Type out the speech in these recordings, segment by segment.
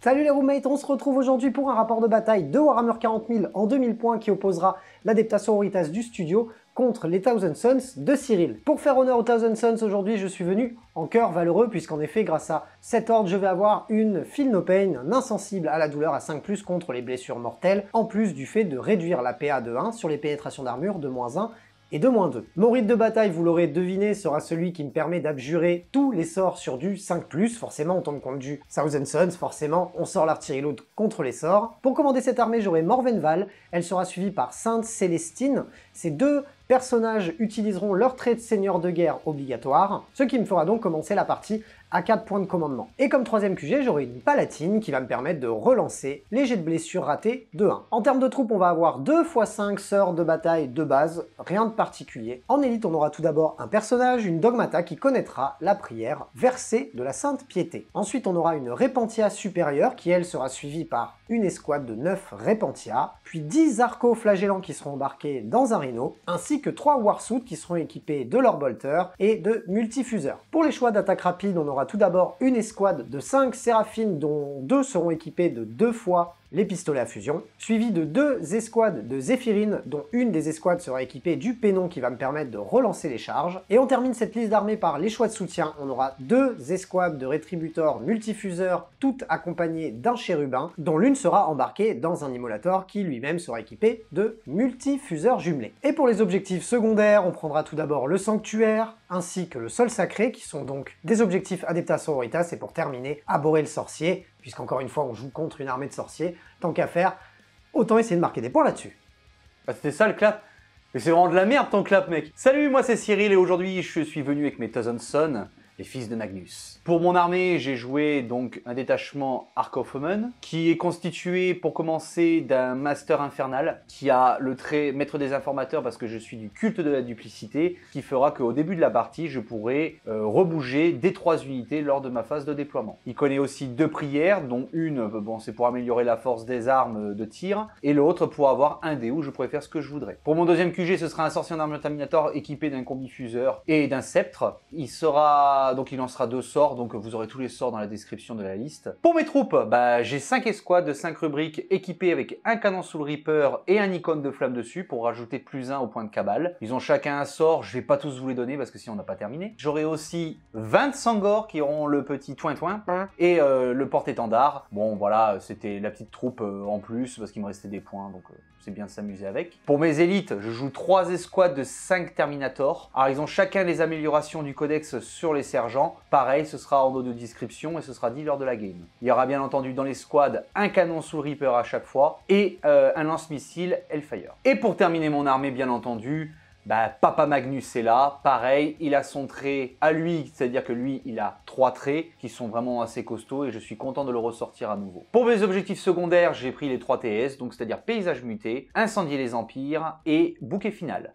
Salut les roommates, on se retrouve aujourd'hui pour un rapport de bataille de Warhammer 40 000 en 2000 points qui opposera l'Adepta Sororitas du studio contre les Thousand Sons de Cyril. Pour faire honneur aux Thousand Sons, aujourd'hui je suis venu en cœur valeureux puisqu'en effet grâce à cet ordre je vais avoir une Feel No Pain, un insensible à la douleur à 5+, contre les blessures mortelles, en plus du fait de réduire la PA de 1 sur les pénétrations d'armure de -1 et de -2. Mon rite de bataille, vous l'aurez deviné, sera celui qui me permet d'abjurer tous les sorts sur du 5+, forcément on tombe contre du Thousand Sons, forcément on sort l'artillerie lourde contre les sorts. Pour commander cette armée, j'aurai Morvenval, elle sera suivie par Sainte Célestine. Ces deux personnages utiliseront leur trait de seigneur de guerre obligatoire, ce qui me fera donc commencer la partie à 4 points de commandement. Et comme troisième QG, j'aurai une Palatine qui va me permettre de relancer les jets de blessures ratés de 1. En termes de troupes, on va avoir 2 x 5 sœurs de bataille de base, rien de particulier. En élite, on aura tout d'abord un personnage, une Dogmata qui connaîtra la prière versée de la Sainte Piété. Ensuite, on aura une Repentia supérieure qui, elle, sera suivie par une escouade de 9 Repentia, puis 10 arco-flagellants qui seront embarqués dans un Rhino, ainsi que 3 Warsuits qui seront équipés de leur bolter et de multifuseurs. Pour les choix d'attaque rapide, on aura tout d'abord une escouade de 5 Séraphines dont 2 seront équipés de 2 fois les pistolets à fusion, suivi de 2 escouades de Zéphirine, dont une des escouades sera équipée du pénon qui va me permettre de relancer les charges. Et on termine cette liste d'armées par les choix de soutien. On aura 2 escouades de rétributeurs multifuseurs, toutes accompagnées d'un chérubin, dont l'une sera embarquée dans un immolator qui lui-même sera équipé de multifuseurs jumelés. Et pour les objectifs secondaires, on prendra tout d'abord le sanctuaire, ainsi que le sol sacré, qui sont donc des objectifs Adepta Sororitas, et pour terminer, Abhorrer le sorcier, puisqu'encore une fois on joue contre une armée de sorciers, tant qu'à faire, autant essayer de marquer des points là-dessus. Bah c'était ça le clap. Mais c'est vraiment de la merde ton clap mec. Salut, moi c'est Cyril et aujourd'hui je suis venu avec mes Thousand Sons, les fils de Magnus. Pour mon armée, j'ai joué donc un détachement Ark of Omen, qui est constitué pour commencer d'un Master Infernal, qui a le trait Maître des Informateurs parce que je suis du culte de la duplicité, qui fera qu'au début de la partie, je pourrai rebouger des 3 unités lors de ma phase de déploiement. Il connaît aussi 2 prières, dont une, bon, c'est pour améliorer la force des armes de tir, et l'autre pour avoir un dé où je pourrais faire ce que je voudrais. Pour mon deuxième QG, ce sera un sorcier en armure terminator équipé d'un combifuseur et d'un sceptre. Donc il lancera 2 sorts, donc vous aurez tous les sorts dans la description de la liste. Pour mes troupes, bah, j'ai 5 escouades de 5 rubriques équipées avec un canon sous le Reaper et un icône de flamme dessus pour rajouter +1 au point de cabale. Ils ont chacun un sort, je vais pas tous vous les donner parce que sinon on n'a pas terminé. J'aurai aussi 20 Sangors qui auront le petit toin-toin et le porte-étendard. Bon voilà, c'était la petite troupe en plus parce qu'il me restait des points, donc c'est bien de s'amuser avec. Pour mes élites, je joue 3 escouades de 5 Terminators. Alors ils ont chacun les améliorations du codex sur les sergents. Pareil, ce sera en dos de description et ce sera dit lors de la game. Il y aura bien entendu dans les squads un canon sous le Reaper à chaque fois et un lance-missile Hellfire. Et pour terminer mon armée, bien entendu, bah, Papa Magnus est là, pareil, il a son trait à lui, c'est-à-dire que lui, il a 3 traits qui sont vraiment assez costauds et je suis content de le ressortir à nouveau. Pour mes objectifs secondaires, j'ai pris les 3 TS, donc c'est-à-dire paysage muté, incendier les empires et bouquet final.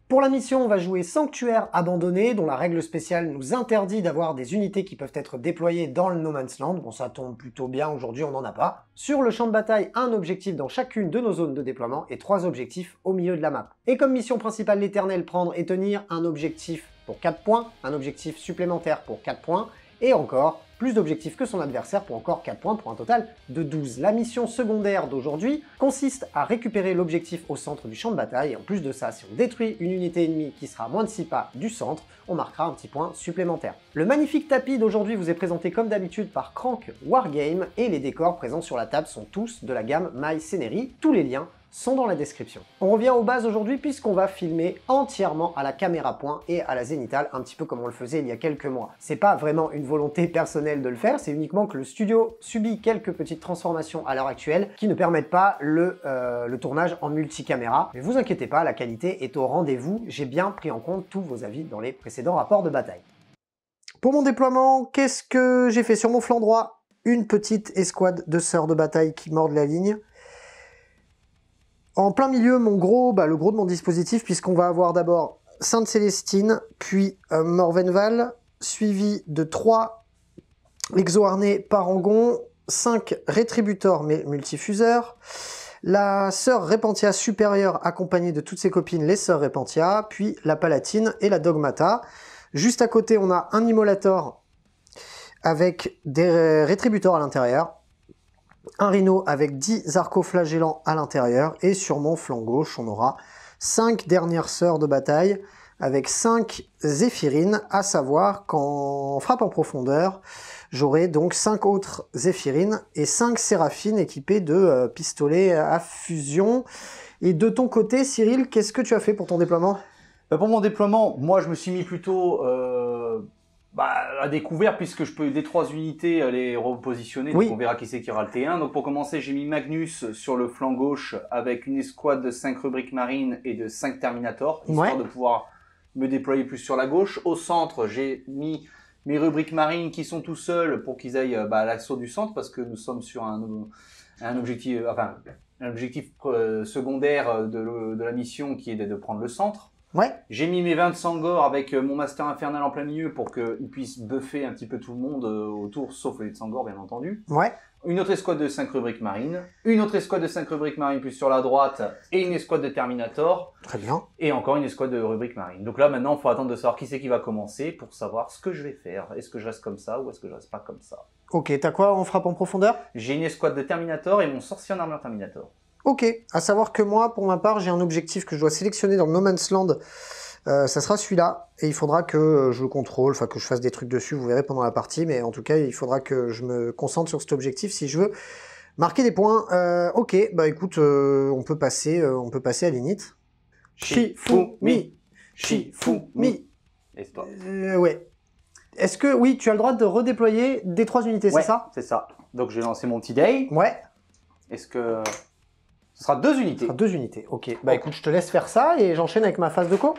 Pour la mission, on va jouer Sanctuaire abandonné, dont la règle spéciale nous interdit d'avoir des unités qui peuvent être déployées dans le No Man's Land. Bon, ça tombe plutôt bien, aujourd'hui on n'en a pas. Sur le champ de bataille, un objectif dans chacune de nos zones de déploiement et 3 objectifs au milieu de la map. Et comme mission principale, l'éternel, prendre et tenir un objectif pour 4 points, un objectif supplémentaire pour 4 points, et encore plus d'objectifs que son adversaire pour encore 4 points pour un total de 12. La mission secondaire d'aujourd'hui consiste à récupérer l'objectif au centre du champ de bataille, et en plus de ça, si on détruit une unité ennemie qui sera à moins de 6 pas du centre, on marquera un petit point supplémentaire. Le magnifique tapis d'aujourd'hui vous est présenté comme d'habitude par Crank Wargame, et les décors présents sur la table sont tous de la gamme My Scenery, tous les liens sont dans la description. On revient aux bases aujourd'hui puisqu'on va filmer entièrement à la caméra point et à la zénithale, un petit peu comme on le faisait il y a quelques mois. C'est pas vraiment une volonté personnelle de le faire, c'est uniquement que le studio subit quelques petites transformations à l'heure actuelle qui ne permettent pas le tournage en multicaméra. Mais vous inquiétez pas, la qualité est au rendez-vous, j'ai bien pris en compte tous vos avis dans les précédents rapports de bataille. Pour mon déploiement, qu'est-ce que j'ai fait sur mon flanc droit? Une petite escouade de sœurs de bataille qui mordent la ligne. En plein milieu, le gros de mon dispositif, puisqu'on va avoir d'abord Sainte Célestine, puis Morvenval, suivi de 3 exo-harnais Parangon, 5 rétributeurs mais multifuseurs, la sœur Repentia supérieure accompagnée de toutes ses copines, les sœurs Repentia, puis la Palatine et la Dogmata. Juste à côté, on a un immolator avec des rétributeurs à l'intérieur. un rhino avec 10 arcoflagellants à l'intérieur, et sur mon flanc gauche, on aura 5 dernières sœurs de bataille, avec 5 zéphirines, à savoir qu'en frappe en profondeur, j'aurai donc 5 autres zéphirines et 5 séraphines équipées de pistolets à fusion. Et de ton côté, Cyril, qu'est-ce que tu as fait pour ton déploiement? Pour mon déploiement, moi je me suis mis plutôt à découvert, puisque je peux des 3 unités les repositionner, Oui. donc on verra qui c'est qui aura le T1. Donc pour commencer, j'ai mis Magnus sur le flanc gauche avec une escouade de 5 rubriques marines et de 5 Terminators, histoire de pouvoir me déployer plus sur la gauche. Au centre, j'ai mis mes rubriques marines qui sont tout seuls pour qu'ils aillent à l'assaut du centre, parce que nous sommes sur un objectif, un objectif secondaire de la mission qui est de prendre le centre. Ouais. J'ai mis mes 20 Sangor avec mon Master Infernal en plein milieu pour qu'ils puissent buffer un petit peu tout le monde autour, sauf les Sangor bien entendu. Ouais. Une autre escouade de 5 rubriques marines, une autre escouade de 5 rubriques marines plus sur la droite, et une escouade de Terminator. Très bien. Et encore une escouade de rubriques marines. Donc là, maintenant, il faut attendre de savoir qui c'est qui va commencer pour savoir ce que je vais faire. Est-ce que je reste comme ça ou est-ce que je reste pas comme ça? Ok, t'as quoi en frappe en profondeur? J'ai une escouade de Terminator et mon sorcier en armure Terminator. Ok, à savoir que moi, pour ma part, j'ai un objectif que je dois sélectionner dans le No Man's Land. Ça sera celui-là, et il faudra que je le contrôle, enfin que je fasse des trucs dessus, vous verrez pendant la partie, mais en tout cas, il faudra que je me concentre sur cet objectif si je veux marquer des points. Ok, bah écoute, on peut passer à l'init. Shifumi, Shifumi. Et c'est toi. Ouais. Est-ce que, oui, tu as le droit de redéployer des 3 unités, Ouais, c'est ça? C'est ça. Donc je vais lancer mon petit day. Ouais. Est-ce que... Ce sera 2 unités. 2 unités, ok. Bah écoute, je te laisse faire ça et j'enchaîne avec ma phase de co.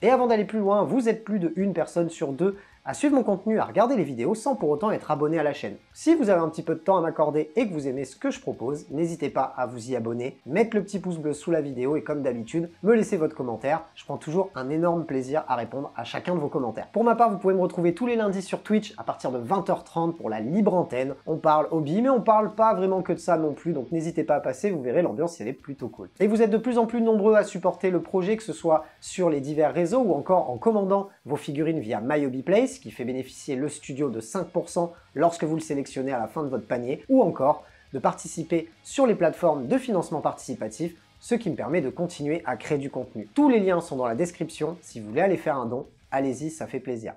Et avant d'aller plus loin, vous êtes plus de 1 personne sur 2 à suivre mon contenu, à regarder les vidéos sans pour autant être abonné à la chaîne. Si vous avez un petit peu de temps à m'accorder et que vous aimez ce que je propose, n'hésitez pas à vous y abonner, mettre le petit pouce bleu sous la vidéo et comme d'habitude, me laisser votre commentaire. Je prends toujours un énorme plaisir à répondre à chacun de vos commentaires. Pour ma part, vous pouvez me retrouver tous les lundis sur Twitch à partir de 20h30 pour la libre antenne. On parle hobby, mais on parle pas vraiment que de ça non plus, donc n'hésitez pas à passer, vous verrez, l'ambiance elle est plutôt cool. Et vous êtes de plus en plus nombreux à supporter le projet, que ce soit sur les divers réseaux ou encore en commandant vos figurines via MyHobbyPlace, qui fait bénéficier le studio de 5% lorsque vous le sélectionnez à la fin de votre panier, ou encore de participer sur les plateformes de financement participatif, ce qui me permet de continuer à créer du contenu. Tous les liens sont dans la description, si vous voulez aller faire un don, allez-y, ça fait plaisir.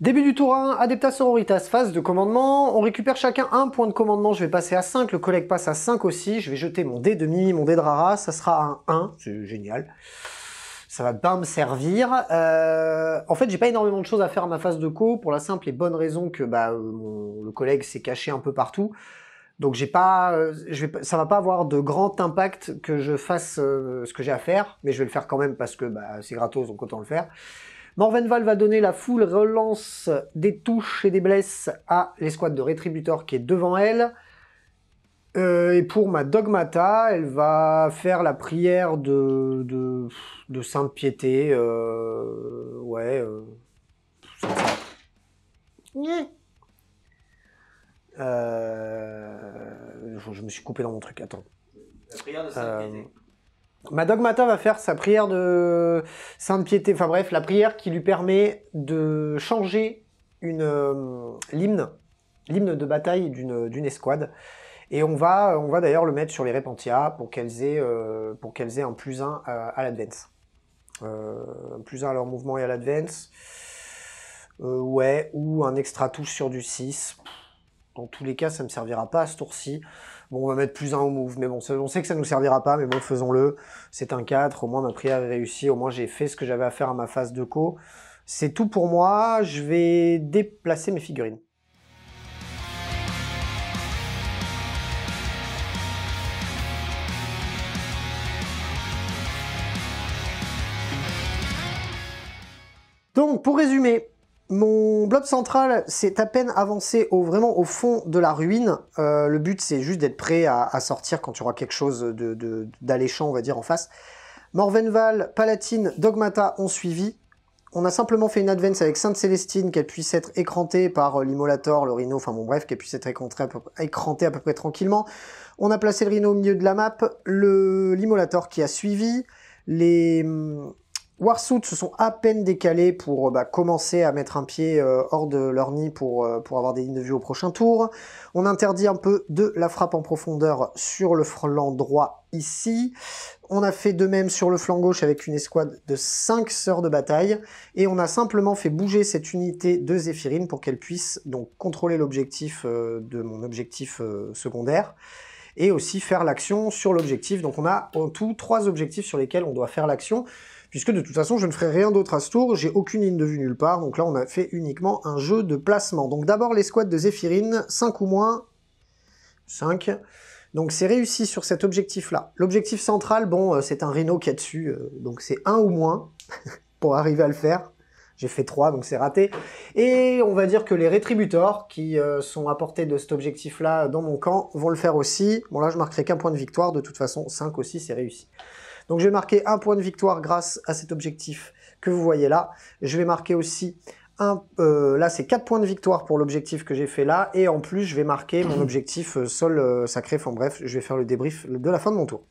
Début du tour 1, Adeptas Sororitas, phase de commandement. On récupère chacun un point de commandement, je vais passer à 5, le collègue passe à 5 aussi. Je vais jeter mon dé de Mimi, mon dé de Rara, ça sera un 1, c'est génial. Ça va bien me servir. En fait, j'ai pas énormément de choses à faire à ma phase de co, pour la simple et bonne raison que le collègue s'est caché un peu partout. Donc j'ai pas, ça va pas avoir de grand impact que je fasse ce que j'ai à faire, mais je vais le faire quand même parce que c'est gratos, donc autant le faire. Morvenval va donner la full relance des touches et des blesses à l'escouade de Rétributor qui est devant elle. Et pour ma Dogmata, elle va faire la prière de Sainte Piété. Ouais. Je me suis coupé dans mon truc, attends. La prière de Sainte Piété. Ma Dogmata va faire sa prière de Sainte Piété, enfin bref, la prière qui lui permet de changer l'hymne de bataille d'une escouade. Et on va d'ailleurs le mettre sur les Repentia pour qu'elles aient un +1 à l'advance. Un +1 à leur mouvement et à l'advance. Ouais, ou un extra touche sur du 6. Dans tous les cas, ça ne me servira pas à ce tour-ci. Bon, on va mettre +1 au move, mais bon, on sait que ça ne nous servira pas, mais bon, faisons-le. C'est un 4, au moins ma prière est réussie, au moins j'ai fait ce que j'avais à faire à ma phase de co. C'est tout pour moi, je vais déplacer mes figurines. Donc, pour résumer, mon blob central, c'est à peine avancé vraiment au fond de la ruine. Le but, c'est juste d'être prêt à sortir quand il y aura quelque chose d'alléchant, on va dire, en face. Morvenval, Palatine, Dogmata ont suivi. On a simplement fait une advance avec Sainte Célestine, qu'elle puisse être écrantée par l'Immolator, le Rhino, enfin bon bref, qu'elle puisse être écrantée à peu près tranquillement. On a placé le Rhino au milieu de la map, l'Immolator qui a suivi, Warsuit se sont à peine décalés pour commencer à mettre un pied hors de leur nid pour avoir des lignes de vue au prochain tour. On interdit un peu de la frappe en profondeur sur le flanc droit ici. On a fait de même sur le flanc gauche avec une escouade de 5 sœurs de bataille. Et on a simplement fait bouger cette unité de Zéphirine pour qu'elle puisse donc contrôler l'objectif de mon objectif secondaire. Et aussi faire l'action sur l'objectif. Donc on a en tout 3 objectifs sur lesquels on doit faire l'action, puisque de toute façon je ne ferai rien d'autre à ce tour, j'ai aucune ligne de vue nulle part, donc là on a fait uniquement un jeu de placement. Donc d'abord l'escouade de Zéphirine, 5 ou moins, 5, donc c'est réussi sur cet objectif-là. L'objectif central, bon, c'est un rhino qu'il y a dessus, donc c'est 1 ou moins, pour arriver à le faire. J'ai fait 3, donc c'est raté. Et on va dire que les rétributors, qui sont à portée de cet objectif-là dans mon camp, vont le faire aussi. Bon là, je marquerai qu'un point de victoire. De toute façon, 5 aussi, c'est réussi. Donc je vais marquer un point de victoire grâce à cet objectif que vous voyez là. Je vais marquer aussi là, c'est 4 points de victoire pour l'objectif que j'ai fait là. Et en plus, je vais marquer mon objectif sol sacré. Enfin bref, je vais faire le débrief de la fin de mon tour.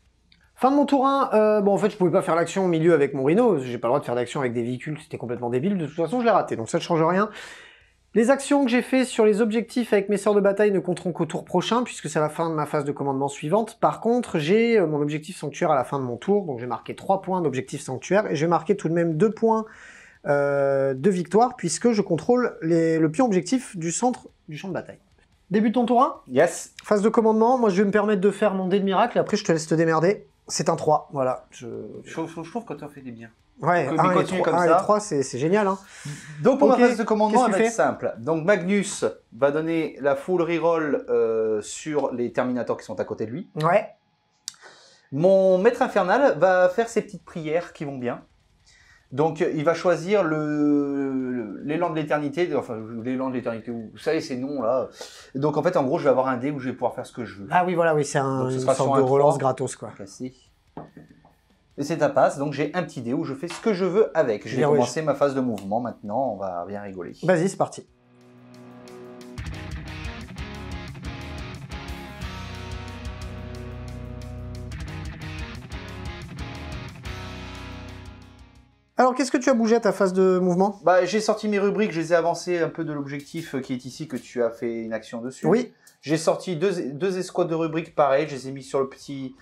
Fin de mon tour 1, bon en fait je pouvais pas faire l'action au milieu avec mon rhino, j'ai pas le droit de faire d'action avec des véhicules, c'était complètement débile, de toute façon je l'ai raté, donc ça ne change rien. Les actions que j'ai fait sur les objectifs avec mes sœurs de bataille ne compteront qu'au tour prochain, puisque c'est la fin de ma phase de commandement suivante. Par contre, j'ai mon objectif sanctuaire à la fin de mon tour, donc j'ai marqué 3 points d'objectif sanctuaire, et je vais marquer tout de même 2 points de victoire, puisque je contrôle le pion objectif du centre du champ de bataille. Début de ton tour 1 ? Yes. Phase de commandement, moi je vais me permettre de faire mon dé de miracle, et après je te laisse te démerder. C'est un 3, voilà. Je trouve que tu as fait des biens. Ouais, 1 et 3, c'est génial. Hein. Donc pour ma phase de commandement, elle va être simple. Donc Magnus va donner la full reroll sur les Terminators qui sont à côté de lui. Ouais. Mon maître infernal va faire ses petites prières qui vont bien. Donc il va choisir l'élan de l'éternité, enfin l'élan de l'éternité, vous savez ces noms là. Donc en fait en gros je vais avoir un dé où je vais pouvoir faire ce que je veux. Ah oui voilà, oui c'est une sorte de relance gratos quoi. Classé. Et c'est ta passe, donc j'ai un petit dé où je fais ce que je veux avec. Je vais commencer ma phase de mouvement maintenant, on va bien rigoler. Vas-y c'est parti. Alors, qu'est-ce que tu as bougé à ta phase de mouvement? Bah, j'ai sorti mes rubriques, je les ai avancées un peu de l'objectif qui est ici, que tu as fait une action dessus. Oui. J'ai sorti deux escouades de rubriques pareilles, je les ai mis sur le petit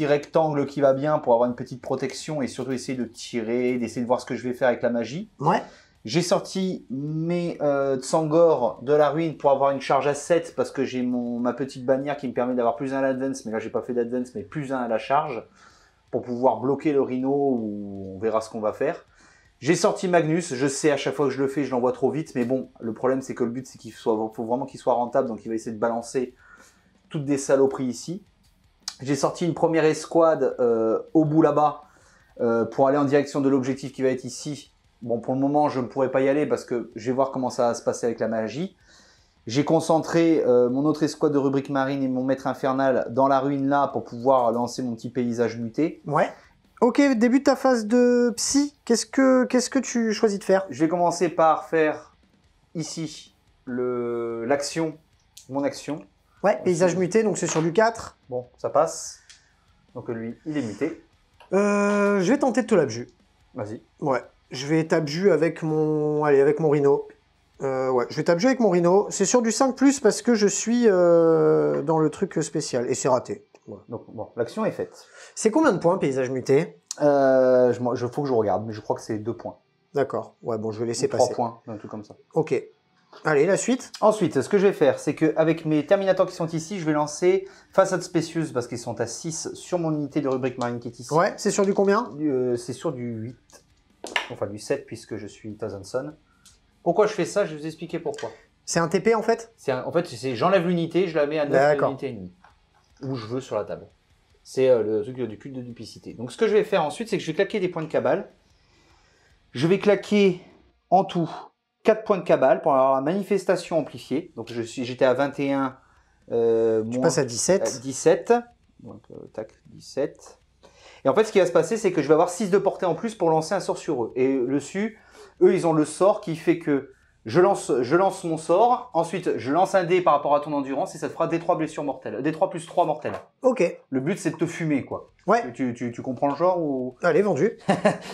rectangle qui va bien pour avoir une petite protection et surtout essayer de tirer, d'essayer de voir ce que je vais faire avec la magie. Ouais. J'ai sorti mes Tsangor de la ruine pour avoir une charge à 7 parce que j'ai ma petite bannière qui me permet d'avoir plus 1 à l'advance, mais là j'ai pas fait d'advance, mais plus 1 à la charge pour pouvoir bloquer le rhino ou on verra ce qu'on va faire. J'ai sorti Magnus, je sais à chaque fois que je le fais, je l'envoie trop vite, mais bon, le problème c'est que le but c'est faut vraiment qu'il soit rentable, donc il va essayer de balancer toutes des saloperies ici. J'ai sorti une première escouade au bout là-bas pour aller en direction de l'objectif qui va être ici. Bon, pour le moment, je ne pourrai pas y aller parce que je vais voir comment ça va se passer avec la magie. J'ai concentré mon autre escouade de rubrique marine et mon maître infernal dans la ruine là pour pouvoir lancer mon petit paysage muté. Ouais. Ok, début de ta phase de psy, qu'est-ce que tu choisis de faire? Je vais commencer par faire ici l'action, mon action. Ouais, paysage muté, donc c'est sur du 4. Bon, ça passe. Donc lui, il est muté. Je vais tenter de te l'abjus. Vas-y. Ouais, je vais t'abjus avec mon rhino. Ouais, je vais t'abjus avec mon rhino. C'est sur du 5+, parce que je suis dans le truc spécial. Et c'est raté. Ouais. Donc bon, l'action est faite. C'est combien de points, paysage muté? Faut que je regarde, mais je crois que c'est 2 points. D'accord. Ouais, bon, je vais laisser 3 passer. 3 points, un truc comme ça. Ok. Allez, la suite. Ensuite, ce que je vais faire, c'est qu'avec mes Terminators qui sont ici, je vais lancer Façade Spécieuse, parce qu'ils sont à 6 sur mon unité de rubrique marine qui est ici. Ouais, c'est sur du combien? C'est sur du 8. Enfin, du 7, puisque je suis Tazanson. Pourquoi je fais ça? Je vais vous expliquer pourquoi. C'est un TP, en fait? En fait, j'enlève l'unité, je la mets à 9 unités et demie. Où je veux sur la table. C'est le truc du culte de duplicité. Donc, ce que je vais faire ensuite, c'est que je vais claquer des points de cabale. Je vais claquer en tout 4 points de cabale pour avoir la manifestation amplifiée. Donc j'étais à 21. Tu passes à 17. 17. Donc tac, 17. Et en fait, ce qui va se passer, c'est que je vais avoir 6 de portée en plus pour lancer un sort sur eux. Et dessus, eux, ils ont le sort qui fait que Je lance mon sort. Ensuite, je lance un dé par rapport à ton endurance et ça te fera D3 blessures mortelles. D3 plus 3 mortelles. Ok. Le but, c'est de te fumer, quoi. Ouais. Tu comprends le genre ou... Allez, vendu.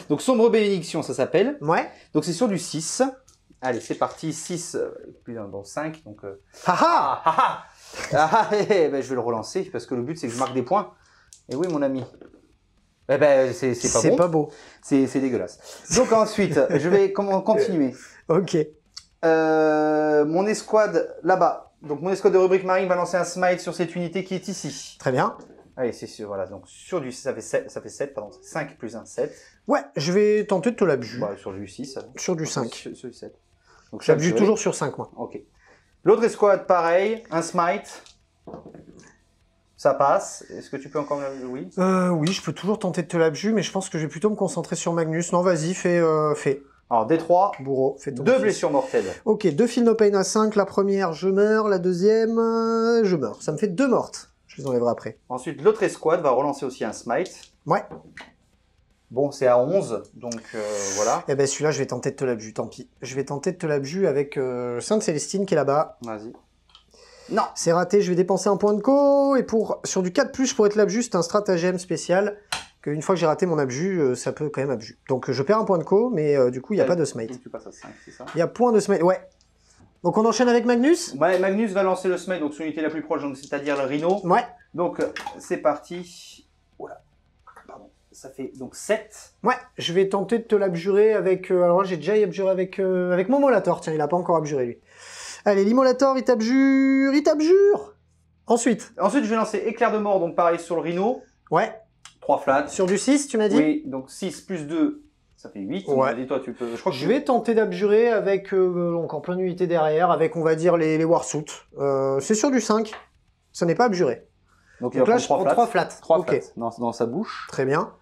Donc, sombre bénédiction, ça s'appelle. Ouais. Donc, c'est sur du 6. Allez, c'est parti. 6, plus dans 5. Donc, Haha. ben, je vais le relancer parce que le but, c'est que je marque des points. Et oui, mon ami. Eh ben, c'est pas bon. C'est pas beau. C'est dégueulasse. Donc, ensuite, je vais continuer. Ok. Mon escouade, là-bas. Donc, mon escouade de rubrique marine va lancer un smite sur cette unité qui est ici. Très bien. Allez, c'est sûr, voilà. Donc, sur du... Ça fait 7, pardon. 5 plus 1, 7. Ouais, je vais tenter de te l'abjure. Bah, sur du 6. Sur du 5. Sur du 7. Donc, J'abjure toujours sur 5, moi. Ok. L'autre escouade, pareil. Un smite. Ça passe. Est-ce que tu peux encore... Oui. Oui, je peux toujours tenter de te l'abjure, mais je pense que je vais plutôt me concentrer sur Magnus. Non, vas-y, fais. Alors, D3. Bourreau, fais ton 2 fils. blessures mortelles. Ok, 2 Feel No Pain à 5. La première, je meurs. La deuxième, je meurs. Ça me fait 2 mortes. Je les enlèverai après. Ensuite, l'autre escouade va relancer aussi un smite. Ouais. Bon, c'est à 11, donc voilà. Eh ben celui-là, je vais tenter de te l'abjure, tant pis. Je vais tenter de te l'abjure avec Sainte Célestine qui est là-bas. Vas-y. Non. C'est raté, je vais dépenser un point de co. Et sur du 4+, pour être l'abjure, c'est un stratagème spécial. Une fois que j'ai raté mon abjure, ça peut quand même abjure. Donc je perds un point de co, mais du coup, il n'y a pas de smite. Tu passes à 5, c'est ça? Il y a point de smite, ouais. Donc on enchaîne avec Magnus? Ouais, Magnus va lancer le smite, donc son unité la plus proche, c'est-à-dire le rhino. Ouais. Donc c'est parti. Voilà. Pardon. Ça fait donc 7. Ouais, je vais tenter de te l'abjurer avec... alors là, j'ai déjà abjuré avec mon Molator. Tiens, il a pas encore abjuré, lui. Allez, l'Immolator, il t'abjure. Il t'abjure. Ensuite, je vais lancer éclair de mort, donc pareil sur le rhino. ouais. 3 flats. Sur du 6, tu m'as dit? Oui, donc 6 plus 2, ça fait 8. Ouais. Et toi, tu peux... Je crois que Je vais tenter d'abjurer avec, encore plein d'unités derrière, avec, on va dire, les Warsuits. C'est sur du 5. Ça n'est pas abjuré. Donc Donc là, je prends 3 flats. 3 Ok. flats dans sa bouche. Très bien.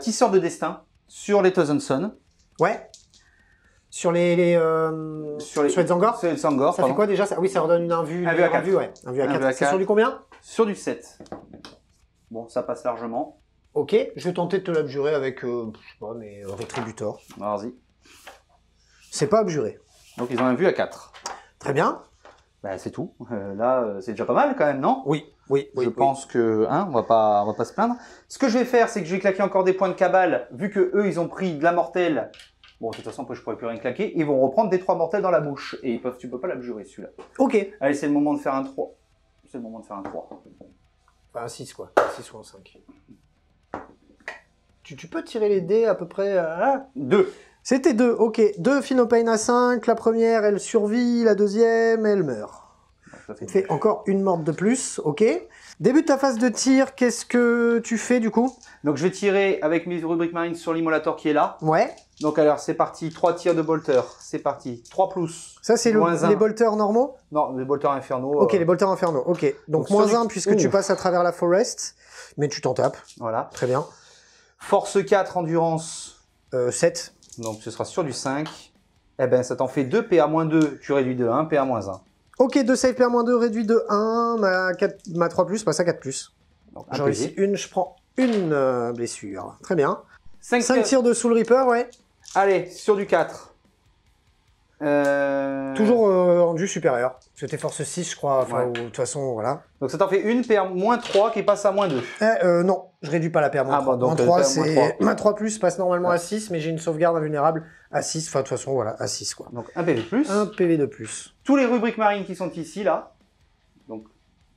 Tisseur de destin sur les Thousand Sun. Ouais. Sur les Zangor? Sur les Zangor, Ça fait quoi déjà? Oui, ça redonne un vue. Un vue à 4. Ouais. Un vue à Un 4. vue à C'est 4. sur du combien? Sur du 7. Bon, ça passe largement. Ok, je vais tenter de te l'abjurer avec, je sais pas, mais Rétributor. Vas-y. C'est pas abjuré. Donc ils ont un vue à 4. Très bien. Ben, c'est tout. Là, c'est déjà pas mal quand même, non? Oui. Je pense que, on va pas se plaindre. Ce que je vais faire, c'est que je vais claquer encore des points de cabale, vu que eux, ils ont pris de la mortelle. Bon, de toute façon, je pourrais plus rien claquer. Ils vont reprendre des 3 mortels dans la bouche. Et tu peux pas l'abjurer, celui-là. Ok. Allez, c'est le moment de faire un 3. C'est le moment de faire un 3. Enfin, un 6, quoi. Un 6 ou un 5. Tu peux tirer les dés à peu près... 2. C'était 2, ok. 2 Philopane à 5. La première, elle survit. La deuxième, elle meurt. Ça fait encore une morte de plus, ok. Début de ta phase de tir, qu'est-ce que tu fais du coup? Donc je vais tirer avec mes rubriques marines sur l'Immolator qui est là. Ouais. Donc alors c'est parti, 3 tirs de bolter, c'est parti. 3 plus. Ça c'est les bolters normaux? Non, les bolters infernaux. Ok, les bolters infernaux, ok. Donc moins 1 puisque tu passes à travers la forest, mais tu t'en tapes. Voilà. Très bien. Force 4, endurance. 7. Donc ce sera sur du 5. Eh ben ça t'en fait 2 PA-2, tu réduis de 1, PA-1. Ok, 2 save PA-2 réduit de 1, ma 3+, passe à 4+. J'en réussis une, je prends une blessure. Très bien. 5 tirs de Soul Reaper, ouais. Allez, sur du 4. Toujours en vue supérieure. C'était force 6, je crois. Enfin, ouais. Ou, de toute façon, voilà. Donc ça t'en fait une PA-3 qui passe à -2. Non, je réduis pas la PA-3. Ah, bon, donc, -3, c'est... Ma 3+, passe normalement à 6, mais j'ai une sauvegarde invulnérable à 6. Enfin, de toute façon, voilà, à 6, quoi. Donc un PV de plus. Un PV de plus. Tous les rubriques marines qui sont ici, là, donc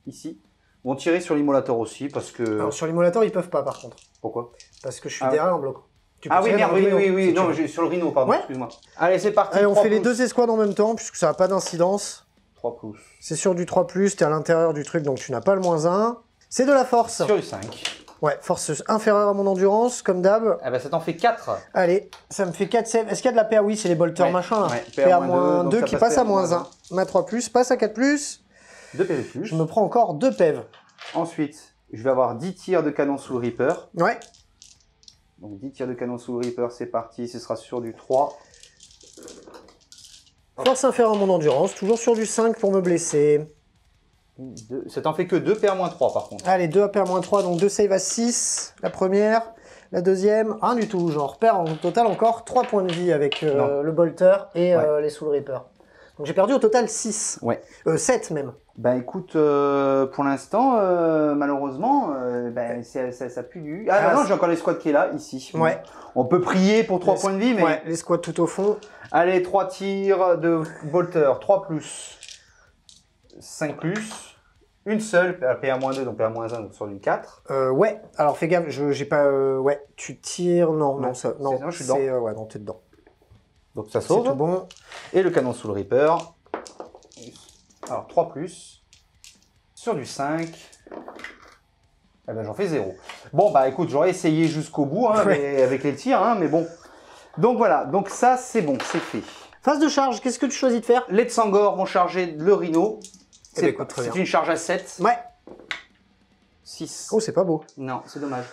ici, vont tirer sur l'Immolator aussi, parce que... Alors, sur l'Immolator, ils peuvent pas, par contre. Pourquoi? Parce que je suis derrière en bloc. Ah oui, merde, oui, non, sur le rhino, pardon, excuse-moi. Allez, c'est parti. Allez, on fait les 2 escouades en même temps, puisque ça n'a pas d'incidence. 3 plus. C'est sur du 3+, t'es à l'intérieur du truc, donc tu n'as pas le -1. C'est de la force. Sur du 5. Ouais, force inférieure à mon endurance, comme d'hab. Eh ben, ça t'en fait 4. Allez, ça me fait 4 save. Est-ce qu'il y a de la PA? Oui, c'est les bolters ouais, machin. Ouais, PA-2 qui passe à -1. Ma 3+, passe à 4+. 2 PV plus. Je me prends encore 2 PEV. Ensuite, je vais avoir 10 tirs de canon sous le Reaper. Ouais. Donc 10 tirs de canon sous le Reaper, c'est parti. Ce sera sur du 3. Force inférieure à mon endurance, toujours sur du 5 pour me blesser. 2. Ça t'en fait que 2 PA-3 par contre. Allez, 2 à PA-3, donc 2 save à 6, la première. La deuxième, rien du tout. J'en repère en total encore 3 points de vie avec le Bolter et les Soul Reaper. Donc j'ai perdu au total 6. Ouais. 7 même. Bah écoute, pour l'instant, malheureusement, ça pue du... Ah non, j'ai encore l'escouade qui est là, ici. Ouais. On peut prier pour 3 points de vie, mais... Ouais, l'escouade tout au fond. Allez, 3 tirs de Bolter, 3 plus, 5 plus, une seule, PA-2, donc PA-1, donc sur du 4. Ouais, alors fais gaffe, j'ai pas... ouais, tu tires... Non, non, ça... Non, je suis dedans. ouais, non, t'es dedans. Donc ça sauve. C'est tout bon. Et le canon Soul Reaper. Alors 3 plus, sur du 5. Eh ben j'en fais 0. Bon bah écoute, j'aurais essayé jusqu'au bout hein, mais, avec les tirs, hein, mais bon. Donc voilà, donc ça c'est bon, c'est fait. Phase de charge, qu'est-ce que tu choisis de faire? Les Tsangor vont charger le Rhino. C'est une charge à 7. Ouais. 6. Oh, c'est pas beau. Non, c'est dommage.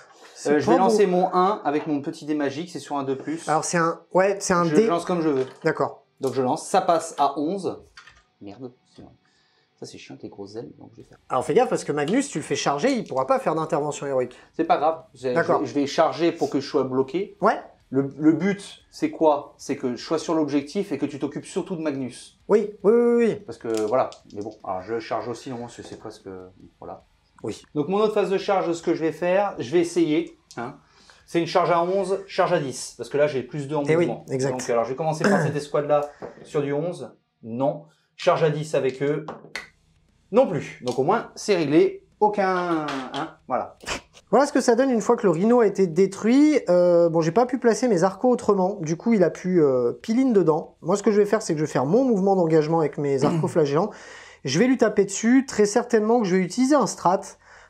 Je vais lancer mon 1 avec mon petit dé magique, c'est sur un 2+. Alors c'est un... Ouais, c'est un dé... Je lance comme je veux. D'accord. Donc je lance, ça passe à 11. Merde, ça c'est chiant avec les grosses ailes, donc je vais faire. Alors fais gaffe parce que Magnus, tu le fais charger, il pourra pas faire d'intervention héroïque. C'est pas grave, je vais charger pour que je sois bloqué. Ouais. Le but, c'est quoi? C'est que je sois sur l'objectif et que tu t'occupes surtout de Magnus. Oui, oui, oui, oui. Parce que voilà, mais bon, alors je charge aussi, non, c'est presque... Voilà. Oui. Donc mon autre phase de charge, ce que je vais faire, je vais essayer, hein, c'est une charge à 11, charge à 10, parce que là j'ai plus 2 en mouvement. Oui, exact. Donc alors je vais commencer par cette escouade-là sur du 11, non. Charge à 10 avec eux, non plus. Donc au moins c'est réglé, aucun... Hein, voilà. Voilà ce que ça donne une fois que le Rhino a été détruit. Bon, j'ai pas pu placer mes arcos autrement, du coup il a pu piline dedans. Moi ce que je vais faire, c'est que je vais faire mon mouvement d'engagement avec mes arcos flagellants. Je vais lui taper dessus, très certainement que je vais utiliser un strat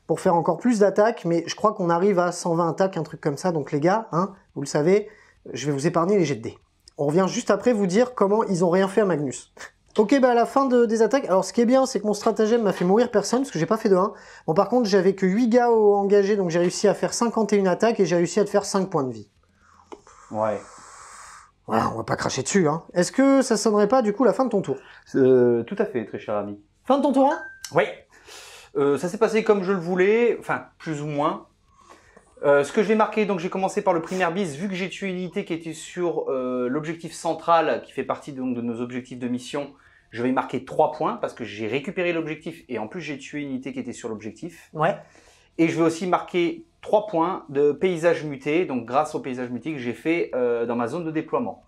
pour faire encore plus d'attaques, mais je crois qu'on arrive à 120 attaques, un truc comme ça. Donc les gars, hein, vous le savez, je vais vous épargner les jets de dés. On revient juste après vous dire comment ils ont rien fait à Magnus. Ok, bah à la fin des attaques, alors ce qui est bien, c'est que mon stratagème m'a fait mourir personne, parce que j'ai pas fait de 1. Bon, par contre, j'avais que 8 gars engagés, donc j'ai réussi à faire 51 attaques, et j'ai réussi à te faire 5 points de vie. Ouais. Voilà, on va pas cracher dessus, hein. Est-ce que ça sonnerait pas, du coup, la fin de ton tour? Tout à fait, très cher ami. Fin de ton tour 1? Oui. Ça s'est passé comme je le voulais, enfin, plus ou moins. Ce que je vais marquer, donc j'ai commencé par le primaire bis, vu que j'ai tué une unité qui était sur l'objectif central, qui fait partie donc, de nos objectifs de mission, je vais marquer 3 points, parce que j'ai récupéré l'objectif, et en plus j'ai tué une unité qui était sur l'objectif. Ouais. Et je vais aussi marquer 3 points de paysage muté, donc grâce au paysage muté que j'ai fait dans ma zone de déploiement.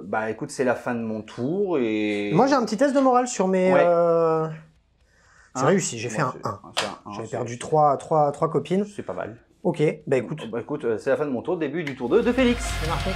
Bah écoute, c'est la fin de mon tour, et... Moi j'ai un petit test de morale sur mes... Ouais. J'ai réussi, j'ai fait un 1. J'avais perdu 3 copines. C'est pas mal. Ok, bah écoute. Bah écoute, c'est la fin de mon tour, début du tour 2 de Félix. C'est marqué.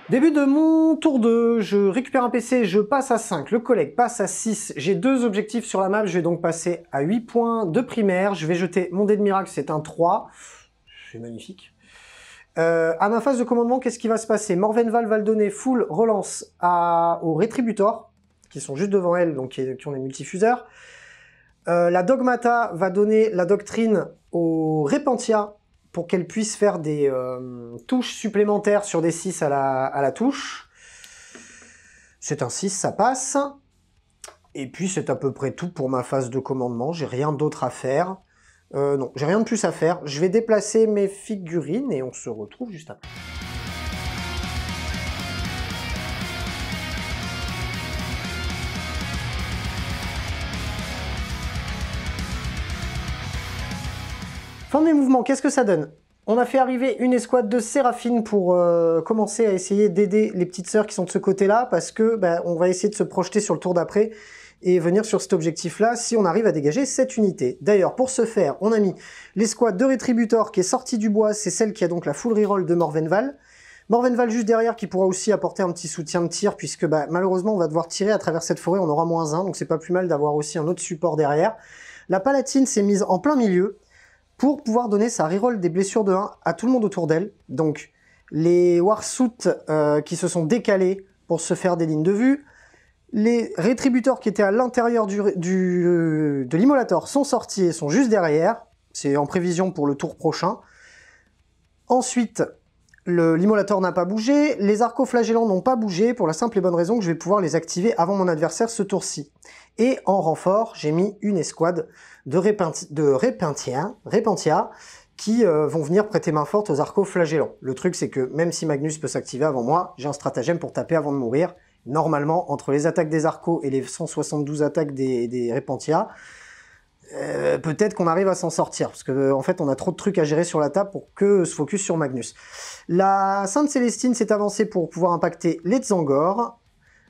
Début de mon tour 2, je récupère un PC, je passe à 5, le collègue passe à 6, j'ai 2 objectifs sur la map, je vais donc passer à 8 points de primaire, je vais jeter mon dé de miracle, c'est un 3, c'est magnifique. À ma phase de commandement, qu'est-ce qui va se passer? Morvenval va le donner full relance aux Rétributors, qui sont juste devant elle, donc qui ont des multifuseurs. La Dogmata va donner la doctrine aux Repentia, pour qu'elle puisse faire des touches supplémentaires sur des 6 à la touche. C'est un 6, ça passe. Et puis c'est à peu près tout pour ma phase de commandement, j'ai rien d'autre à faire. Non, j'ai rien de plus à faire. Je vais déplacer mes figurines et on se retrouve juste après. Fin de mes mouvements, qu'est-ce que ça donne? On a fait arriver une escouade de Séraphine pour commencer à essayer d'aider les petites sœurs qui sont de ce côté-là, parce que on va essayer de se projeter sur le tour d'après et venir sur cet objectif-là si on arrive à dégager cette unité. D'ailleurs, pour ce faire, on a mis l'escouade de Rétributor qui est sortie du bois, c'est celle qui a donc la full reroll de Morvenval. Morvenval juste derrière qui pourra aussi apporter un petit soutien de tir, puisque malheureusement on va devoir tirer à travers cette forêt, on aura -1, donc c'est pas plus mal d'avoir aussi un autre support derrière. La Palatine s'est mise en plein milieu, pour pouvoir donner sa reroll des blessures de 1 à tout le monde autour d'elle. Donc, les Warsuit qui se sont décalés pour se faire des lignes de vue, Les rétributeurs qui étaient à l'intérieur de l'immolator sont sortis et sont juste derrière. C'est en prévision pour le tour prochain. Ensuite, l'immolator n'a pas bougé. Les arcoflagellants n'ont pas bougé pour la simple et bonne raison que je vais pouvoir les activer avant mon adversaire ce tour-ci. Et en renfort, j'ai mis une escouade de Repentia qui vont venir prêter main forte aux arcoflagellants. Le truc, c'est que même si Magnus peut s'activer avant moi, j'ai un stratagème pour taper avant de mourir. Normalement, entre les attaques des arcos et les 172 attaques des Repentia, peut-être qu'on arrive à s'en sortir, parce que en fait, on a trop de trucs à gérer sur la table pour que se focus sur Magnus. La Sainte Célestine s'est avancée pour pouvoir impacter les Tzangor.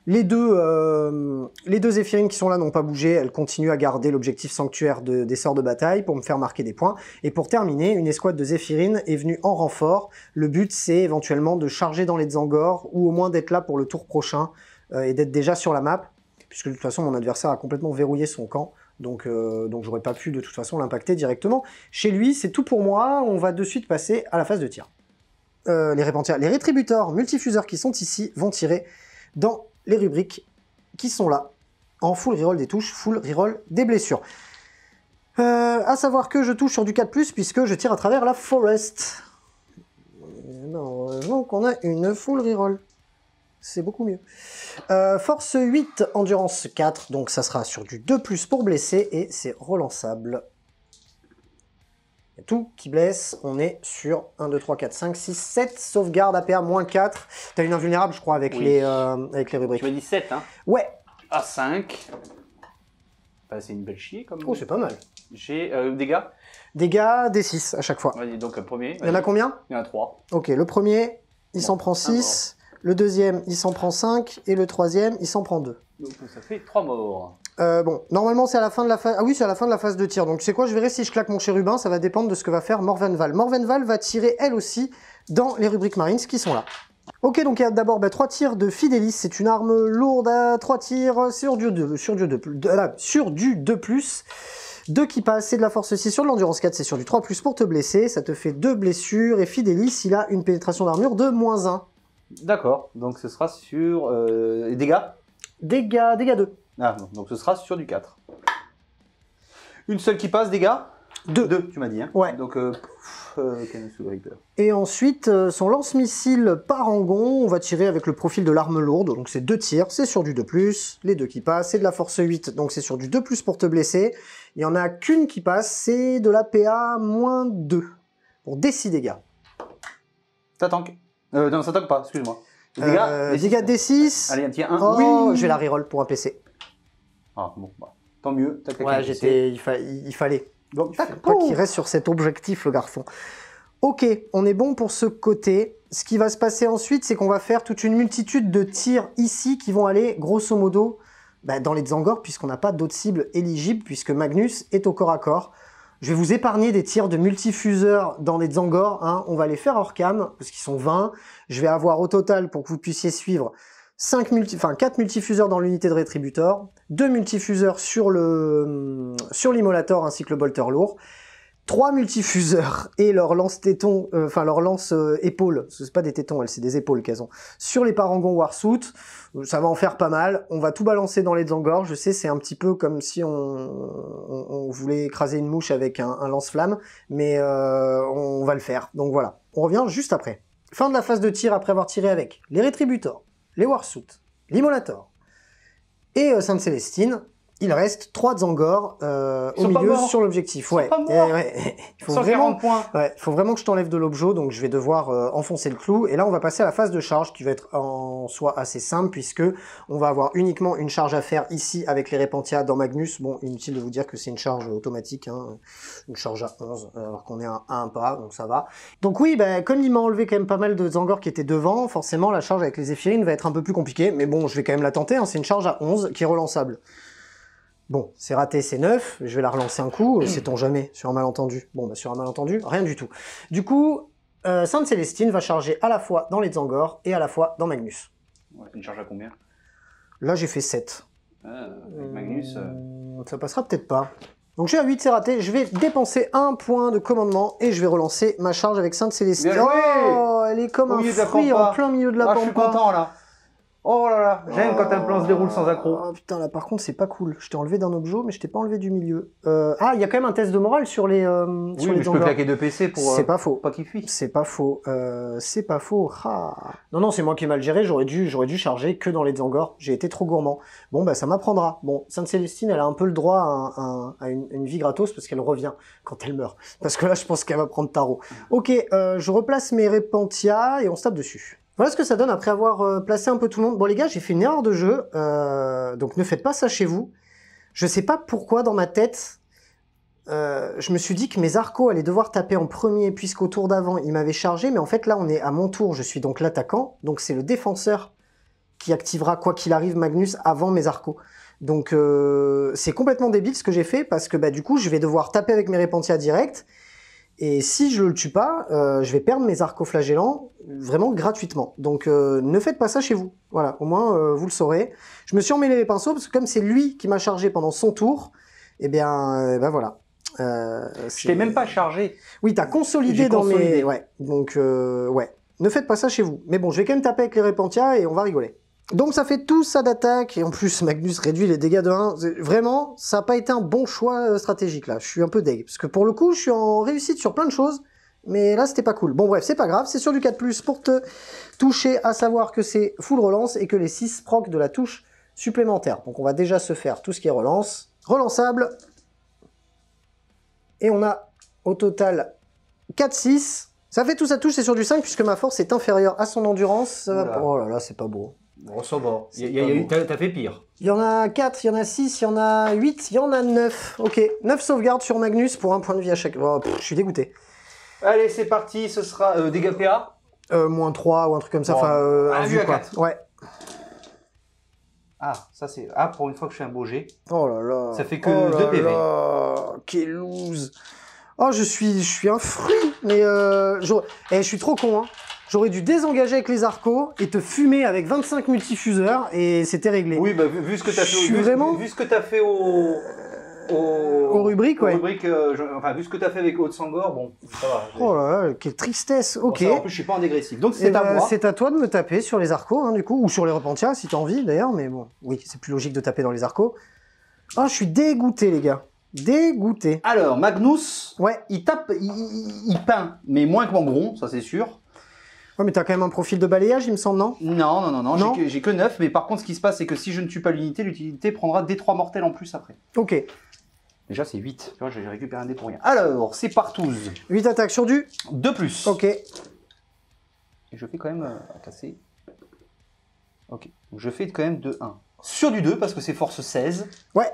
Les deux Zéphirines qui sont là n'ont pas bougé, elles continuent à garder l'objectif sanctuaire des sorts de bataille pour me faire marquer des points. Et pour terminer, une escouade de Zéphirines est venue en renfort. Le but, c'est éventuellement de charger dans les Tzangor, ou au moins d'être là pour le tour prochain, et d'être déjà sur la map, puisque de toute façon, mon adversaire a complètement verrouillé son camp, donc j'aurais pas pu de toute façon l'impacter directement. Chez lui, c'est tout pour moi, on va de suite passer à la phase de tir. Les rétributeurs multifuseurs qui sont ici vont tirer dans les rubriques qui sont là, en full reroll des touches, full reroll des blessures. À savoir que je touche sur du 4+, puisque je tire à travers la forest. Heureusement qu'on a une full reroll. C'est beaucoup mieux. Force 8, endurance 4, donc ça sera sur du 2+, pour blesser, et c'est relançable. Il y a tout qui blesse, on est sur 1, 2, 3, 4, 5, 6, 7, sauvegarde APA, moins 4. T'as une invulnérable, je crois, avec, oui. Avec les rubriques. Tu m'as dit 7, hein? Ouais. À 5. Bah, c'est une belle chier, comme... Oh, c'est pas mal. J'ai dégâts? Dégâts, D6 à chaque fois. Vas-y, donc premier. Il y en a combien? Il y en a 3. Ok, le premier, il s'en prend 6. Le deuxième, il s'en prend 5. Et le troisième, il s'en prend 2. Donc ça fait 3 morts. Bon, normalement c'est à la fin de la phase... Ah oui, c'est à la fin de la phase de tir. Donc tu sais quoi, je verrai si je claque mon chérubin, ça va dépendre de ce que va faire Morvenval. Morvenval va tirer elle aussi dans les rubriques Marines qui sont là. Ok, donc il y a d'abord 3 tirs de Fidelis, c'est une arme lourde à 3 tirs sur du 2+. 2 qui passe, c'est de la force 6 sur de l'endurance 4, c'est sur du 3+, pour te blesser, ça te fait 2 blessures, et Fidelis, il a une pénétration d'armure de -1. D'accord, donc ce sera sur... les dégâts? Dégâts 2. Ah, donc ce sera sur du 4. Une seule qui passe, dégâts? 2, tu m'as dit, hein? Ouais. Donc, Reaper. Et ensuite, son lance-missile Parangon, on va tirer avec le profil de l'arme lourde, donc c'est 2 tirs, c'est sur du 2+, les 2 qui passent, c'est de la force 8, donc c'est sur du 2+, pour te blesser. Il n'y en a qu'une qui passe, c'est de la PA -2, pour des 6 dégâts. Ça tank. Non, ça tank pas, excuse-moi. Dégâts D6. Allez, tiens, un. Oh, Oui. je vais la reroll pour un PC. Ah, bon, bah, tant mieux. Ouais, il fallait. Donc, Pas qu'il reste sur cet objectif, le garçon. Ok, on est bon pour ce côté. Ce qui va se passer ensuite, c'est qu'on va faire toute une multitude de tirs ici qui vont aller, grosso modo, dans les Tzangor, puisqu'on n'a pas d'autres cibles éligibles, puisque Magnus est au corps à corps. Je vais vous épargner des tirs de multifuseurs dans les Tzangor, hein. On va les faire hors cam, parce qu'ils sont 20. Je vais avoir au total, pour que vous puissiez suivre, 4 multifuseurs dans l'unité de rétributeur, 2 multifuseurs sur l'immolator ainsi que le bolter lourd, 3 multifuseurs et leur lance-téton, leur lance-épaule, c'est pas des tétons, c'est des épaules qu'elles ont, sur les Parangon Warsuit. Ça va en faire pas mal. On va tout balancer dans les Tzangor. Je sais, c'est un petit peu comme si on voulait écraser une mouche avec un lance-flamme, mais on va le faire. Donc voilà, on revient juste après. Fin de la phase de tir après avoir tiré avec les Rétributors, les Warsuit, l'Immolator et Sainte Célestine. Il reste 3 Tzangor au milieu sur l'objectif. Ouais. Il faut 140 points. Ouais, faut vraiment que je t'enlève de l'objet, donc je vais devoir enfoncer le clou. Et là, on va passer à la phase de charge qui va être en soi assez simple, puisque on va avoir uniquement une charge à faire ici avec les Repentia dans Magnus. Bon, inutile de vous dire que c'est une charge automatique, hein, une charge à 11, alors qu'on est à un pas, donc ça va. Donc oui, comme il m'a enlevé quand même pas mal de Tzangor qui étaient devant, forcément la charge avec les Zéphirines va être un peu plus compliquée, mais bon, je vais quand même la tenter, hein, c'est une charge à 11 qui est relançable. Bon, c'est raté, c'est 9, je vais la relancer un coup, sait-on jamais, sur un malentendu. Bon, sur un malentendu, rien du tout. Du coup, Sainte Célestine va charger à la fois dans les Tzangor et à la fois dans Magnus. Ouais, une charge à combien? Là, j'ai fait 7. Avec Magnus... Ça passera peut-être pas. Donc j'ai à 8, c'est raté, je vais dépenser un point de commandement et je vais relancer ma charge avec Sainte Célestine. Bien joué. Oh, elle est comme un fruit en plein milieu de la pampa. Je suis content, là. Oh là là, j'aime quand un plan se déroule sans accroc. Oh putain, là par contre c'est pas cool. Je t'ai enlevé d'un objet, mais je t'ai pas enlevé du milieu. Ah, il y a quand même un test de morale sur les Oui, sur mais les je peux Zangors. claquer 2 PC pour C'est pas faux. pas qu'il fuit. C'est pas faux. C'est pas faux. Ah. Non, non, c'est moi qui ai mal géré. J'aurais dû charger que dans les Zangors. J'ai été trop gourmand. Bon, bah ça m'apprendra. Bon, Sainte-Célestine, elle a un peu le droit à une vie gratos parce qu'elle revient quand elle meurt. Parce que là, je pense qu'elle va prendre tarot. Ok, je replace mes Repentia et on se tape dessus. Voilà ce que ça donne après avoir placé un peu tout le monde. Bon les gars, j'ai fait une erreur de jeu, donc ne faites pas ça chez vous. Je sais pas pourquoi dans ma tête, je me suis dit que mes arcos allaient devoir taper en premier puisqu'au tour d'avant ils m'avaient chargé, mais en fait là on est à mon tour, je suis donc l'attaquant, donc c'est le défenseur qui activera quoi qu'il arrive Magnus avant mes arcos. Donc c'est complètement débile ce que j'ai fait parce que bah, du coup je vais devoir taper avec mes Repentia direct. Et si je le tue pas, je vais perdre mes arcoflagellants vraiment gratuitement. Donc ne faites pas ça chez vous. Voilà, au moins vous le saurez. Je me suis emmêlé les pinceaux parce que comme c'est lui qui m'a chargé pendant son tour, eh bien, ben voilà. Je t'ai même pas chargé. Oui, t'as consolidé dans consolidé. mes... Ouais, donc ouais. Ne faites pas ça chez vous. Mais bon, je vais quand même taper avec les Repentia et on va rigoler. Donc ça fait tout ça d'attaque, et en plus Magnus réduit les dégâts de 1. Vraiment, ça n'a pas été un bon choix stratégique là, je suis un peu deg. Parce que pour le coup, je suis en réussite sur plein de choses, mais là c'était pas cool. Bon bref, c'est pas grave, c'est sur du 4+, pour te toucher, à savoir que c'est full relance, et que les 6 proc de la touche supplémentaire. Donc on va déjà se faire tout ce qui est relance. Relançable. Et on a au total 4-6. Ça fait tout sa touche, c'est sur du 5, puisque ma force est inférieure à son endurance. Oula. Oh là là, c'est pas beau. Bon, ça va. C'est pas T'as fait pire. Il y en a 4, il y en a 6, il y en a 8, il y en a 9. Ok, 9 sauvegardes sur Magnus pour un point de vie à chaque... Oh, je suis dégoûté. Allez, c'est parti, ce sera dégâts PA. Moins 3 ou un truc comme ça, Bon, enfin... un vu vu à quoi. 4. Ouais. Ah, ça c'est... Ah, pour une fois que je fais un beau jet. Oh là là. Ça fait que oh 2 PV. Là, quelle loose. Oh, je suis un fruit, mais je suis trop con, hein. J'aurais dû désengager avec les arcos et te fumer avec 25 multifuseurs et c'était réglé. Oui, bah vu ce que t'as fait, vu ce que t'as fait aux rubriques, ouais. Enfin, vu ce que t'as fait avec Haute-Sangor, bon, ça va. Oh là là, quelle tristesse. Ok. Bon, ça, en plus, je suis pas en dégressif. Donc c'est Eh à ben, moi. c'est à toi de me taper sur les arcos, hein, du coup, ou sur les Repentia si t'as envie d'ailleurs, mais bon, oui, c'est plus logique de taper dans les arcos. Oh, je suis dégoûté, les gars. Dégoûté. Alors, Magnus, Ouais. il tape, il peint, mais moins que Mangron, ça c'est sûr. Ouais, mais t'as quand même un profil de balayage, il me semble, non? Non. J'ai que 9, mais par contre, ce qui se passe, c'est que si je ne tue pas l'unité prendra D3 mortels en plus après. Ok. Déjà, c'est 8. Tu vois, j'ai récupéré un dé pour rien. Alors, c'est partouze. 8 attaques sur du 2+. Ok. Et je fais quand même casser. Ok. Donc, je fais quand même de 1. Sur du 2, parce que c'est force 16. Ouais.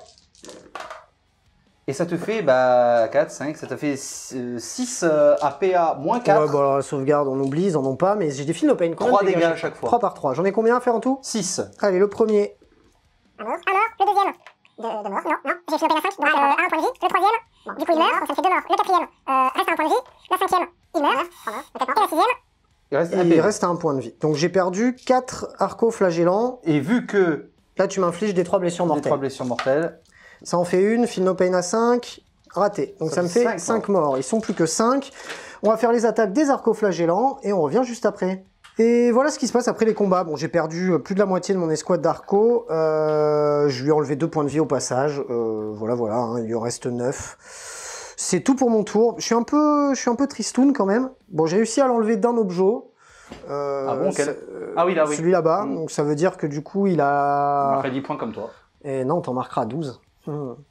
Et ça te fait 4, 5, ça te fait 6 à PA moins 4. Ouais, bon, alors, la sauvegarde, on oublie, ils en ont pas, mais j'ai des no pain. 3 dégâts à chaque fois. 3 par 3. J'en ai combien à faire en tout? 6. Allez, le premier. Alors, le deuxième. De mort, non, j'ai fait à 5, donc 1 point de vie. Le troisième, bon, du coup il meurt, donc ça me fait 2 morts. Le quatrième, reste à 1 point de vie. La cinquième, il meurt. Et la sixième, Il reste un Il PV. reste à un point de vie. Donc j'ai perdu 4 arcoflagellants. Et vu que Là, tu m'infliges des 3 blessures les mortelles. 3 blessures mortelles, Ça en fait une, Feel No Pain à 5, raté. Donc ça me fait 5 morts. Ils sont plus que 5. On va faire les attaques des arcoflagellants et on revient juste après. Et voilà ce qui se passe après les combats. Bon, j'ai perdu plus de la moitié de mon escouade d'arco. Je lui ai enlevé 2 points de vie au passage. Voilà, hein, il lui en reste 9. C'est tout pour mon tour. Je suis un peu tristoun quand même. Bon, j'ai réussi à l'enlever d'un objet. Ah bon, quel... Ah oui, là, oui. Celui là-bas. Mm. Donc ça veut dire que du coup, il on a... marquerait 10 points comme toi. Et non, t'en marqueras 12.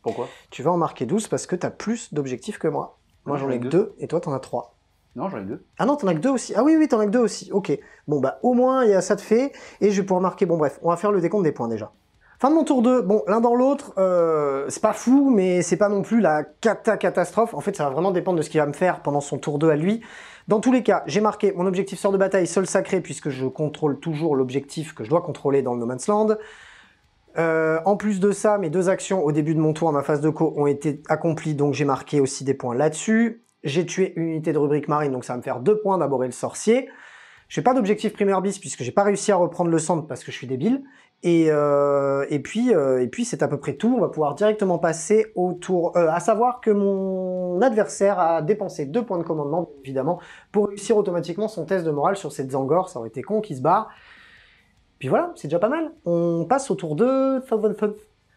Pourquoi? Tu vas en marquer 12 parce que t'as plus d'objectifs que moi. Moi, Non, j'en ai que 2 et toi, t'en as 3. Non, j'en ai 2. Ah non, t'en as que 2 aussi. Ah oui, t'en as que 2 aussi. Ok. Bon, bah, au moins, il y a ça de fait. Et je vais pouvoir marquer... Bon, bref, on va faire le décompte des points, déjà. Fin de mon tour 2. Bon, l'un dans l'autre, c'est pas fou, mais c'est pas non plus la catastrophe. En fait, ça va vraiment dépendre de ce qu'il va me faire pendant son tour 2 à lui. Dans tous les cas, j'ai marqué mon objectif sort de bataille, sol sacré, puisque je contrôle toujours l'objectif que je dois contrôler dans le No Man's Land. En plus de ça, mes 2 actions au début de mon tour à ma phase de co ont été accomplies, donc j'ai marqué aussi des points là-dessus. J'ai tué une unité de rubrique marine, donc ça va me faire 2 points d'aborder le sorcier. Je n'ai pas d'objectif primaire bis, puisque j'ai pas réussi à reprendre le centre parce que je suis débile. Et puis c'est à peu près tout. On va pouvoir directement passer au tour... à savoir que mon adversaire a dépensé 2 points de commandement, évidemment, pour réussir automatiquement son test de morale sur cette Zangor. Ça aurait été con qu'il se barre. Puis voilà, c'est déjà pas mal. On passe au tour 2.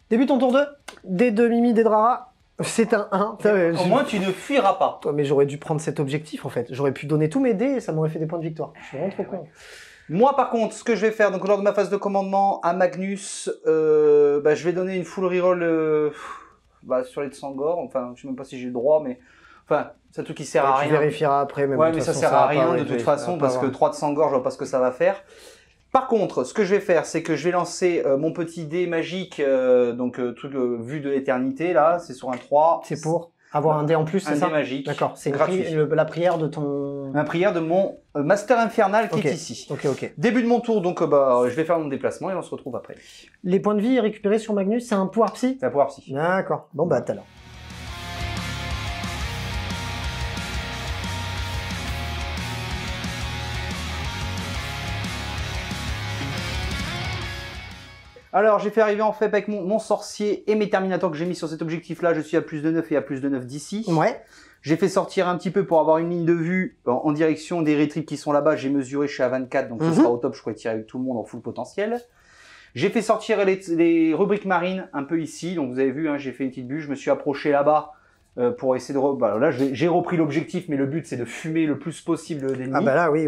Débute ton tour 2. D2 Mimi, Dedrara. C'est un 1. Au moins, tu ne fuiras pas. Toi, mais j'aurais dû prendre cet objectif en fait. J'aurais pu donner tous mes dés et ça m'aurait fait des points de victoire. Je suis vraiment trop con. Moi, par contre, ce que je vais faire, donc lors de ma phase de commandement à Magnus, je vais donner une full reroll sur les Tsangor. Enfin, je sais même pas si j'ai le droit, mais enfin, c'est un truc qui sert à rien. Tu vérifieras après. Mais ouais, bon, mais ça façon, sert à rien pas, de toute façon parce que 3 de Tsangor, je vois pas ce que ça va faire. Par contre, ce que je vais faire, c'est que je vais lancer mon petit dé magique, truc vue de l'éternité, là, c'est sur un 3. C'est pour avoir un dé en plus, c'est ça? Un dé magique. D'accord, c'est gratuit. La prière de ton... La prière de mon Master Infernal qui est ici. Ok. Début de mon tour, donc je vais faire mon déplacement et on se retrouve après. Les points de vie récupérés sur Magnus, c'est un pouvoir psy? C'est un pouvoir psy. D'accord, bon bah tout à l'heure. Alors, j'ai fait arriver en fait avec mon sorcier et mes terminators que j'ai mis sur cet objectif-là. Je suis à plus de 9 et à plus de 9 d'ici. Ouais. J'ai fait sortir un petit peu pour avoir une ligne de vue en direction des rétrips qui sont là-bas. J'ai mesuré, je suis à 24, donc ce sera au top. Je pourrais tirer avec tout le monde en full potentiel. J'ai fait sortir les rubriques marines un peu ici. Donc vous avez vu, hein, j'ai fait une petite bulle. Je me suis approché là-bas pour essayer de... là, j'ai repris l'objectif, mais le but, c'est de fumer le plus possible d'ennemis. Ah bah là, oui.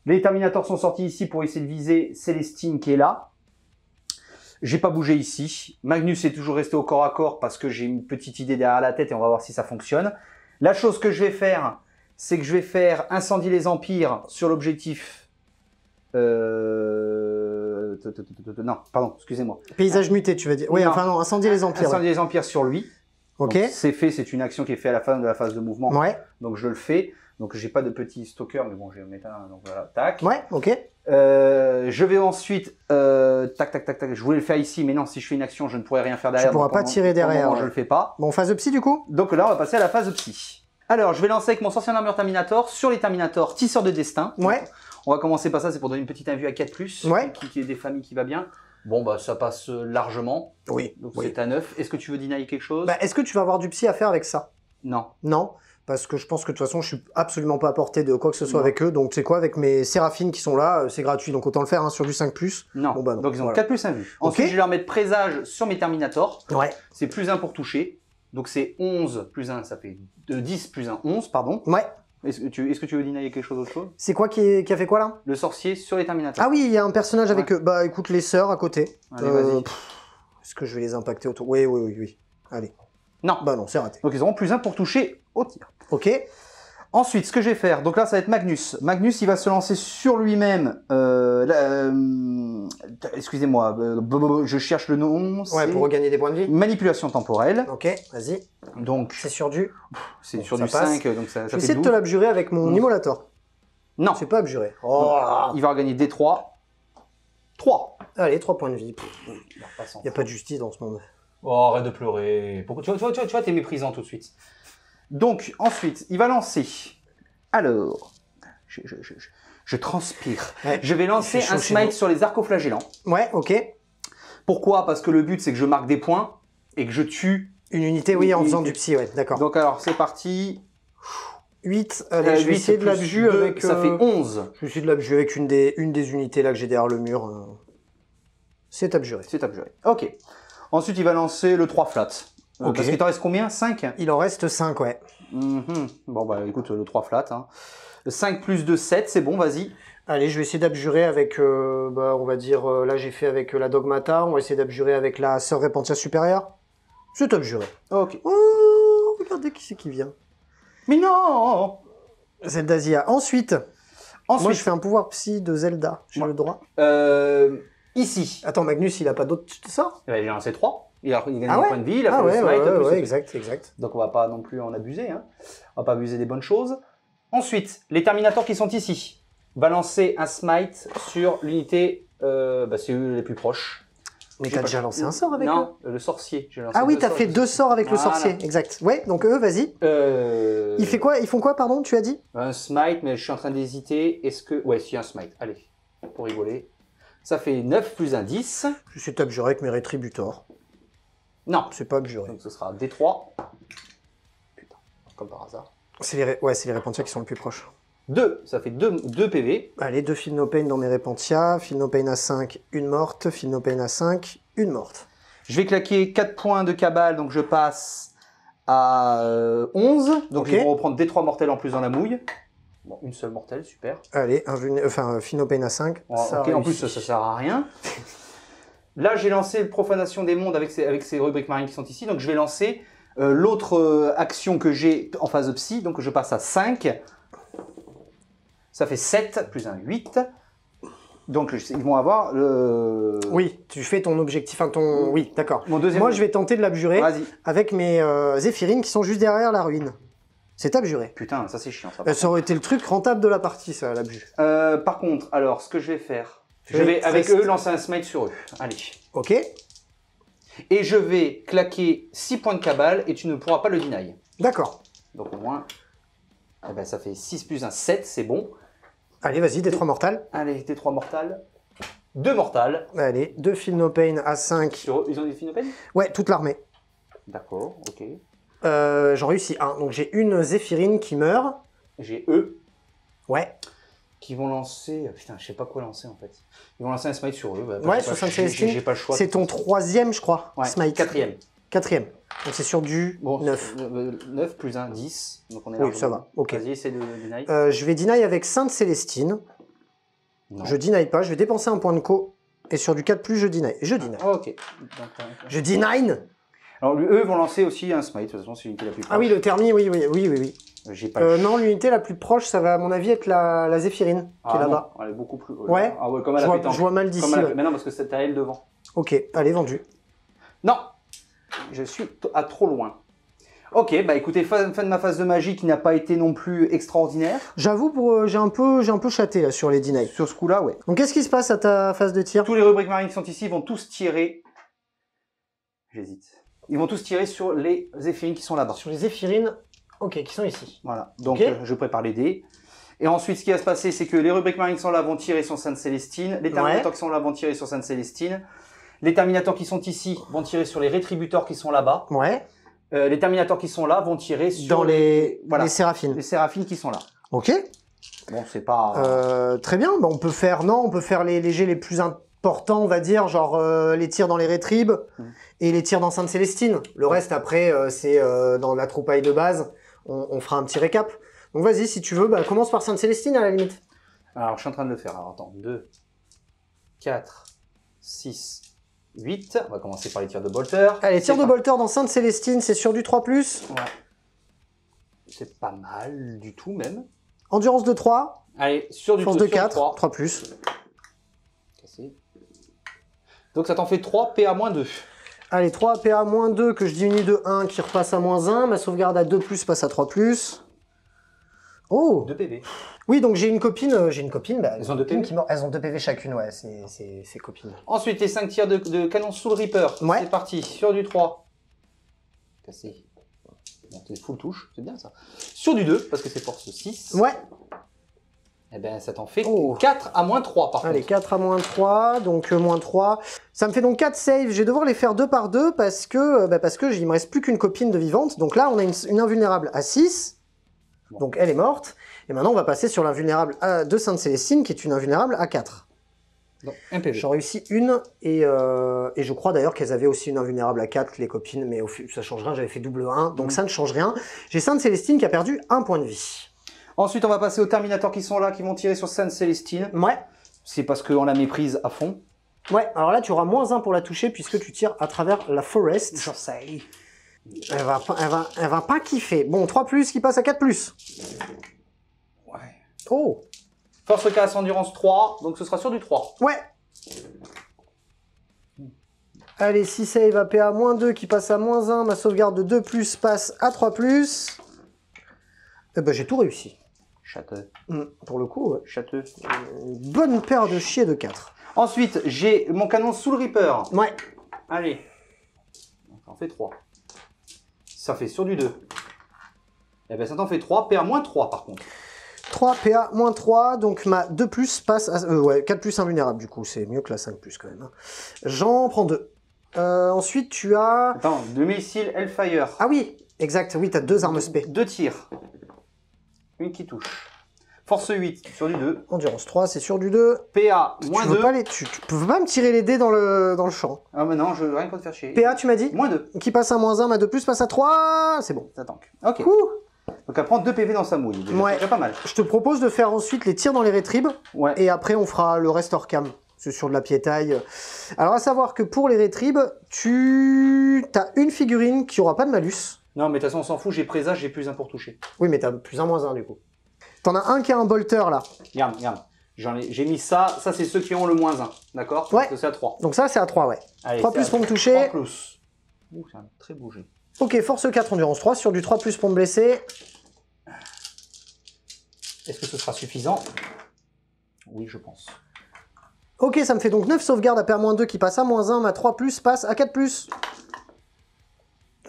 Les terminators sont sortis ici pour essayer de viser Célestine qui est là. J'ai pas bougé ici. Magnus est toujours resté au corps à corps parce que j'ai une petite idée derrière la tête et on va voir si ça fonctionne. La chose que je vais faire, c'est que je vais faire incendier les empires sur l'objectif. Non, pardon, excusez-moi. Paysage muté, tu vas dire. Oui, enfin non, incendier les empires. Incendier les empires sur lui. Ok. C'est fait, c'est une action qui est faite à la fin de la phase de mouvement. Ouais. Donc je le fais. Donc j'ai pas de petit stalker, mais bon, je vais mettre un. Donc voilà, tac. Ouais, ok. Je vais ensuite, tac, je voulais le faire ici, mais non, si je fais une action, je ne pourrais rien faire derrière. Tu pourras pas tirer derrière. Je le fais pas. Bon, phase de psy du coup. Donc là, on va passer à la phase de psy. Alors, je vais lancer avec mon sorcier d'armure Terminator sur les Terminators Tisseur de destin. Ouais. On va commencer par ça, c'est pour donner une petite invue à 4+, ouais. qui est des familles qui va bien. Bon, bah ça passe largement. Oui. Donc c'est à 9. Est-ce que tu veux deny quelque chose? Bah, est-ce que tu vas avoir du psy à faire avec ça? Non. Non. Parce que je pense que de toute façon, je suis absolument pas à portée de quoi que ce soit avec eux. Donc, tu sais quoi, avec mes séraphines qui sont là, c'est gratuit. Donc, autant le faire sur du 5+. Non. Bon, bah, non. Donc, ils ont voilà. 4+ invue. Ensuite, je vais leur mettre présage sur mes Terminators. Ouais. C'est plus 1 pour toucher. Donc, c'est 11 plus 1, ça fait 10 plus 1, 11, pardon. Ouais. Est-ce que tu veux deny quelque chose d'autre chose? C'est quoi qui a fait quoi là? Le sorcier sur les Terminators. Ah oui, il y a un personnage avec eux. Bah, écoute, les sœurs à côté. Allez, vas-y. Est-ce que je vais les impacter autour? Oui. Allez. Non. Bah non, c'est raté. Donc, ils auront plus 1 pour toucher au tir. Ok. Ensuite, ce que je vais faire, donc là, ça va être Magnus. Magnus, il va se lancer sur lui-même. Excusez-moi, je cherche le nom. Ouais, pour regagner des points de vie. Manipulation temporelle. Ok, vas-y. Donc, c'est sur du. C'est bon, sur ça du passe. 5, donc ça je vais fait essayer 12. de te l'abjurer avec mon Immolator. Non. C'est pas abjuré. Oh. Il va regagner D3. 3. Allez, 3 points de vie. Il n'y a pas de justice dans ce monde. Oh, arrête de pleurer. Pourquoi tu vois, t'es méprisant tout de suite. Donc, ensuite, il va lancer. Alors, je transpire. Ouais. Je vais lancer un smite sur les arcoflagellants. Ouais, ok. Pourquoi? Parce que le but, c'est que je marque des points et que je tue une unité, oui, en faisant du psy, ouais, d'accord. Donc, alors, c'est parti. 8. Allez, je vais essayer de l'abjurer avec... Ça fait 11. Je vais essayer de l'abjurer avec une des unités là que j'ai derrière le mur. C'est abjuré. C'est abjuré. Ok. Ensuite, il va lancer le 3 flat. Ok. Parce qu'il t'en reste combien? 5? Il en reste 5, ouais. Bon, bah écoute, le 3 flat. Hein. Le 5 plus 2, 7, c'est bon, vas-y. Allez, je vais essayer d'abjurer avec, on va dire, là j'ai fait avec la Dogmata, on va essayer d'abjurer avec la Sœur Repentia supérieure. C'est abjuré. Ok. Oh, regardez qui c'est qui vient. Mais non! Zeldazia. Ensuite, moi je fais un pouvoir psy de Zelda. J'ai le droit. Ici. Attends, Magnus, il a pas d'autres sorts? Il a lancé 3. Il a gagné des points de vie, il a fait le smite. Ouais, exact. Donc on va pas non plus en abuser. Hein. On va pas abuser des bonnes choses. Ensuite, les Terminators qui sont ici. Va lancer un smite sur l'unité, c'est eux les plus proches. Mais t'as déjà lancé un sort avec eux? Non, le sorcier. Ah oui, t'as fait 2 sorts avec le sorcier, exact. Ouais, donc eux, vas-y. Il fait quoi? Ils font quoi, pardon, tu as dit? Un smite, mais je suis en train d'hésiter. Est-ce que... Ouais, si, un smite. Allez, pour rigoler. Ça fait 9 plus un 10. Je suis abjuré avec mes rétributors. Non. C'est pas abjuré. Donc ce sera D3. Putain, comme par hasard. C'est les Repentia qui sont le plus proches. 2, ça fait 2 PV. Allez, 2 Feel No Pain dans mes Repentia. Feel No Pain à 5, une morte. Feel No Pain à 5, une morte. Je vais claquer 4 points de cabale, donc je passe à 11. Donc Ok. ils vont reprendre des 3 mortels en plus dans la mouille. Bon, une seule mortelle, super. Allez, Feel No Pain à 5. Bon, ok, en plus ça sert à rien. Là, j'ai lancé le Profanation des Mondes avec ces rubriques marines qui sont ici. Donc je vais lancer l'autre action que j'ai en phase psy. Donc je passe à 5. Ça fait 7 plus 1, 8. Donc ils vont avoir le... Oui, tu fais ton objectif, enfin ton... Oui, d'accord. Mon deuxième... Moi, je vais tenter de l'abjurer Vas-y. avec mes Zéphirines qui sont juste derrière la ruine. C'est abjuré. Putain, ça c'est chiant. Ça, Ça aurait été le truc rentable de la partie, ça, l'abju. par contre, alors, ce que je vais faire, je Oui, vais avec reste. eux lancer un smite sur eux. Allez. Ok. Et je vais claquer 6 points de cabale et tu ne pourras pas le deny. D'accord. Donc au moins, eh ben, ça fait 6 plus 1, 7, c'est bon. Allez, vas-y, des 3 mortales. Allez, tes 3 mortales. 2 mortales. Allez, 2 Feel No Pain à 5. Sur eux, ils ont des finopènes? Ouais, toute l'armée. D'accord, ok. J'en réussis un. Donc j'ai une Zéphirine qui meurt. J'ai eux Ouais. qui vont lancer... Putain, je sais pas quoi lancer en fait. Ils vont lancer un smite sur eux. Bah, Ouais, j'ai sur pas- Sainte Célestine. J'ai pas le choix. C'est ton 3e, je crois. Ouais, Smite. 4e. 4e. Donc c'est sur du Bon, 9. 9 plus 1, 10. Donc on est Oui, largement ça va, bon. ok. Vas-y, essaie de deny. Je vais deny avec Sainte Célestine. Non. Je deny pas, je vais dépenser un point de co. Et sur du 4+, je deny. Je deny. Ah, ok. Donc, Je deny. alors, eux vont lancer aussi un smite. De toute façon, c'est l'unité la plus proche. Ah oui, le thermi, oui, oui, oui, oui. oui. J'ai pas le Non, l'unité la plus proche, ça va à mon avis être la Zéphirine, qui est non, là-bas. elle est beaucoup plus. Ouais. Ah ouais, comme à Je la vois, pétanque. je vois mal d'ici. Comme à la- ouais. Mais non, parce que c'est à elle devant. Ok, allez, vendu. Non, je suis à trop loin. Ok, bah écoutez, fin de ma phase de magie qui n'a pas été non plus extraordinaire. J'avoue, j'ai un peu chaté là sur les deny. Sur ce coup-là, ouais. Donc qu'est-ce qui se passe à ta phase de tir? Tous les rubriques marines qui sont ici vont tous tirer. J'hésite. Ils vont tous tirer sur les Zéphirines qui sont là-bas. Sur les Zéphirines, ok, qui sont ici. Voilà. Donc Ok. je prépare les dés. Et ensuite, ce qui va se passer, c'est que les rubriques marines qui sont là vont tirer sur Sainte Célestine. Les Terminators qui sont là vont tirer sur Sainte Célestine. Les Terminators qui sont ici vont tirer sur les Rétributeurs qui sont là-bas. Ouais. Les Terminators qui sont là vont tirer sur Dans les Séraphines. Séraphines. Les Séraphines qui sont là. Ok. Bon, c'est pas... Très bien. Bah, on peut faire les légers les plus importants, on va dire, genre les tirs dans les rétribes et les tirs dans Sainte Célestine. Le reste, après, c'est dans la troupaille de base. On fera un petit récap. Donc vas-y, si tu veux, bah, commence par Sainte Célestine à la limite. Alors, je suis en train de le faire. Alors, attends. 2, 4, 6, 8. On va commencer par les tirs de bolter. Allez, tir C'est de pas- bolter dans Sainte Célestine, c'est sur du 3+. Ouais. C'est pas mal du tout, même. Endurance de 3, Allez, sur du force de sur du 4, 3. 3+. Cassé. Donc, ça t'en fait 3 PA-2. Allez, 3 PA -2 que je diminue de 1 qui repasse à -1. Ma sauvegarde à 2+, passe à 3+. Oh 2 PV. oui, donc j'ai une copine, bah, Elles ont 2 PV qui meurt. Elles ont 2 PV chacune, ouais, c'est copines. Ensuite, les 5 tirs de canon sous le Reaper. Ouais. C'est parti, sur du 3. Cassé. Bon, c'est full touche, c'est bien ça. Sur du 2, parce que c'est force 6. Ouais, Eh ben, ça t'en fait Oh. 4 à -3 par allez, contre. 4 à -3, donc -3. Ça me fait donc 4 saves. Je vais devoir les faire 2 par 2 parce que il me reste plus qu'une copine de vivante. Donc là, on a une invulnérable à 6. Bon. Donc elle est morte. Et maintenant, on va passer sur l'invulnérable de Sainte Célestine, qui est une invulnérable à 4. Donc, un PV. J'en réussis une, et je crois d'ailleurs qu'elles avaient aussi une invulnérable à 4, les copines, mais ça change rien, j'avais fait double 1, donc ça ne change rien. J'ai Sainte Célestine qui a perdu 1 point de vie. Ensuite, on va passer aux Terminators qui sont là, qui vont tirer sur Sainte Célestine. Ouais, C'est parce qu'on la méprise à fond. ouais, alors là tu auras -1 pour la toucher, puisque tu tires à travers la forest. Je sais. Elle va pas kiffer. Bon, 3+, qui passe à 4+. Ouais. Oh, Force casse, endurance 3, donc ce sera sur du 3. ouais. Allez, 6 save à PA -2 qui passe à -1, ma sauvegarde de 2+, passe à 3+. Eh ben j'ai tout réussi. Châteux. Pour le coup, ouais. Châteux. Une bonne paire de chiens de 4. Ensuite, j'ai mon canon sous le Reaper. Ouais. Allez. Donc, ça en fait 3. Ça fait sur du 2. Eh ben, ça t'en fait 3, PA -3 par contre. 3 PA -3, donc ma 2+, passe à... ouais, 4+ invulnérable du coup, c'est mieux que la 5+ quand même. Hein. J'en prends 2. Ensuite, tu as... Attends, 2 missiles Hellfire. Ah oui, exact, oui, t'as 2 armes spé. 2 tirs. Une qui touche. Force 8 sur du 2. Endurance 3, c'est sur du 2. PA, moins Tu veux 2. pas tu peux pas me tirer les dés dans le champ. Ah mais non, je veux rien pour te faire chier. PA, tu m'as dit? Moins 2. Qui passe à moins 1, ma 2+, passe à 3. C'est bon. Ça tank. Ok. Ouh. Donc elle prend 2 PV dans sa mouille. Déjà, Ouais. c'est déjà pas mal. Je te propose de faire ensuite les tirs dans les rétribes. Ouais. Et après, on fera le reste hors cam. C'est sur de la piétaille. Alors, à savoir que pour les rétribes, tu as une figurine qui aura pas de malus. Non, mais de toute façon, on s'en fout, j'ai présage, j'ai plus 1 pour toucher. Oui, mais t'as plus 1, moins 1 du coup. T'en as un qui a un bolter là. Regarde, regarde. J'ai mis ça. Ça, c'est ceux qui ont le moins 1. D'accord? Ouais. C'est à 3. Donc ça, c'est à 3, ouais. Allez, 3 c'est plus à pour me toucher. 3 plus. Ouh, c'est un très beau jet. Ok, force 4, endurance 3 sur du 3 plus pour me blesser. Est-ce que ce sera suffisant? Oui, je pense. Ok, ça me fait donc 9 sauvegardes à PA-2 qui passe à moins 1. Ma 3 plus passe à 4 plus.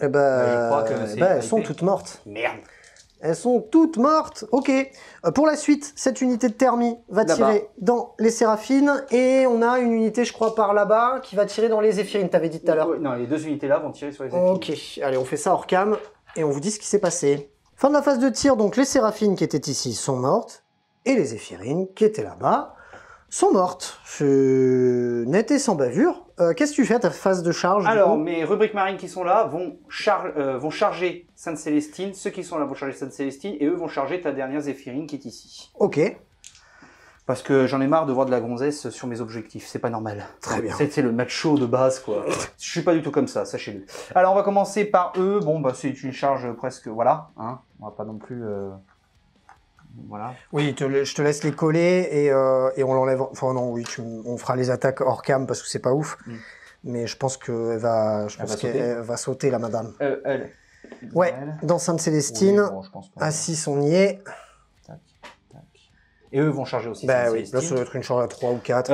Eh je crois que c'est elles sont égalité. toutes mortes. Merde. Elles sont toutes mortes. Ok. Pour la suite, cette unité de thermie va Là-bas. tirer dans les séraphines. Et on a une unité, je crois, par là-bas qui va tirer dans les zéphirines, t'avais dit tout à l'heure. Ouais, non, les 2 unités là vont tirer sur les effets. Ok, allez, on fait ça hors cam et on vous dit ce qui s'est passé. Fin de la phase de tir, donc les séraphines qui étaient ici sont mortes et les zéphirines qui étaient là-bas sont mortes. C'est net et sans bavure. Qu'est-ce que tu fais à ta phase de charge du Alors, coup mes rubriques marines qui sont là vont charger Sainte-Célestine. Ceux qui sont là vont charger Sainte-Célestine et eux vont charger ta dernière Zéphirine qui est ici. Ok, Parce que j'en ai marre de voir de la gonzesse sur mes objectifs, c'est pas normal. Très bien. C'est le macho de base, quoi. Je suis pas du tout comme ça, sachez-le. Alors on va commencer par eux. Bon, bah c'est une charge presque, voilà. Hein. On va pas non plus, voilà. oui, je te laisse les coller et on l'enlève. Enfin non, oui, on fera les attaques hors cam parce que c'est pas ouf. Mais je pense qu'elle va, qu'elle va sauter la madame. Elle. Ouais, Elle. dans Sainte-Célestine, Oui, bon, je pense pas. à 6 on y est. Tac, tac. Et eux vont charger aussi. Bah oui, Sainte-Célestine. là ça doit être une charge à 3 ou 4.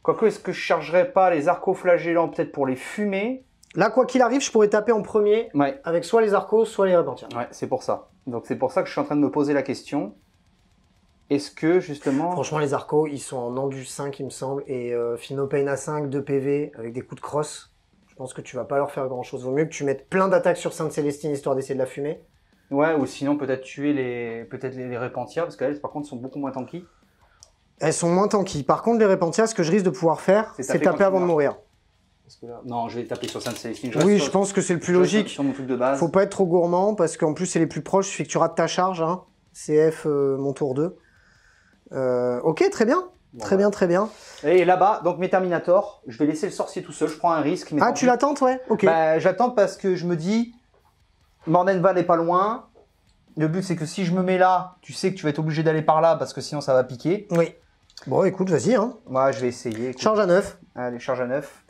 Quoique, est-ce que je chargerais pas les arcoflagellants peut-être pour les fumer? Là, quoi qu'il arrive, je pourrais taper en premier Ouais, avec soit les arcos, soit les repentirs. ouais, c'est pour ça. Donc c'est pour ça que je suis en train de me poser la question. Est-ce que justement... Franchement, les arcos, ils sont en endu 5, il me semble, et Finopane à 5, 2 PV, avec des coups de crosse. Je pense que tu vas pas leur faire grand-chose. Vaut mieux que tu mettes plein d'attaques sur Sainte-Célestine, histoire d'essayer de la fumer. Ouais, ou sinon peut-être tuer les répentières, parce qu'elles par contre sont beaucoup moins tanky. Elles sont moins tanky. Par contre, les repentirs, ce que je risque de pouvoir faire, C'est c'est taper taper quand avant tu de marches. mourir. Parce que là... Non, je vais taper sur Sainte-Célestine. Oui, je pense que c'est le plus logique. Sur mon truc de base. Faut pas être trop gourmand, parce qu'en plus, c'est les plus proches, il fait que tu rates ta charge. Hein. CF, mon tour 2. Ok, très bien. Bon, Très bien, très bien. Et là-bas, donc mes Terminators, je vais laisser le sorcier tout seul, je prends un risque. Mais Ah, tant tu pis. l'attends, ouais. Ok. Bah, j'attends parce que je me dis, Mordenval n'est pas loin. Le but, c'est que si je me mets là, tu sais que tu vas être obligé d'aller par là parce que sinon ça va piquer. Oui. Bon, écoute, vas-y. Hein. Moi, je vais essayer. Écoute. Charge à 9. Allez, charge à 9.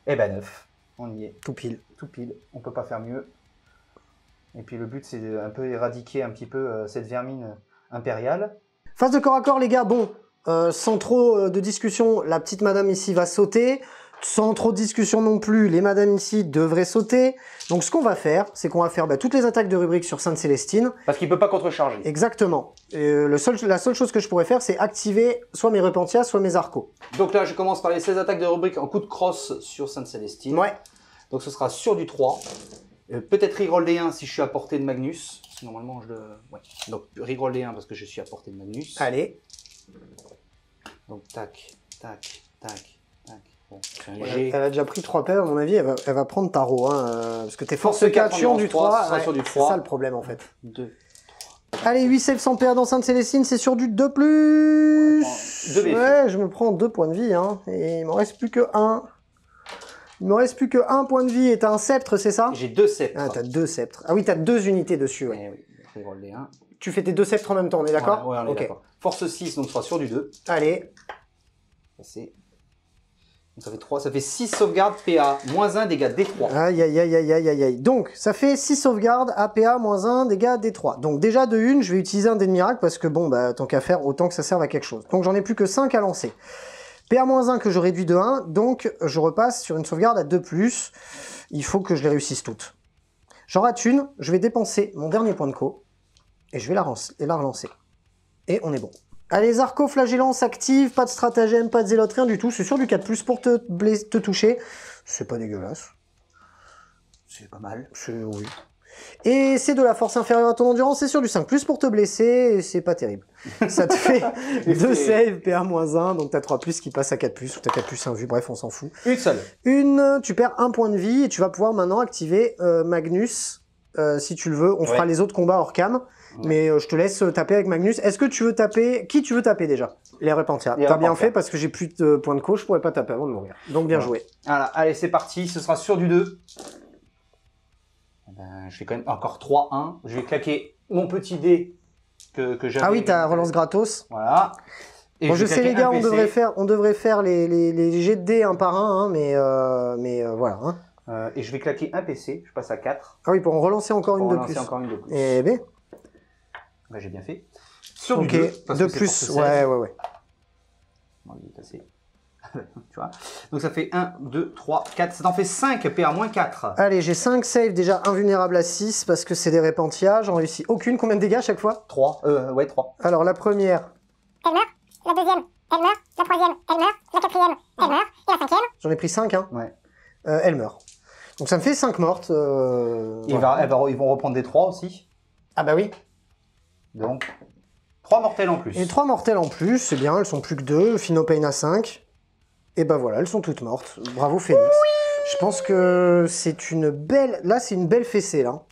Eh ben 9. On y est. Tout pile. Tout pile. On peut pas faire mieux. Et puis le but, c'est de un peu éradiquer un petit peu cette vermine impériale. Phase de corps à corps, les gars. Bon, sans trop de discussion, la petite madame ici va sauter. Sans trop de discussion non plus, les madames ici devraient sauter. Donc ce qu'on va faire, c'est qu'on va faire toutes les attaques de rubrique sur Sainte-Célestine. Parce qu'il peut pas contrecharger. Exactement. La seule chose que je pourrais faire, c'est activer soit mes repentias, soit mes arcos. Donc là, je commence par les 16 attaques de rubrique en coup de crosse sur Sainte-Célestine. Ouais. Donc ce sera sur du 3. Peut-être reroll des 1 si je suis à portée de Magnus. Normalement, je le... Ouais. Donc reroll des 1 parce que je suis à portée de Magnus. Allez. Donc tac, tac, tac, tac. Bon, c'est un Elle jet. a déjà pris 3 paires, à mon avis, elle va prendre tarot. Hein, parce que t'es force Force 4 4 sur du 3. ça sur du C'est 3. ça le problème en fait. 2. Allez, 8 saves sans PA dans Sainte-Célestine, c'est sur du 2+. Ouais, deux BF. Ouais, je me prends 2 points de vie. Hein, et il m'en reste plus que 1. Il me reste plus que 1 point de vie et t'as un sceptre, c'est ça? J'ai 2 sceptres. Ah, t'as 2 sceptres. Ah oui, t'as 2 unités dessus, ouais. Eh oui, reroll des 1. Tu fais tes 2 sceptres en même temps, on est d'accord? Ouais, on est Ok. d'accord. Force 6, donc ce sera sur du 2. Allez. Ça, c'est... Donc ça fait 3, ça fait 6 sauvegardes PA, moins 1 dégâts D3. Aïe, aïe, aïe, aïe, aïe, aïe, aïe. Donc, ça fait 6 sauvegardes, APA, moins 1, dégâts, D3. Donc, déjà, de 1, je vais utiliser un dé de miracle parce que, bon, bah, tant qu'à faire, autant que ça serve à quelque chose. Donc, j'en ai plus que 5 à lancer. PA moins 1 que je réduis de 1, donc je repasse sur une sauvegarde à 2+. Il faut que je les réussisse toutes. J'en rate une, je vais dépenser mon dernier point de co, et je vais la relancer. Et on est bon. Allez, les arcoflagellants s'activent, pas de stratagème, pas de zélote, rien du tout. C'est sur du 4+, pour te toucher. C'est pas dégueulasse. C'est pas mal. Oui. Et c'est de la force inférieure à ton endurance, c'est sur du 5+, pour te blesser, et c'est pas terrible. Ça te fait 2 saves, PA-1, donc t'as 3+, qui passe à 4+, ou t'as 4+, 1 vue, bref, on s'en fout. Une seule. Tu perds 1 point de vie, et tu vas pouvoir maintenant activer Magnus, si tu le veux. On fera les autres combats hors cam, mais je te laisse taper avec Magnus. Est-ce que tu veux taper... Qui tu veux taper déjà? Les Repentia. T'as bien fait, parce que j'ai plus de points de co, je pourrais pas taper avant de mourir. Donc bien joué. Voilà, allez, c'est parti, ce sera sur du 2. Ben, je fais quand même encore 3-1. Je vais claquer mon petit dé que j'avais. Ah oui, t'as relance gratos. Voilà. Et Bon, je sais les gars, on PC. devrait faire les jets de dés un par un, hein, mais voilà. Hein. Et je vais claquer un PC, je passe à 4. Ah oui, pour en relancer encore une de plus. Encore une de plus. Eh ben. Ben, j'ai bien fait. Sur Ok, du 2, parce de que c'est plus, porte 16. ouais. Bon, il est assez. Tu vois. Donc ça fait 1, 2, 3, 4. Ça t'en fait 5, PA-4. Allez, j'ai 5 saves déjà invulnérables à 6 parce que c'est des Repentia. J'en réussis aucune. Combien de dégâts à chaque fois? 3. Ouais, 3. Alors la première, Elle meurt. La deuxième, elle meurt. La troisième, elle meurt. La quatrième, elle meurt. Et la cinquième, j'en ai pris 5, hein. Ouais. Elle meurt. Donc ça me fait 5 mortes. Voilà. Ils vont reprendre des 3 aussi. Ah bah oui. Donc, 3 mortels en plus. Et 3 mortels en plus, c'est bien, elles sont plus que 2. Phinopain à 5. Et bah voilà, elles sont toutes mortes. Bravo Phoenix. Oui, je pense que c'est une belle... Là, c'est une belle fessée, là.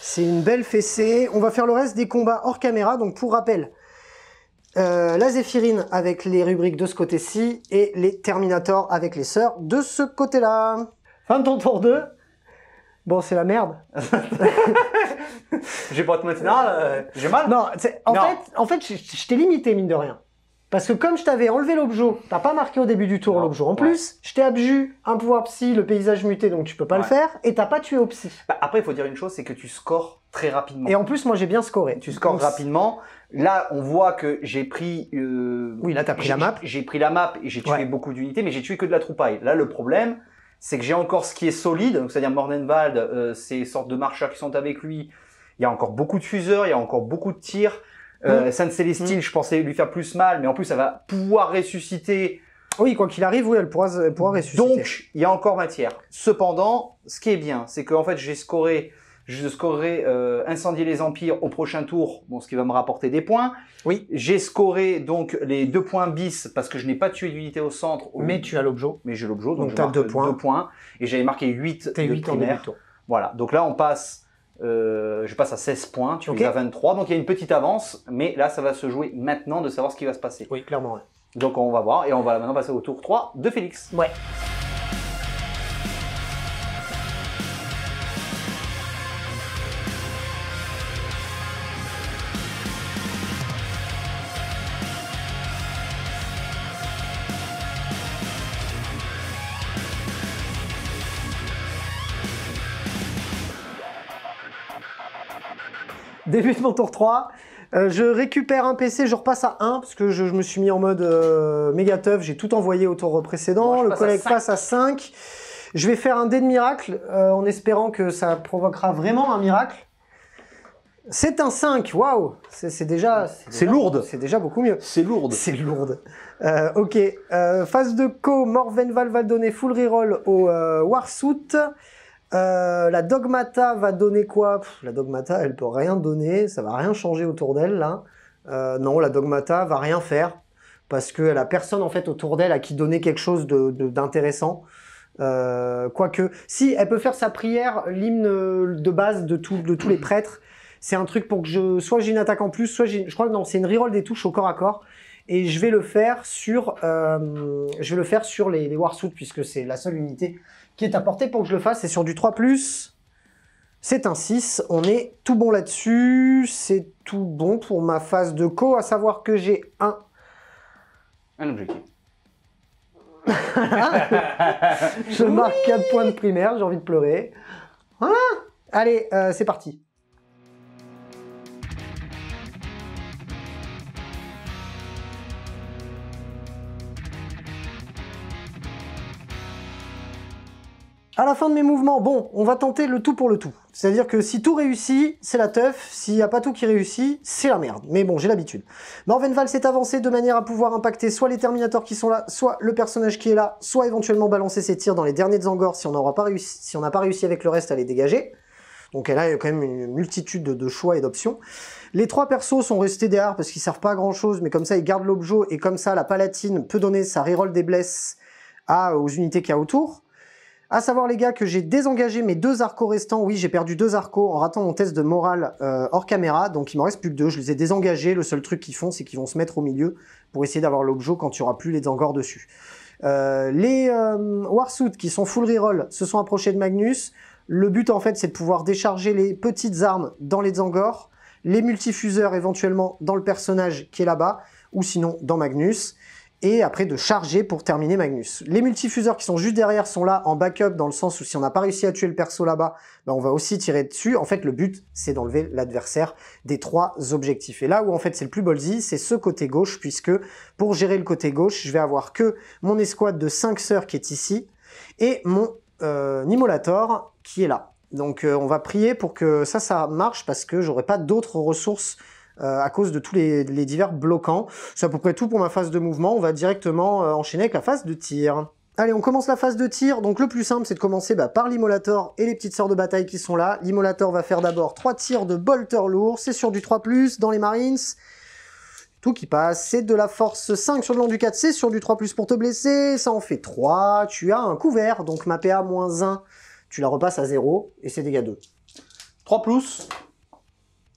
C'est une belle fessée. On va faire le reste des combats hors caméra. Donc pour rappel, la Zéphirine avec les rubriques de ce côté-ci et les Terminators avec les sœurs de ce côté-là. Fin de ton tour 2. Bon, c'est la merde. J'ai pas de matinale, j'ai mal. Non, en fait, je t'ai limité, mine de rien. Parce que comme je t'avais enlevé l'objo, t'as pas marqué au début du tour l'objo. En plus, je t'ai abju un pouvoir psy, le paysage muté, donc tu peux pas le faire, et t'as pas tué au psy. Bah, après, il faut dire une chose, c'est que tu scores très rapidement. Et en plus, moi, j'ai bien scoré. Tu scores rapidement. Là, on voit que j'ai pris... Oui, là, t'as pris la map. J'ai pris la map et j'ai tué beaucoup d'unités, mais j'ai tué que de la troupaille. Là, le problème, c'est que j'ai encore ce qui est solide, c'est-à-dire Mordenwald, ces sortes de marcheurs qui sont avec lui. Il y a encore beaucoup de fuseurs, il y a encore beaucoup de tirs. Sainte Célestine, je pensais lui faire plus mal, mais en plus, elle va pouvoir ressusciter. Oui, quoi qu'il arrive, oui, elle pourra ressusciter. Donc, il y a encore matière. Cependant, ce qui est bien, c'est qu'en fait, je scorerai Incendier les Empires au prochain tour, bon, ce qui va me rapporter des points. Oui. J'ai scoré donc les 2 points bis parce que je n'ai pas tué d'unité au centre. Mais tu as l'objo. Mais j'ai l'objo, donc tu as 2 points. 2 points. Et j'avais marqué 8 de 8 primaire. tour. Voilà, donc là, on passe... je passe à 16 points, tu es à 23, donc il y a une petite avance, mais là ça va se jouer maintenant de savoir ce qui va se passer. Oui, clairement. Ouais. Donc on va voir, et on va maintenant passer au tour 3 de Félix. Ouais. Début de mon tour 3. Je récupère un PC, je repasse à 1 parce que je me suis mis en mode méga teuf, j'ai tout envoyé au tour précédent. Bon, le collègue passe à 5. Je vais faire un dé de miracle en espérant que ça provoquera vraiment un miracle. C'est un 5, waouh! C'est déjà... C'est lourd. C'est déjà beaucoup mieux. C'est lourd. C'est lourd. Ok, phase de co, Morvenval va donner full reroll au Warsuit. La Dogmata va donner quoi? La Dogmata, elle peut rien donner, ça va rien changer autour d'elle, là. Non, la Dogmata va rien faire, parce qu'elle a personne, en fait, autour d'elle à qui donner quelque chose d'intéressant. Quoique, si, elle peut faire sa prière, l'hymne de base de tous les prêtres. C'est un truc pour que soit j'ai une attaque en plus, soit je crois que non, c'est une reroll des touches au corps à corps. Et je vais le faire sur, les Warsuit, puisque c'est la seule unité qui est à portée pour que je le fasse. C'est sur du 3+. C'est un 6. On est tout bon là-dessus. C'est tout bon pour ma phase de co, à savoir que j'ai un objectif. Je marque 4 points de primaire, j'ai envie de pleurer. Voilà. Allez, c'est parti. À la fin de mes mouvements, bon, on va tenter le tout pour le tout. C'est-à-dire que si tout réussit, c'est la teuf. S'il n'y a pas tout qui réussit, c'est la merde. Mais bon, j'ai l'habitude. Morvenval s'est avancé de manière à pouvoir impacter soit les Terminators qui sont là, soit le personnage qui est là, soit éventuellement balancer ses tirs dans les derniers Zangor si on n'a pas réussi avec le reste à les dégager. Donc là, il y a quand même une multitude de choix et d'options. Les 3 persos sont restés derrière parce qu'ils servent pas à grand chose, mais comme ça, ils gardent l'objet et comme ça, la palatine peut donner sa reroll des blesses aux unités qu'il y a autour. À savoir les gars que j'ai désengagé mes 2 arcos restants. Oui, j'ai perdu 2 arcos en ratant mon test de morale hors caméra, donc il m'en reste plus que 2. Je les ai désengagés. Le seul truc qu'ils font, c'est qu'ils vont se mettre au milieu pour essayer d'avoir l'objet quand il n'y aura plus les Zangors dessus. Les Warsuit qui sont full reroll se sont approchés de Magnus. Le but en fait c'est de pouvoir décharger les petites armes dans les Zangors, les multifuseurs éventuellement dans le personnage qui est là-bas, ou sinon dans Magnus, et après de charger pour terminer Magnus. Les multifuseurs qui sont juste derrière sont là en backup, dans le sens où si on n'a pas réussi à tuer le perso là-bas, ben on va aussi tirer dessus. En fait le but c'est d'enlever l'adversaire des 3 objectifs. Et là où en fait c'est le plus ballsy, c'est ce côté gauche, puisque pour gérer le côté gauche, je vais avoir que mon escouade de 5 sœurs qui est ici, et mon Immolator qui est là. Donc on va prier pour que ça marche, parce que j'aurai pas d'autres ressources à cause de tous les divers bloquants. C'est à peu près tout pour ma phase de mouvement. On va directement enchaîner avec la phase de tir. Allez, on commence la phase de tir. Donc le plus simple, c'est de commencer par l'Immolator et les petites sœurs de bataille qui sont là. L'Immolator va faire d'abord 3 tirs de bolter lourd. C'est sur du 3+, dans les Marines. Tout qui passe, c'est de la force 5 sur le long du 4, c'est sur du 3+, pour te blesser, ça en fait 3, tu as un couvert, donc ma PA-1, tu la repasses à 0, et c'est dégâts 2. 3+,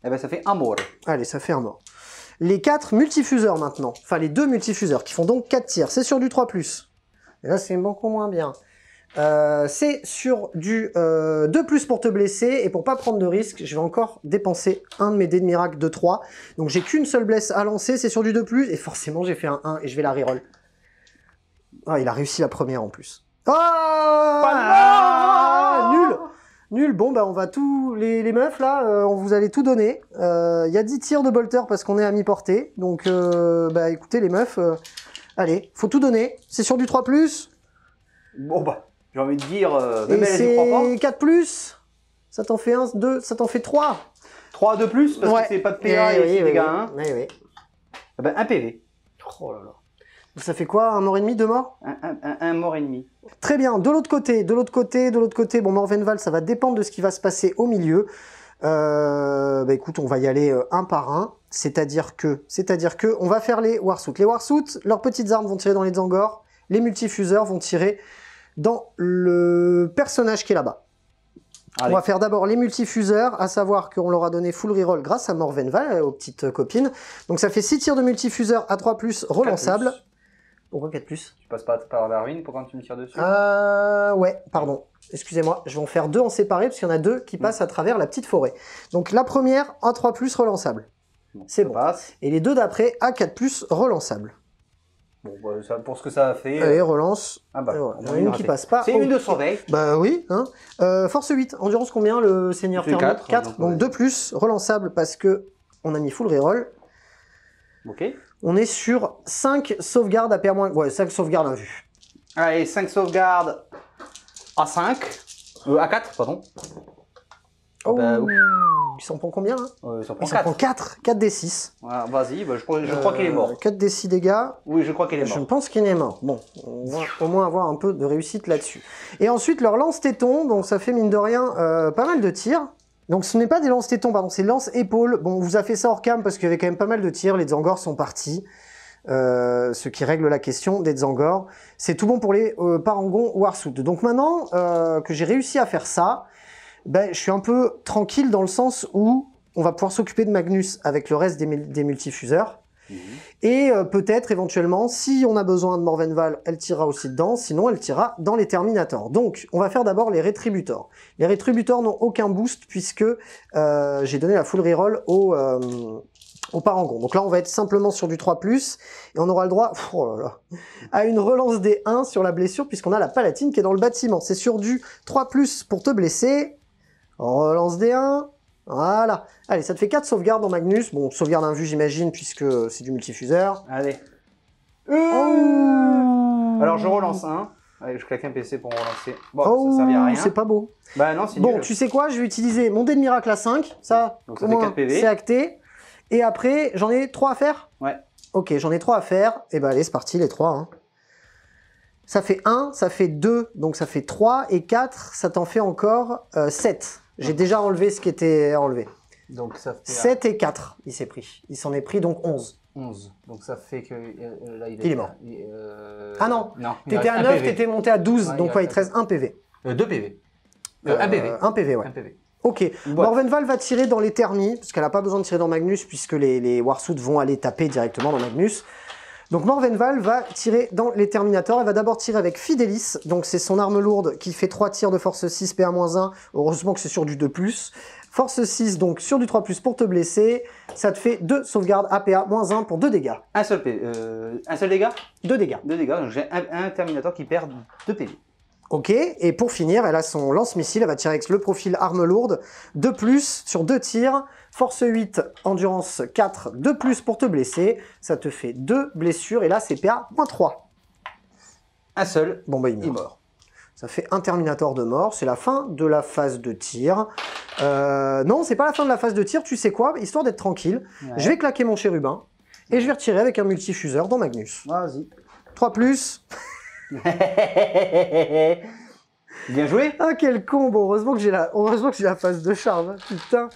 eh ben ça fait 1 mort. Allez, ça fait un mort. Les 4 multifuseurs maintenant, enfin les 2 multifuseurs, qui font donc 4 tirs, c'est sur du 3+. Et là c'est beaucoup moins bien. C'est sur du 2+ pour te blesser, et pour pas prendre de risque, je vais encore dépenser un de mes dés de miracle de 3. Donc j'ai qu'une seule blesse à lancer, c'est sur du 2+, et forcément j'ai fait un 1, et je vais la reroll. Ah, il a réussi la première en plus. Nul. Nul, bon bah on va tout... Les meufs là, on vous allez tout donner. Il y a 10 tirs de bolter parce qu'on est à mi-portée, donc bah écoutez les meufs, allez, faut tout donner. C'est sur du 3+. Bon bah... J'ai envie de dire, même elle y croit pas. 4+, ça t'en fait 1, 2, ça t'en fait 3. 3 de plus, parce que c'est pas de PA et c'est dégâts 1. Oui. Ah ben, 1 PV. Oh là là. Ça fait quoi, 1 mort et demi, 2 morts? Un mort et demi. Très bien, de l'autre côté, bon, Morvenval, ça va dépendre de ce qui va se passer au milieu. Bah écoute, on va y aller un par un, c'est-à-dire que, on va faire les Warsuit. Les Warsuit, leurs petites armes vont tirer dans les Zangors, les multifuseurs vont tirer dans le personnage qui est là-bas. On va faire d'abord les multifuseurs, à savoir qu'on leur a donné full reroll grâce à Morvenval, aux petites copines. Donc ça fait 6 tirs de multifuseurs à 3+, relançables. Pourquoi 4+? Tu passes pas par Darwin pour quand tu me tires dessus? Ouais, pardon. Excusez-moi, je vais en faire 2 en séparé, parce qu'il y en a 2 qui passent à travers la petite forêt. Donc la première, à 3+, relançable. Bon, c'est bon. Passe. Et les 2 d'après, à 4+, relançable. Bon, bah, ça, pour ce que ça a fait... Allez, relance. Ah bah, il y en a une qui passe pas. C'est une de sauveille. Bah oui. Hein. Force 8. Endurance combien, le seigneur thermique? 4. Donc 2+, relançable, parce que on a mis full reroll. Ok. On est sur 5 sauvegardes à PA-. Ouais, 5 sauvegardes à vue. Allez, 5 sauvegardes à 5. À 4, pardon. Oh, bah, il s'en prend combien hein? Il s'en prend 4. 4 des 6. Voilà, vas-y, bah, je crois qu'il est mort. 4 des 6 dégâts. Oui, je crois qu'il est mort. Je pense qu'il est mort. Bon, on va au moins avoir un peu de réussite là-dessus. Et ensuite, leur lance-téton, donc ça fait mine de rien pas mal de tirs. Donc ce n'est pas des lance-tétons, pardon, c'est lance-épaules. Bon, on vous a fait ça hors cam parce qu'il y avait quand même pas mal de tirs. Les Zangors sont partis. Ce qui règle la question des Zangors. C'est tout bon pour les Parangons Warsuit. Donc maintenant que j'ai réussi à faire ça, ben, je suis un peu tranquille dans le sens où on va pouvoir s'occuper de Magnus avec le reste des multifuseurs. Et peut-être éventuellement, si on a besoin de Morvenval, elle tirera aussi dedans, sinon elle tirera dans les Terminators. Donc on va faire d'abord les Rétributors. Les Rétributors n'ont aucun boost puisque j'ai donné la full reroll au Parangon. Donc là on va être simplement sur du 3+, et on aura le droit à une relance des 1 sur la blessure puisqu'on a la Palatine qui est dans le bâtiment. C'est sur du 3+ pour te blesser, relance des 1, voilà. Allez, ça te fait 4 sauvegardes en Magnus. Bon, sauvegarde invue j'imagine puisque c'est du multifuseur. Allez. Alors je relance un. Allez, je claque un PC pour relancer. Bon, ça servira à rien. C'est pas beau. Bah non, c'est bon, nul. tu sais quoi, je vais utiliser mon dé de miracle à 5. Ça, donc ça fait 4 PV. C'est acté. Et après, j'en ai 3 à faire? Ouais. Ok, j'en ai 3 à faire. Et ben allez, c'est parti, les 3. Hein. Ça fait 1, ça fait 2, donc ça fait 3. Et 4, ça t'en fait encore 7. J'ai déjà enlevé ce qui était enlevé. Donc ça fait 7 et 4, il s'est pris. Il s'en est pris donc 11. 11. Donc ça fait que là, Il est mort. Ah non, non t'étais à 9, t'étais monté à 12, Ouais, donc ouais, il te reste 1 PV. 2 PV. 1 PV. 1 PV, ouais. 1 PV. Ok, Morvenval va tirer dans l'Eterni, parce qu'elle n'a pas besoin de tirer dans Magnus, puisque les Warsuit vont aller taper directement dans Magnus. Donc Morvenval va tirer dans les Terminators, elle va d'abord tirer avec Fidelis, donc c'est son arme lourde qui fait 3 tirs de force 6, PA-1, heureusement que c'est sur du 2+. Force 6, donc sur du 3+, pour te blesser, ça te fait 2 sauvegardes APA-1 pour 2 dégâts. Un seul dégât 2 dégâts. 2 dégâts, donc j'ai un Terminator qui perd 2 PV. Ok, et pour finir, elle a son lance-missile, elle va tirer avec le profil arme lourde, 2+, sur 2 tirs, force 8, endurance 4, 2+, pour te blesser, ça te fait 2 blessures, et là c'est PA-3. Un seul, Bon bah il meurt. Ça fait un Terminator de mort, c'est la fin de la phase de tir. Non, c'est pas la fin de la phase de tir, tu sais quoi, histoire d'être tranquille, je vais claquer mon chérubin, et je vais retirer avec un multifuseur dans Magnus. Vas-y. 3+. Bien joué. Ah quel con, bon, heureusement que j'ai la phase de charge, hein, putain.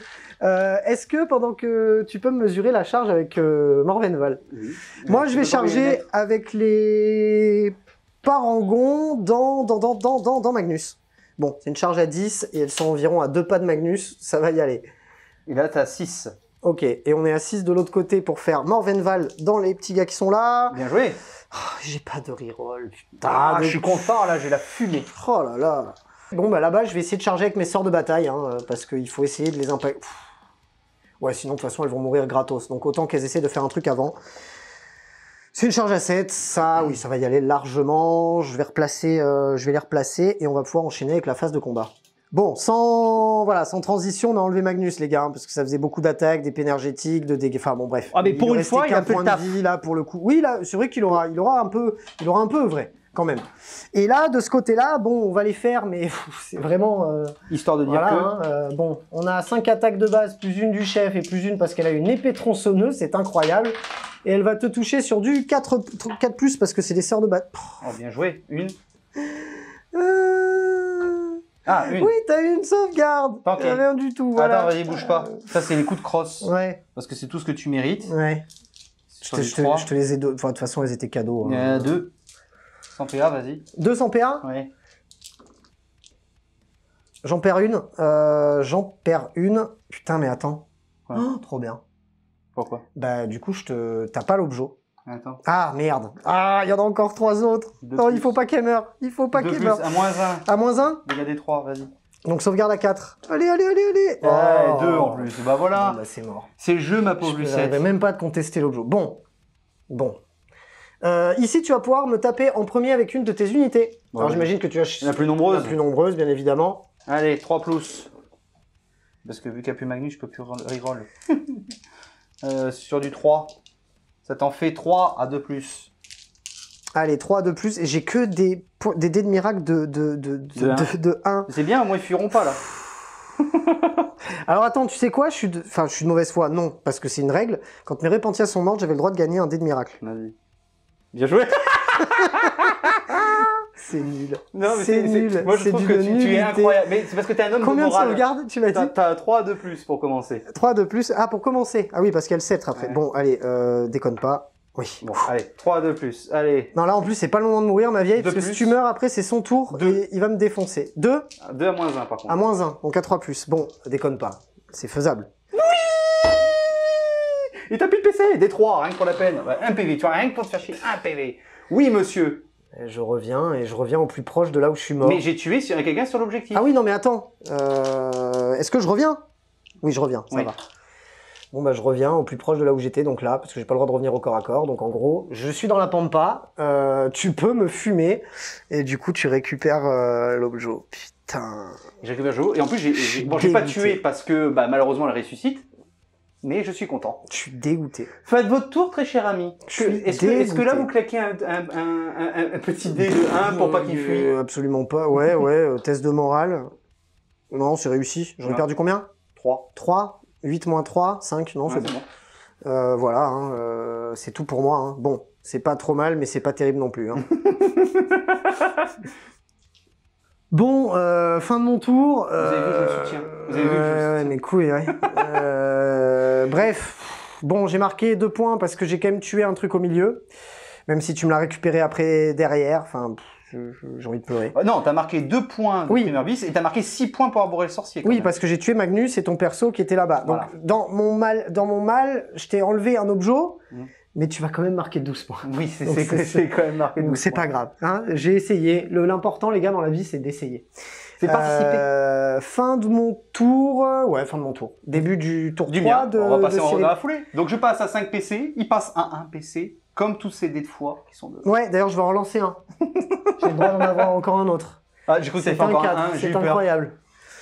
Est-ce que pendant que tu peux me mesurer la charge avec Morvenval? Oui. Moi je vais charger avec les parangons dans Magnus. Bon, c'est une charge à 10 et elles sont environ à 2 pas de Magnus, ça va y aller. Et là t'as 6. Ok, et on est à 6 de l'autre côté pour faire Morvenval dans les petits gars qui sont là. Bien joué. Oh, j'ai pas de reroll, putain. Ah, je suis content, là, j'ai la fumée. Oh là là. Bon, bah là-bas, je vais essayer de charger avec mes sorts de bataille, hein, parce qu'il faut essayer de les impacter. Ouais, sinon, de toute façon, elles vont mourir gratos. Donc, autant qu'elles essaient de faire un truc avant. C'est une charge à 7. Ça, oui, ça va y aller largement. Je vais les replacer et on va pouvoir enchaîner avec la phase de combat. Bon, sans transition, on a enlevé Magnus, les gars, hein, parce que ça faisait beaucoup d'attaques, d'épées énergétiques, de dégâts. Enfin, bon, bref. Ah, mais pour une fois, il a fait le taf. Vie, là, pour le coup. Oui, là, c'est vrai qu'il aura un peu œuvré, quand même. Et là, de ce côté-là, bon, on va les faire, mais c'est vraiment... Histoire de dire voilà, que... bon, on a 5 attaques de base, plus une du chef et plus une parce qu'elle a une épée tronçonneuse, c'est incroyable. Et elle va te toucher sur du 4+, parce que c'est des sorts de base. Oh, bien joué. Une. Ah, une. Oui, t'as eu une sauvegarde. Okay. Rien du tout, voilà. Attends, vas-y, bouge pas. Ça, c'est les coups de crosse. Ouais. Parce que c'est tout ce que tu mérites. Ouais. Je te les ai deux. Enfin, de toute façon, elles étaient cadeaux. Il y en a 2. 100 PA, vas-y. 200 PA? Ouais. J'en perds une. Putain, mais attends. Ouais. Oh, trop bien. Pourquoi? Bah, du coup, t'as pas l'objet. Attends. Ah, merde. Ah, il y en a encore 3 autres. Non, il faut pas qu'elle meure. Il faut pas qu'elle meure. À moins 1. À moins 1? Dégâts des 3, vas-y. Donc, sauvegarde à 4. Allez. Ouais, oh. 2 en plus. Bah voilà. Bon, bah, c'est mort. C'est le jeu, ma pauvre Lucette. Je n'arrivais même pas de contester l'objet. Bon. Ici, tu vas pouvoir me taper en premier avec une de tes unités. Ouais. Alors, j'imagine que tu as... La plus nombreuse. La plus nombreuse, bien évidemment. Allez, 3+. Parce que vu qu'il n'y a plus Magnus, je peux plus reroll. Sur du 3. Ça t'en fait 3 à 2+. Allez, 3 de plus. Et j'ai que des dés de miracle de 1. C'est bien, moi ils fuiront pas là. Alors attends, tu sais quoi, je suis de mauvaise foi. Non, parce que c'est une règle. Quand mes Repentia sont mortes, j'avais le droit de gagner un dé de miracle. Vas-y. Bien joué. C'est nul. Non, mais c'est nul. Moi je trouve que tu es incroyable. Mais c'est parce que t'es un homme de morale. Combien de sauvegardes tu m'as dit? T'as 3 de plus pour commencer. 3 de plus. Ah, pour commencer. Ah oui, parce qu'elle 7 après. Ouais. Bon, allez, déconne pas. Oui. Bon, allez, 3 de plus. Allez. Non, là en plus, c'est pas le moment de mourir, ma vieille, parce que si tu meurs après, c'est son tour et il va me défoncer. 2. 2 à moins 1 par contre. À moins 1, donc à 3+. Bon, déconne pas. C'est faisable. Oui. Et t'as plus de PC. Des 3, rien que pour la peine. Ouais, 1 PV, tu vois, rien que pour te faire chier. 1 PV. Oui, monsieur. Je reviens au plus proche de là où je suis mort. Mais j'ai tué quelqu'un sur l'objectif. Ah oui, non mais attends. Est-ce que je reviens? Oui, je reviens, ça va. Bon bah je reviens au plus proche de là où j'étais, donc là, parce que j'ai pas le droit de revenir au corps à corps. Donc en gros, je suis dans la pampa, tu peux me fumer, et du coup tu récupères l'objet. Putain. J'ai récupéré le jeu, et en plus j'ai pas tué parce que bah, malheureusement elle ressuscite. Mais je suis content. Je suis dégoûté. Faites votre tour, très cher ami. Est-ce que là, vous claquez un petit dé de 1 pour pas qu'il fuit? Absolument pas. Ouais, test de morale. Non, c'est réussi. J'en ai perdu combien? 3. 3 8 moins 3 5 Non, c'est bon. Voilà, hein, c'est tout pour moi. Hein. Bon, c'est pas trop mal, mais c'est pas terrible non plus. Hein. Bon, fin de mon tour. Vous avez vu, je le soutiens. Vous avez vu Ouais, mes couilles, ouais. Bref, bon, j'ai marqué 2 points parce que j'ai quand même tué un truc au milieu. Même si tu me l'as récupéré après, derrière. Enfin, j'ai envie de pleurer. Non, t'as marqué 2 points de Oui. première vis et t'as marqué 6 points pour arborer le sorcier. quand Oui, même. parce que j'ai tué Magnus et ton perso qui était là-bas. Voilà. Donc, dans mon mal, je t'ai enlevé un objet, mais tu vas quand même marquer 12 points. Oui, Donc, c'est quand même marqué. Donc 12 c'est points. pas grave. Hein, j'ai essayé. L'important, les gars, dans la vie, c'est d'essayer. C'est participer. Fin de mon tour. Ouais, fin de mon tour. Début du tour Du 3 mien. de On va passer de Cyril. dans la foulée. Donc je passe à 5 PC, il passe à 1 PC, comme tous ces dés de foi qui sont de... Ouais, d'ailleurs, je vais en relancer un. J'ai le droit d'en avoir encore un autre. Ah, j'ai cru que C'est t'avais fait un encore 4, un, j'ai c'est eu peur. incroyable.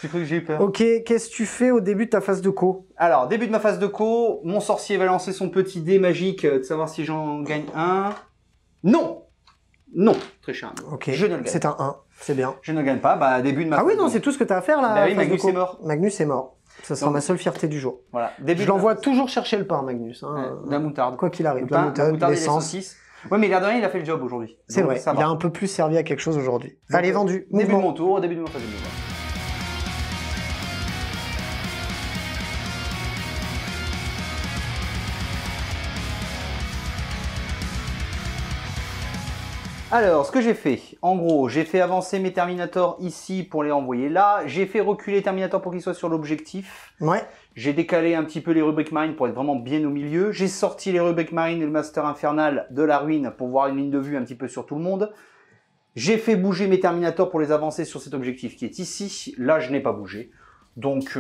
J'ai cru que j'ai eu peur. Ok, qu'est-ce que tu fais au début de ta phase de co? Alors, début de ma phase de co, mon sorcier va lancer son petit dé magique de savoir si j'en gagne un. Non. Non, très cher. Ok, Je ne le gagne. c'est un 1, c'est bien. Je ne gagne pas, bah début de ma Ah phase oui, non, de- c'est tout ce que t'as à faire là. Bah oui, phase de Magnus co. est mort. Magnus est mort. Ça sera Donc- ma seule fierté du jour. Voilà. Début Je de ma l'envoie phase- toujours chercher le pain, Magnus. Hein. de la moutarde. Quoi qu'il arrive, Le de la pain, moutarde, et les l'essence. saucisses. Ouais, mais l'air de rien, il a fait le job aujourd'hui. C'est Donc, vrai, ça il va. a un peu plus servi à quelque chose aujourd'hui. Donc, Allez, vendu. Début de Mouvement. mon tour, début de ma phase de mouvement. Alors, ce que j'ai fait, en gros, j'ai fait avancer mes Terminators ici pour les envoyer là. J'ai fait reculer les Terminators pour qu'ils soient sur l'objectif. Ouais, J'ai décalé un petit peu les rubriques marines pour être vraiment bien au milieu. J'ai sorti les rubriques marines et le Master Infernal de la ruine pour voir une ligne de vue un petit peu sur tout le monde. J'ai fait bouger mes Terminators pour les avancer sur cet objectif qui est ici. Là, je n'ai pas bougé. Donc,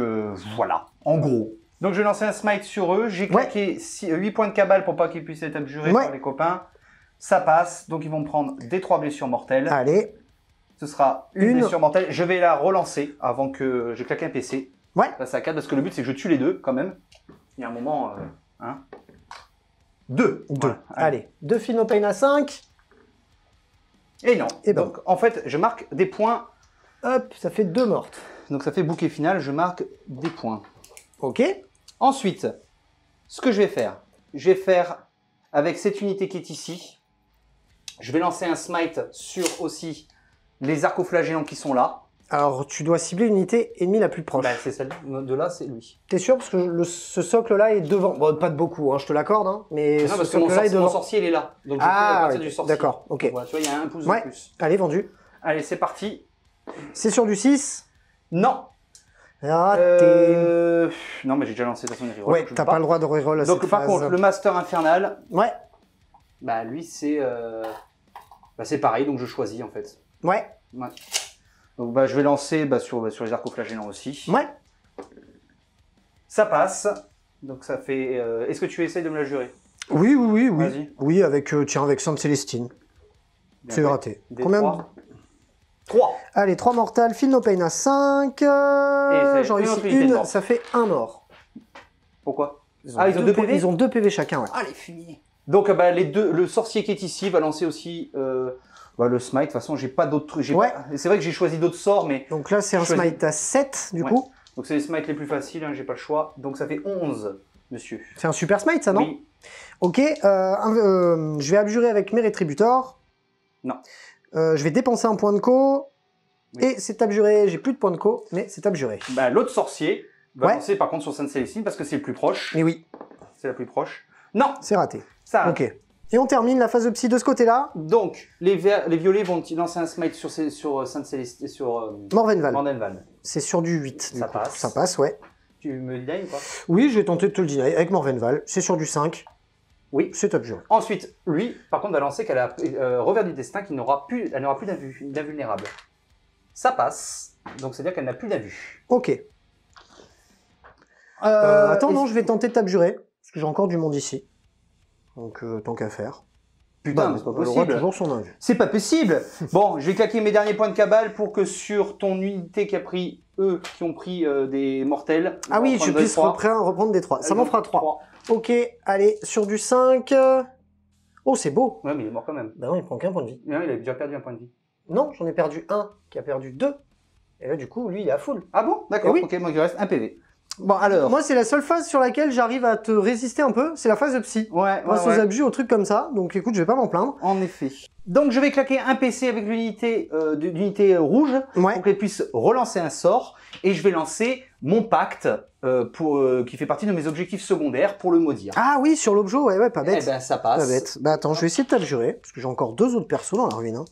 voilà, en gros. Donc, je vais lancer un smite sur eux. J'ai claqué 8 points de cabale pour pas qu'ils puissent être abjurés par les copains. Ça passe, donc ils vont me prendre des 3 blessures mortelles. allez. Ce sera une blessure mortelle. Je vais la relancer avant que je claque un PC. Ouais. Passer à 4 parce que le but c'est que je tue les deux quand même. Il y a un moment. 2. Deux. Allez. 2 Philopane à 5. Et non. Et ben. Donc en fait, je marque des points. Hop, ça fait 2 mortes. Donc ça fait bouquet final, je marque des points. Ok. Ensuite, ce que je vais faire avec cette unité qui est ici, je vais lancer un smite sur aussi les arcoflagellants qui sont là. Alors, tu dois cibler l'unité ennemie la plus proche. Bah, c'est celle de là, c'est lui. T'es sûr? Parce que ce socle-là est devant. Bon, pas de beaucoup, hein, je te l'accorde, hein, mais Non, ce parce que mon, socle-là est mon devant. sorcier, il est là. Donc je fais à Ah, partir oui, du sorcier. d'accord, ok. Donc, voilà, tu vois, il y a un pouce de Ouais, plus. allez, vendu. Allez, c'est parti. C'est sur du 6. Non. Raté. Non, mais j'ai déjà lancé de toute façon une reroll, Ouais, donc je t'as peux pas le droit de reroll à Donc cette par phase. contre, le Master Infernal, Ouais, bah lui c'est c'est pareil, donc je choisis en fait. ouais, Ouais. Donc bah je vais lancer sur les arcoflagellants aussi. ouais. Ça passe. Donc ça fait. Est-ce que tu essayes de me la jurer? Oui, oui, oui, oui. Vas-y. Oui, avec, tiens, avec Sainte Célestine. Bien C'est joué. raté. Des Combien 3. Allez, 3 mortales, Phil No Pain à 5. c'est J'en une réussis autre unité une, morte. ça fait 1 mort. Pourquoi? Ils Ah, ils ont 2 PV? Ils ont 2 PV chacun, ouais. Ah, les fumiers. Donc le sorcier qui est ici va lancer aussi le smite. De toute façon, j'ai pas d'autres trucs. Ouais. C'est vrai que j'ai choisi d'autres sorts, mais Donc là, c'est un Choisis. smite à 7, du Ouais. coup. donc c'est les smites les plus faciles. Hein, j'ai pas le choix. Donc ça fait 11, monsieur. C'est un super smite, ça, non? Oui. Ok, je vais abjurer avec mes rétributors. Non. Je vais dépenser un point de co. Oui. Et c'est abjuré. J'ai plus de points de co, mais c'est abjuré. Bah, l'autre sorcier va Ouais. lancer par contre sur Sainte Célestine parce que c'est le plus proche. Et oui, C'est la plus proche. Non, c'est raté. ça rate. Ok. Et on termine la phase de psy de ce côté-là. Donc les violets vont lancer un smite sur Sainte Célestine, sur Morvenval. Mordenval. C'est sur du 8. du Ça coup. passe. Ça passe, ouais. Tu me dis ou pas? Oui, je vais tenter de te le dire. Avec Morvenval, c'est sur du 5. Oui. C'est abjuré. Ensuite, lui, par contre, va lancer qu'elle a revers du destin, elle n'aura plus d'invulnérable. Ça passe, donc c'est-à-dire qu'elle n'a plus d'invue. Ok. Attends, non, je vais tenter de t'abjurer. Parce que j'ai encore du monde ici. Donc, tant qu'à faire. Putain, Bah, mais c'est pas elle aura possible. toujours son invue. C'est pas possible. Bon, je vais claquer mes derniers points de cabale pour que sur ton unité qui a pris, eux, qui ont pris des mortels. Ah oui, je puisse 3. reprendre des 3. Ça m'en fera 3. Ok, allez, sur du 5. Oh, c'est beau. Ouais, mais il est mort quand même. Bah non, il prend qu'un point de vie. Non, il a déjà perdu un point de vie. Non, j'en ai perdu un qui a perdu 2. Et là, du coup, lui, il est à full. Ah bon? D'accord, Eh oui. ok, moi il reste un PV. Bon, alors. Moi, c'est la seule phase sur laquelle j'arrive à te résister un peu, c'est la phase de psy. Ouais, Grâce aux abus, aux trucs comme ça. Donc écoute, je vais pas m'en plaindre. En effet. Donc je vais claquer un PC avec l'unité rouge Ouais. pour qu'elle puisse relancer un sort. Et je vais lancer mon pacte qui fait partie de mes objectifs secondaires pour le maudire. Ah oui, sur l'objet, ouais, pas bête. Eh ben ça passe. Pas bête. Bah attends, je vais essayer de t'abjurer, parce que j'ai encore 2 autres persos dans la ruine. Hein.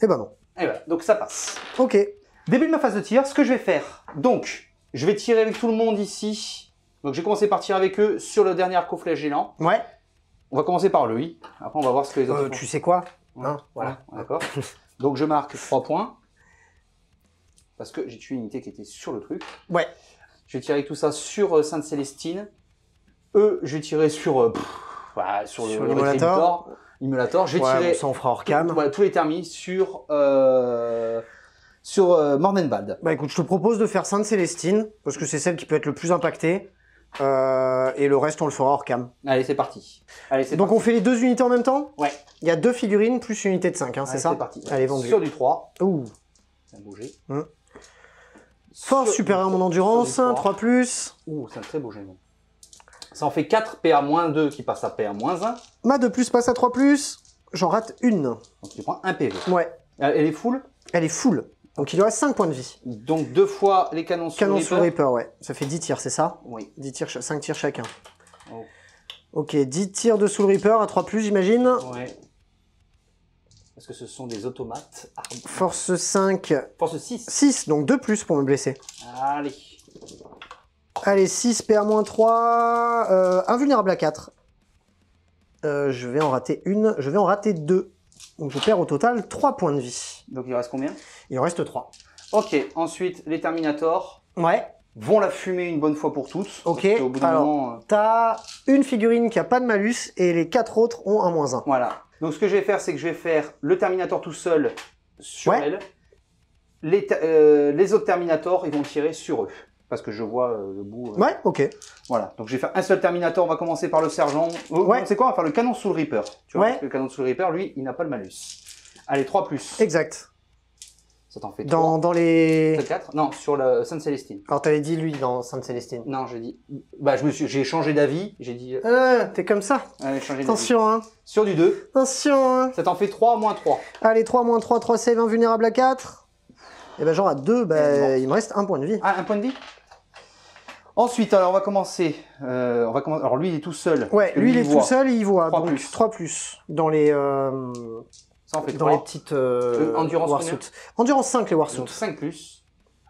Eh ben non. Et voilà, donc ça passe. Ok. Début de ma phase de tir, ce que je vais faire. Donc, je vais tirer avec tout le monde ici. Donc j'ai commencé par tirer avec eux sur le dernier arco-flagellant. Ouais. On va commencer par lui. Après on va voir ce que les autres font. Tu sais quoi Ouais. Hein, voilà. D'accord. Donc je marque 3 points. Parce que j'ai tué une unité qui était sur le truc. Ouais. Je vais tirer tout ça sur Sainte-Célestine. Eux, je vais tirer sur Sur le l'immolator. Immolator. Je vais Ouais, tirer bon, ça on fera hors cam. voilà, tous les termis sur Mordenwald. Bah écoute, je te propose de faire Sainte-Célestine, parce que c'est celle qui peut être le plus impactée. Et le reste, on le fera hors cam. Allez, c'est parti. Allez, c'est Donc parti. on fait les 2 unités en même temps. Ouais. Il y a 2 figurines plus une unité de 5, hein, c'est Allez, ça c'est parti. Allez, vendu. Sur du 3. Ouh. Ça a bougé. Force Sur- supérieure à mon endurance, sur du 3 plus. Ouh, c'est un très beau jet. bon. Ça en fait 4 PA-2 qui passe à PA-1. Ma 2 plus passe à 3 plus. J'en rate une. Donc tu prends 1 PV. Ouais. Elle est full. Elle est full. Donc il lui reste 5 points de vie. Donc 2 fois les canons sur Canon le sur Reaper. Reaper, ouais. Ça fait 10 tirs, c'est ça Oui. 10 tirs, 5 tirs chacun. Oh. Ok, 10 tirs de Soul Reaper à 3 plus, j'imagine. Ouais. Parce que ce sont des automates. Force 5, Force 6. 6, donc 2 plus pour me blesser. Allez. Allez, 6, PA-3, invulnérable à 4. Je vais en rater une, je vais en rater 2. Donc je perds au total 3 points de vie. Donc il reste combien? Il en reste 3. Ok, ensuite les Terminators Ouais, vont la fumer une bonne fois pour toutes. ok. Parce qu'au bout d'un Alors, moment, t'as une figurine qui a pas de malus et les 4 autres ont un -1. voilà. Donc ce que je vais faire, c'est que je vais faire le Terminator tout seul sur Ouais. elle. Les autres Terminators, ils vont tirer sur eux. Parce que je vois le bout. Ouais, ok. Voilà. Donc je vais faire un seul Terminator. On va commencer par le sergent. Ouais. C'est quoi? On va faire le canon sous le Reaper. Tu vois, Ouais. parce que le canon sous le Reaper, lui, il n'a pas le malus. Allez, 3 plus. Exact. Ça t'en fait 3. Dans les... 4. Non, sur la Sainte-Célestine. Alors t'avais dit lui dans Sainte-Célestine. Non, j'ai dit. Bah, j'ai changé d'avis. J'ai dit. T'es comme ça. Allez, changer d'avis. Attention, hein. Sur du 2. Attention, hein. Ça t'en fait 3 moins 3. Allez, 3 -3, 3 save, invulnérable à 4. Et ben genre à 2, bah, Bon. il me reste 1 point de vie. Ah, un point de vie. Ensuite, alors on va commencer. Alors lui, il est tout seul. Ouais, parce que lui il est tout voit. seul et il voit. 3 donc plus. 3 plus. Dans les, Ça en fait dans 3. les petites Endurance Warsuit. Endurance 5 les Warsuit. Donc 5 plus.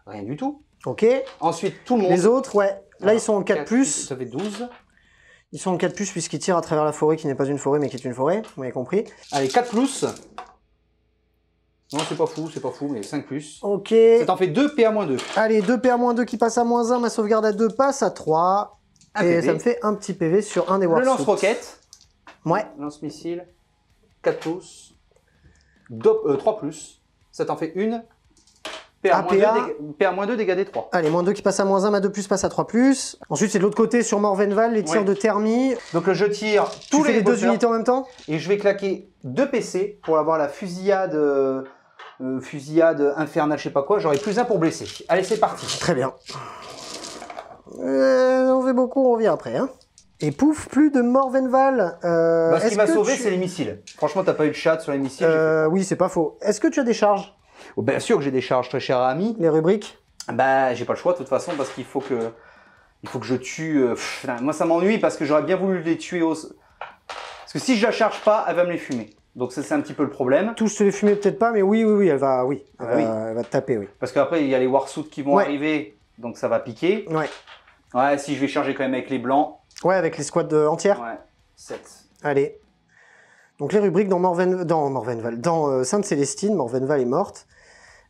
Rien du tout. Ok. Ensuite, tout le monde. Les autres, ouais. Là Alors, ils sont en 4 plus. Ça fait 12. Ils sont en 4 plus puisqu'ils tirent à travers la forêt qui n'est pas une forêt mais qui est une forêt. Vous m'avez compris. Allez, 4 plus. Non, c'est pas fou, mais 5 plus. Ok. Ça t'en fait 2 PA-2. Allez, 2 PA-2 qui passe à -1. Ma sauvegarde à 2 passe à 3. Un Et PV. ça me fait un petit PV sur un des Le Warsuit. lance-roquette. Ouais. Lance-missile. 4 pouces. 3 plus. Ça t'en fait une. PA-2 dégâts des 3. Allez, -2 qui passe à -1, ma 2 plus passe à 3 plus. Ensuite, c'est de l'autre côté sur Morvenval, les tirs Ouais. de thermie. Donc je tire Tu tous fais les 2 bosseurs unités en même temps? et je vais claquer 2 PC pour avoir la fusillade infernale, je sais pas quoi. J'aurai plus un pour blesser. Allez, c'est parti. Très bien. On fait beaucoup, on revient après. Hein. Et pouf, plus de Morvenval. Ce qui est-ce m'a que sauvé, tu- c'est les missiles. Franchement, t'as pas eu de chat sur les missiles. Oui, c'est pas faux. Est-ce que tu as des charges? Oh, bien sûr que j'ai des charges, très cher ami. Les rubriques? Bah, j'ai pas le choix de toute façon parce qu'il faut que je tue. Moi, ça m'ennuie parce que j'aurais bien voulu les tuer au. Parce que si je la charge pas, elle va me les fumer. Donc ça, c'est un petit peu le problème. Tous te les fumer peut-être pas, mais oui, elle va, oui. Ah bah oui. Elle va te taper, oui. Parce qu'après, il y a les Warsuit qui vont Ouais. arriver, donc ça va piquer. Ouais. Ouais, si je vais charger quand même avec les blancs. Ouais, avec les squads entières. Ouais, 7. Allez. Donc les rubriques dans Morvenval, dans Sainte-Célestine, Morvenval est morte.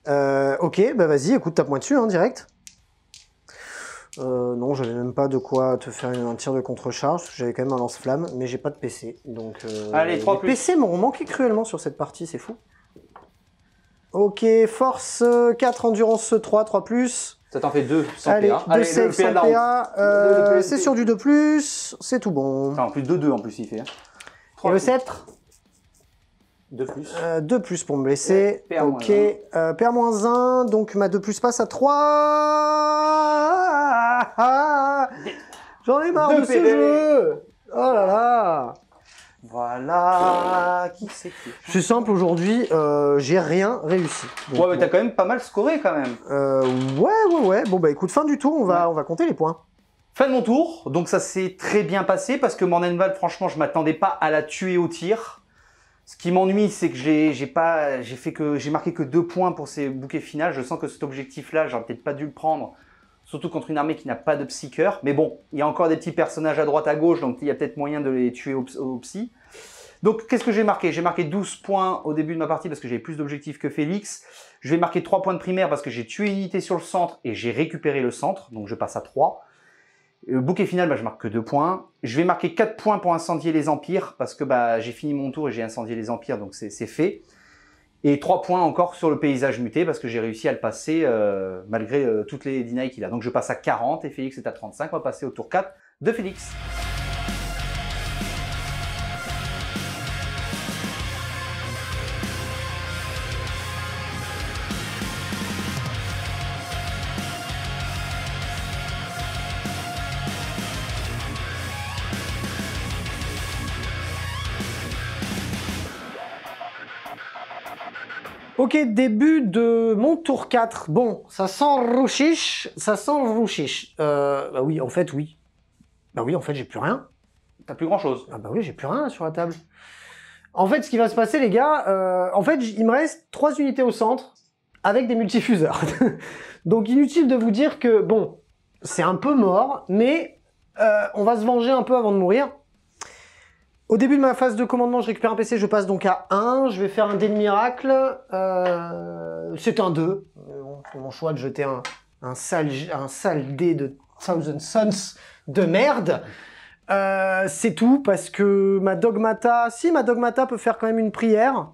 Ok, bah vas-y, écoute, tape-moi dessus, hein, direct. Non, j'avais même pas de quoi te faire un tir de contre-charge, j'avais quand même un lance-flamme, mais j'ai pas de PC. Donc, Allez, 3 les plus. PC m'ont manqué cruellement sur cette partie, c'est fou. Ok, force 4, endurance 3, 3 plus. Ça t'en fait 2 sans Allez, PA. 2 le save PA sans de la honte. PA, Le c'est sur du 2 plus, c'est tout bon. Enfin, en plus 2-2 en plus, il fait. Hein. Et 3 le plus. sceptre 2 plus. 2 plus pour me blesser. PA-1. Ok. PA-1, donc ma 2 plus passe à 3. J'en ai marre de ce jeu. Oh là là. Voilà, qui c'est qui... C'est simple, aujourd'hui, j'ai rien réussi. Donc, ouais, mais t'as quand même pas mal scoré quand même. Ouais. Bon, bah écoute, fin du tour, on va compter les points. Fin de mon tour, donc ça s'est très bien passé parce que Mornenwald, franchement, je m'attendais pas à la tuer au tir. Ce qui m'ennuie, c'est que j'ai marqué que 2 points pour ces bouquets finales. Je sens que cet objectif-là, j'aurais peut-être pas dû le prendre, surtout contre une armée qui n'a pas de psycheur. Mais bon, il y a encore des petits personnages à droite à gauche, donc il y a peut-être moyen de les tuer au psy. Donc, qu'est-ce que j'ai marqué? J'ai marqué 12 points au début de ma partie parce que j'avais plus d'objectifs que Félix. Je vais marquer 3 points de primaire parce que j'ai tué une unité sur le centre et j'ai récupéré le centre, donc je passe à 3. Bouquet final, bah, je marque que 2 points. Je vais marquer 4 points pour incendier les empires, parce que bah, j'ai fini mon tour et j'ai incendié les empires, donc c'est fait. Et 3 points encore sur le paysage muté, parce que j'ai réussi à le passer malgré toutes les denies qu'il a. Donc je passe à 40 et Félix est à 35. On va passer au tour 4 de Félix. Ok, début de mon tour 4. Bon, ça sent le rouchiche, bah oui, en fait, oui. Bah oui, en fait, j'ai plus rien. T'as plus grand chose. Ah bah oui, j'ai plus rien sur la table. En fait, ce qui va se passer, les gars, en fait, il me reste 3 unités au centre avec des multifuseurs. Donc, inutile de vous dire que, bon, c'est un peu mort, mais on va se venger un peu avant de mourir. Au début de ma phase de commandement, je récupère un PC, je passe donc à 1. Je vais faire un dé de miracle. C'est un 2. C'est mon choix de jeter un sale dé de Thousand Sons de merde. C'est tout, parce que ma Dogmata... Si, ma Dogmata peut faire quand même une prière.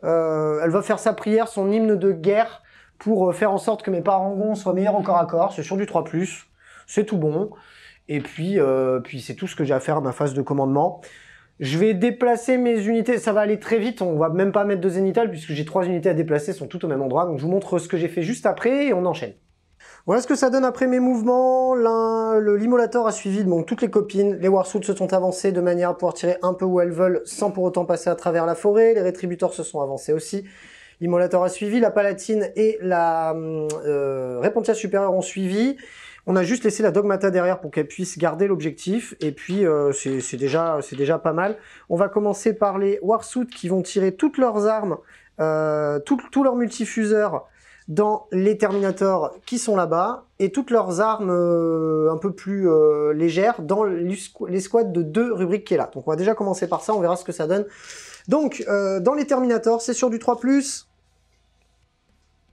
Elle va faire sa prière, son hymne de guerre, pour faire en sorte que mes parangons soient meilleurs au corps à corps. C'est sur du 3+. C'est tout bon. Et puis c'est tout ce que j'ai à faire à ma phase de commandement. Je vais déplacer mes unités, ça va aller très vite, on va même pas mettre de zénithal puisque j'ai 3 unités à déplacer, elles sont toutes au même endroit, donc je vous montre ce que j'ai fait juste après et on enchaîne. Voilà ce que ça donne après mes mouvements. L'Immolator a suivi donc toutes les copines, les Warsuits se sont avancés de manière à pouvoir tirer un peu où elles veulent sans pour autant passer à travers la forêt, les Rétributors se sont avancés aussi. L'Immolator a suivi, la Palatine et la Repentia supérieure ont suivi. On a juste laissé la Dogmata derrière pour qu'elle puisse garder l'objectif, et puis c'est déjà pas mal. On va commencer par les Warsuits qui vont tirer toutes leurs armes, tous leurs multifuseurs dans les Terminators qui sont là-bas, et toutes leurs armes un peu plus légères dans l'escouade de 2 rubriques qui est là. Donc on va déjà commencer par ça, on verra ce que ça donne. Donc dans les Terminators, c'est sur du 3+.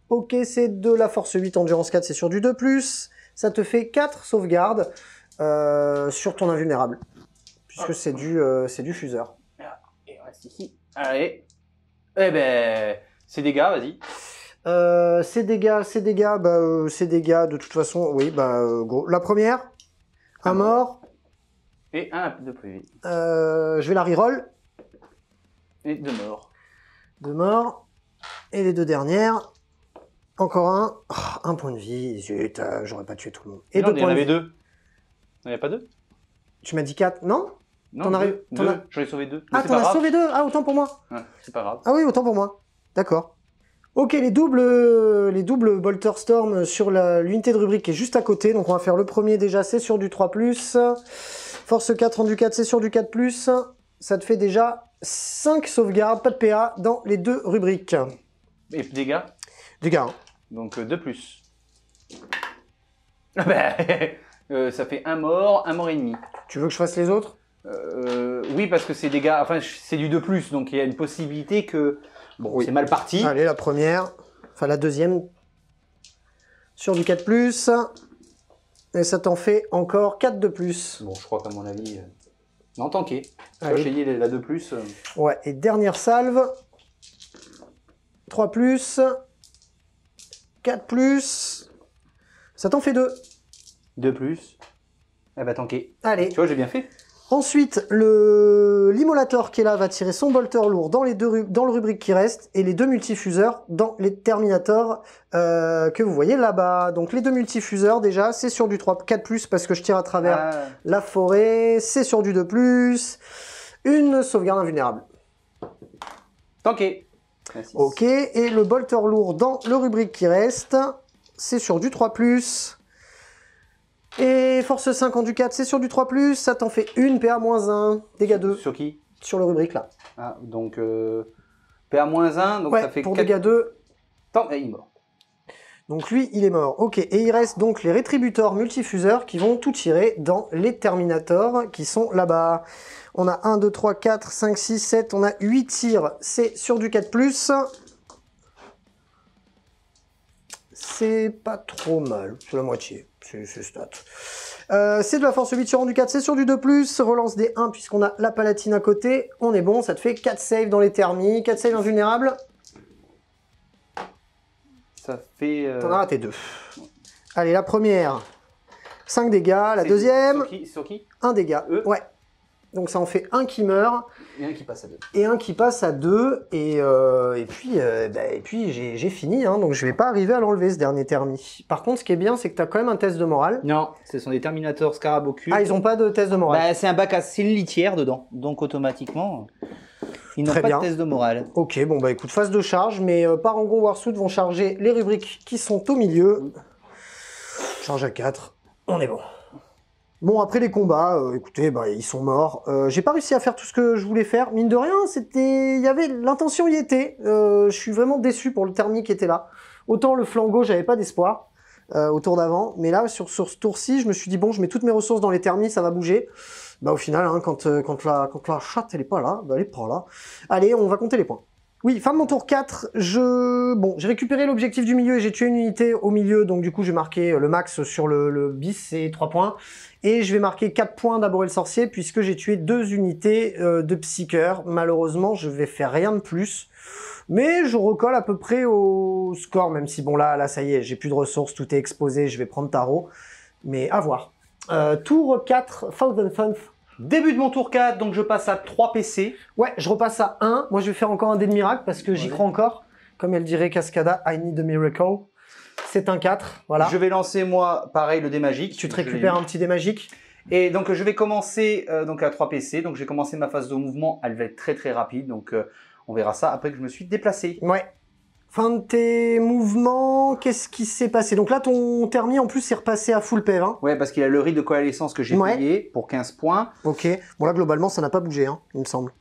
Ok, c'est de la force 8, endurance 4, c'est sur du 2+. Ça te fait 4 sauvegardes sur ton invulnérable, puisque c'est du fuseur. Et on reste ici. Allez. Eh ben, c'est dégâts, vas-y. Ces dégâts, de toute façon, oui, gros. La première, un mort. Et un de plus. Je vais la reroll. Et 2 morts. 2 morts. Et les 2 dernières. Encore un. Oh, 1 point de vie. Zut, j'aurais pas tué tout le monde. Et non, 2 il y en points de avait vie. 2. Il n'y en avait pas 2? Tu m'as dit 4, non? Non, t'en as eu. J'en ai sauvé 2. Ah, t'en as sauvé 2? Ah, autant pour moi. Ouais, c'est pas grave. Ah oui, autant pour moi. D'accord. Ok, les doubles Bolter Storm sur l'unité de rubrique qui est juste à côté. Donc on va faire le premier déjà, c'est sur du 3+. Force 4, rendu 4, c'est sur du 4+. Ça te fait déjà 5 sauvegardes, pas de PA, dans les 2 rubriques. Et dégâts? Dégâts. Hein. Donc 2+. Ah ben, ça fait 1 mort et demi. Tu veux que je fasse les autres? Oui, parce que c'est dégâts, enfin c'est du 2+, donc il y a une possibilité que... Bon, oui. C'est mal parti. Allez, la première, enfin la deuxième, sur du 4+, et ça t'en fait encore 4 de plus. Bon, je crois qu'à mon avis... Non, tanké. Allez. J'ai dit la 2+. Ouais, et dernière salve, 3+, 4+, ça t'en fait 2. 2+. Eh bah tanké. Allez. Tu vois, j'ai bien fait. Ensuite, l'immolator qui est là va tirer son bolter lourd dans le rubrique qui reste et les 2 multifuseurs dans les terminators que vous voyez là-bas. Donc les 2 multifuseurs déjà, c'est sur du 4+, parce que je tire à travers la forêt, c'est sur du 2+, une sauvegarde invulnérable. Tanké. Ok, et le bolter lourd dans le rubrique qui reste, c'est sur du 3+. Et force 5 en du 4, c'est sur du 3+, ça t'en fait une PA-1, dégâts 2. Sur qui? Sur le rubrique là. Ah, donc PA-1, donc ouais, ça fait pour 4... dégâts 2. Tant, et il est mort. Donc lui, il est mort. Ok, et il reste donc les rétributeurs multifuseurs qui vont tout tirer dans les terminators qui sont là-bas. On a 1, 2, 3, 4, 5, 6, 7, on a 8 tirs, c'est sur du 4+. C'est pas trop mal, c'est la moitié. C'est stat. C'est de la force 8 sur du 4, c'est sur du 2+, relance des 1 puisqu'on a la palatine à côté, on est bon, ça te fait 4 saves dans les thermies, 4 saves invulnérables. Ça fait... T'en as raté 2. Allez, la première, 5 dégâts, la deuxième, sur qui 1 dégât. Ouais. Donc ça en fait un qui meurt. Et un qui passe à 2. Et un qui passe à 2. Et puis j'ai fini, hein, donc je vais pas arriver à l'enlever ce dernier thermi. Par contre, ce qui est bien, c'est que tu as quand même un test de morale. Non, ce sont des Terminators Scarabocus. Ah, ils ont pas de test de morale. Bah, c'est un bac à c'est une litière dedans, donc automatiquement, ils n'ont Très pas bien. de test de morale. Ok, bon bah écoute, phase de charge, mais Parangon Warsuit vont charger les rubriques qui sont au milieu. Charge à 4, on est bon. Bon, après les combats, écoutez, bah, ils sont morts. J'ai pas réussi à faire tout ce que je voulais faire. Mine de rien, il y avait l'intention y était. Je suis vraiment déçu pour le thermique qui était là. Autant le flanc gauche, j'avais pas d'espoir au tour d'avant, mais là, sur ce tour-ci, je me suis dit, bon, je mets toutes mes ressources dans les thermies, ça va bouger. Bah, au final, hein, quand la chatte, elle est pas là, bah, elle est pas là. Allez, on va compter les points. Oui, fin de mon tour 4, j'ai récupéré l'objectif du milieu et j'ai tué une unité au milieu, donc du coup j'ai marqué le max sur le bis, c'est 3 points. Et je vais marquer 4 points d'Abhorrer le Sorcier puisque j'ai tué 2 unités de Psycheur. Malheureusement, je vais faire rien de plus. Mais je recolle à peu près au score, même si bon là ça y est, j'ai plus de ressources, tout est exposé, je vais prendre tarot. Mais à voir. Tour 4, Thousand Suns. Début de mon tour 4, donc je passe à 3 PC. Ouais, je repasse à 1. Moi, je vais faire encore un dé de miracle parce que j'y crois encore. Comme elle dirait Cascada, I need a miracle. C'est un 4, voilà. Je vais lancer, moi, pareil, le dé magique. Tu te récupères un petit dé magique. Et donc, je vais commencer donc à 3 PC. Donc, j'ai commencé ma phase de mouvement. Elle va être très, très rapide. Donc, on verra ça après que je me suis déplacé. Ouais. Fin de tes mouvements, qu'est-ce qui s'est passé? Donc là, ton thermi, en plus, c'est repassé à full PV. Hein. Ouais, parce qu'il a le rite de coalescence que j'ai payé pour 15 points. Ok. Bon, là, globalement, ça n'a pas bougé, hein, il me semble.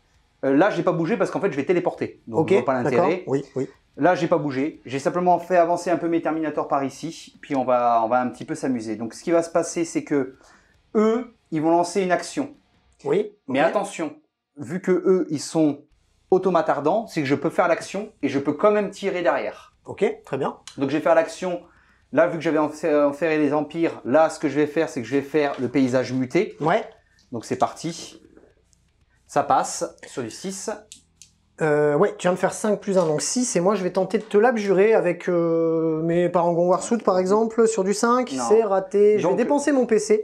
Là, j'ai pas bougé parce qu'en fait, je vais téléporter. Donc, ok, je vois pas l'intérêt. Oui, oui. Là, j'ai pas bougé. J'ai simplement fait avancer un peu mes Terminators par ici. Puis, on va un petit peu s'amuser. Donc, ce qui va se passer, c'est que eux, ils vont lancer une action. Oui. Mais attention, vu que eux, ils sont automatardants, c'est que je peux faire l'action et je peux quand même tirer derrière. Ok, très bien. Donc, je vais faire l'action. Là, vu que j'avais enferré les empires, là, ce que je vais faire, c'est que je vais faire le paysage muté. Ouais. Donc, c'est parti. Ça passe sur du 6. Ouais, tu viens de faire 5 plus 1, donc 6, et moi je vais tenter de te l'abjurer avec mes Parangon Warsuit par exemple, sur du 5, c'est raté, je vais dépenser mon PC,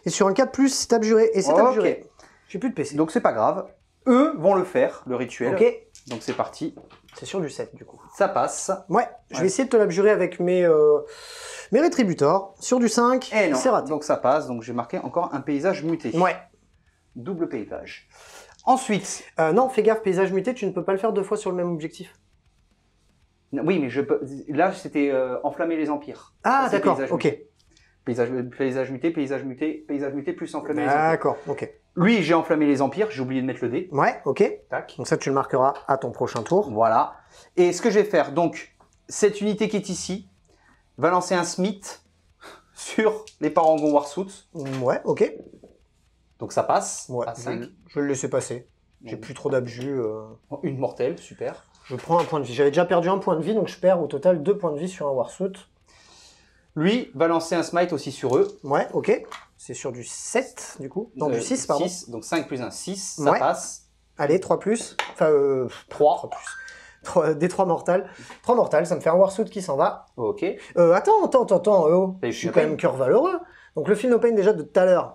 et sur un 4+, c'est abjuré, et c'est abjuré. J'ai plus de PC. Donc c'est pas grave, eux vont le faire, le rituel, ok. Donc c'est parti. C'est sur du 7 du coup. Ça passe. Ouais, je vais essayer de te l'abjurer avec mes rétributors, sur du 5, c'est raté. Donc ça passe, donc j'ai marqué encore un paysage muté. Ouais. Double paysage. Ensuite... non, fais gaffe, paysage muté, tu ne peux pas le faire 2 fois sur le même objectif. Oui, mais je peux... Là, c'était enflammer les empires. Ah, d'accord, ok. Paysage muté, paysage muté, paysage muté, plus enflammer les empires. D'accord, ok. Lui, j'ai enflammé les empires, j'ai oublié de mettre le dé. Ouais, ok. Tac. Donc ça, tu le marqueras à ton prochain tour. Voilà. Et ce que je vais faire, donc, cette unité qui est ici, va lancer un Smith sur les Parangon Warsuit. Ouais, ok. Donc ça passe ouais, à 5. Je vais le laisser passer. J'ai plus trop d'abjus. Une mortelle, super. Je prends un point de vie. J'avais déjà perdu un point de vie, donc je perds au total 2 points de vie sur un Warsuit. Lui va lancer un Smite aussi sur eux. Ouais, ok. C'est sur du 7, du coup. Non, du 6, pardon. 6, donc 5 plus 1, 6, ça passe. Allez, 3 plus. Enfin, 3 plus. Des 3 mortales. 3 mortales, ça me fait un Warsuit qui s'en va. Ok. Attends. Oh. Je suis quand même cœur valeureux. Donc le Feel No Pain déjà de tout à l'heure.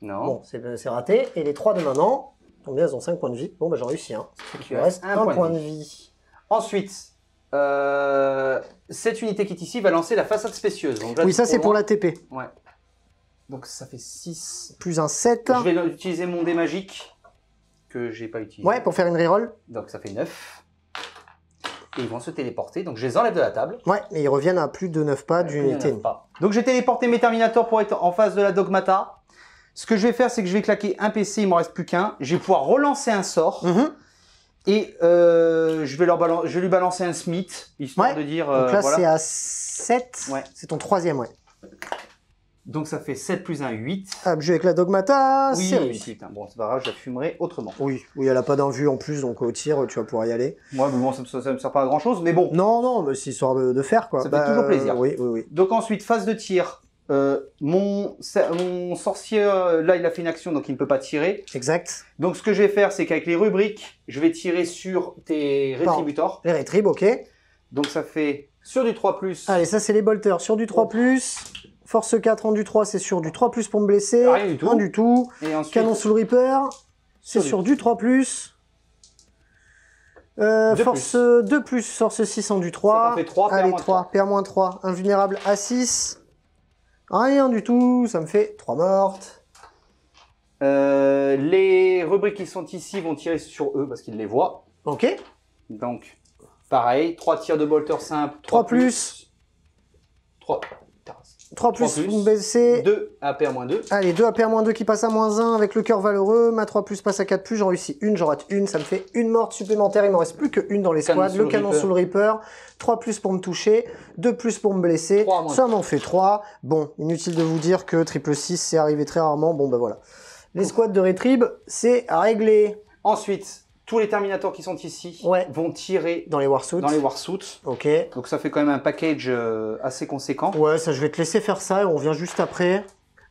Non. Bon, c'est raté. Et les 3 de maintenant, donc bien, elles ont 5 points de vie. Bon, bah j'en réussis. Hein. Il me reste un point de vie. Ensuite, cette unité qui est ici va lancer la façade spécieuse. Donc là, Oui, ça c'est pour la TP. Ouais. Donc ça fait 6. Plus un 7. Je vais utiliser mon dé magique que j'ai pas utilisé. Ouais, pour faire une reroll. Donc ça fait 9. Et ils vont se téléporter, donc je les enlève de la table. Ouais, mais ils reviennent à plus de 9 pas d'unité. Donc j'ai téléporté mes Terminators pour être en face de la Dogmata. Ce que je vais faire, c'est que je vais claquer un PC, il m'en reste plus qu'un. Je vais pouvoir relancer un sort. Et je vais lui balancer un Smith, histoire de dire... donc là, voilà. c'est à 7. Ouais. C'est ton 3e, ouais. Donc ça fait 7 plus 1, 8. Hop, jeu avec la Dogmata, Oui, c'est réussi. putain, bon, c'est pas grave, je la fumerai autrement. Oui, elle a pas d'invue en plus, donc au tir, tu vas pouvoir y aller. Moi, bon, ça me sert pas à grand chose, mais bon. Non, mais c'est histoire de faire, quoi. Ça fait toujours plaisir. Oui. Donc ensuite, phase de tir. Mon sorcier, là, il a fait une action, donc il ne peut pas tirer. Exact. Donc ce que je vais faire, c'est qu'avec les rubriques, je vais tirer sur tes rétributors. Les rétribs, ok. Donc ça fait sur du 3+. Allez, ça c'est les bolters. Sur du 3+, force 4 en du 3, c'est sur du 3+, pour me blesser. Rien du tout. Rien du tout. Et ensuite, Canon sous le Reaper, c'est sur du 3+. Force 2+, force 6 en du 3. Ça fait 3, Allez, PR-3. 3, PR-3. Invulnérable à 6. Rien du tout, ça me fait 3 mortes. les rubriques qui sont ici vont tirer sur eux parce qu'ils les voient. Ok. Donc, pareil, 3 tirs de bolter simple. 3 plus. 3. 3 plus, vous me baissez. 2 à PR-2. Allez, 2 à PR-2 qui passe à -1 avec le cœur valeureux. Ma 3 plus passe à 4 plus, j'en réussis une, j'en rate une. Ça me fait une morte supplémentaire. Il m'en reste plus qu'une dans les squads. Le canon sous le Reaper. 3 plus pour me toucher. 2 plus pour me blesser. Ça m'en fait 3. Bon, inutile de vous dire que triple 6, c'est arrivé très rarement. Bon, ben voilà. Les squads de Retrib, c'est à régler. Ensuite, tous les Terminators qui sont ici vont tirer dans les Warsuits. Ok. Donc ça fait quand même un package assez conséquent. Ouais, ça je vais te laisser faire ça et on revient juste après.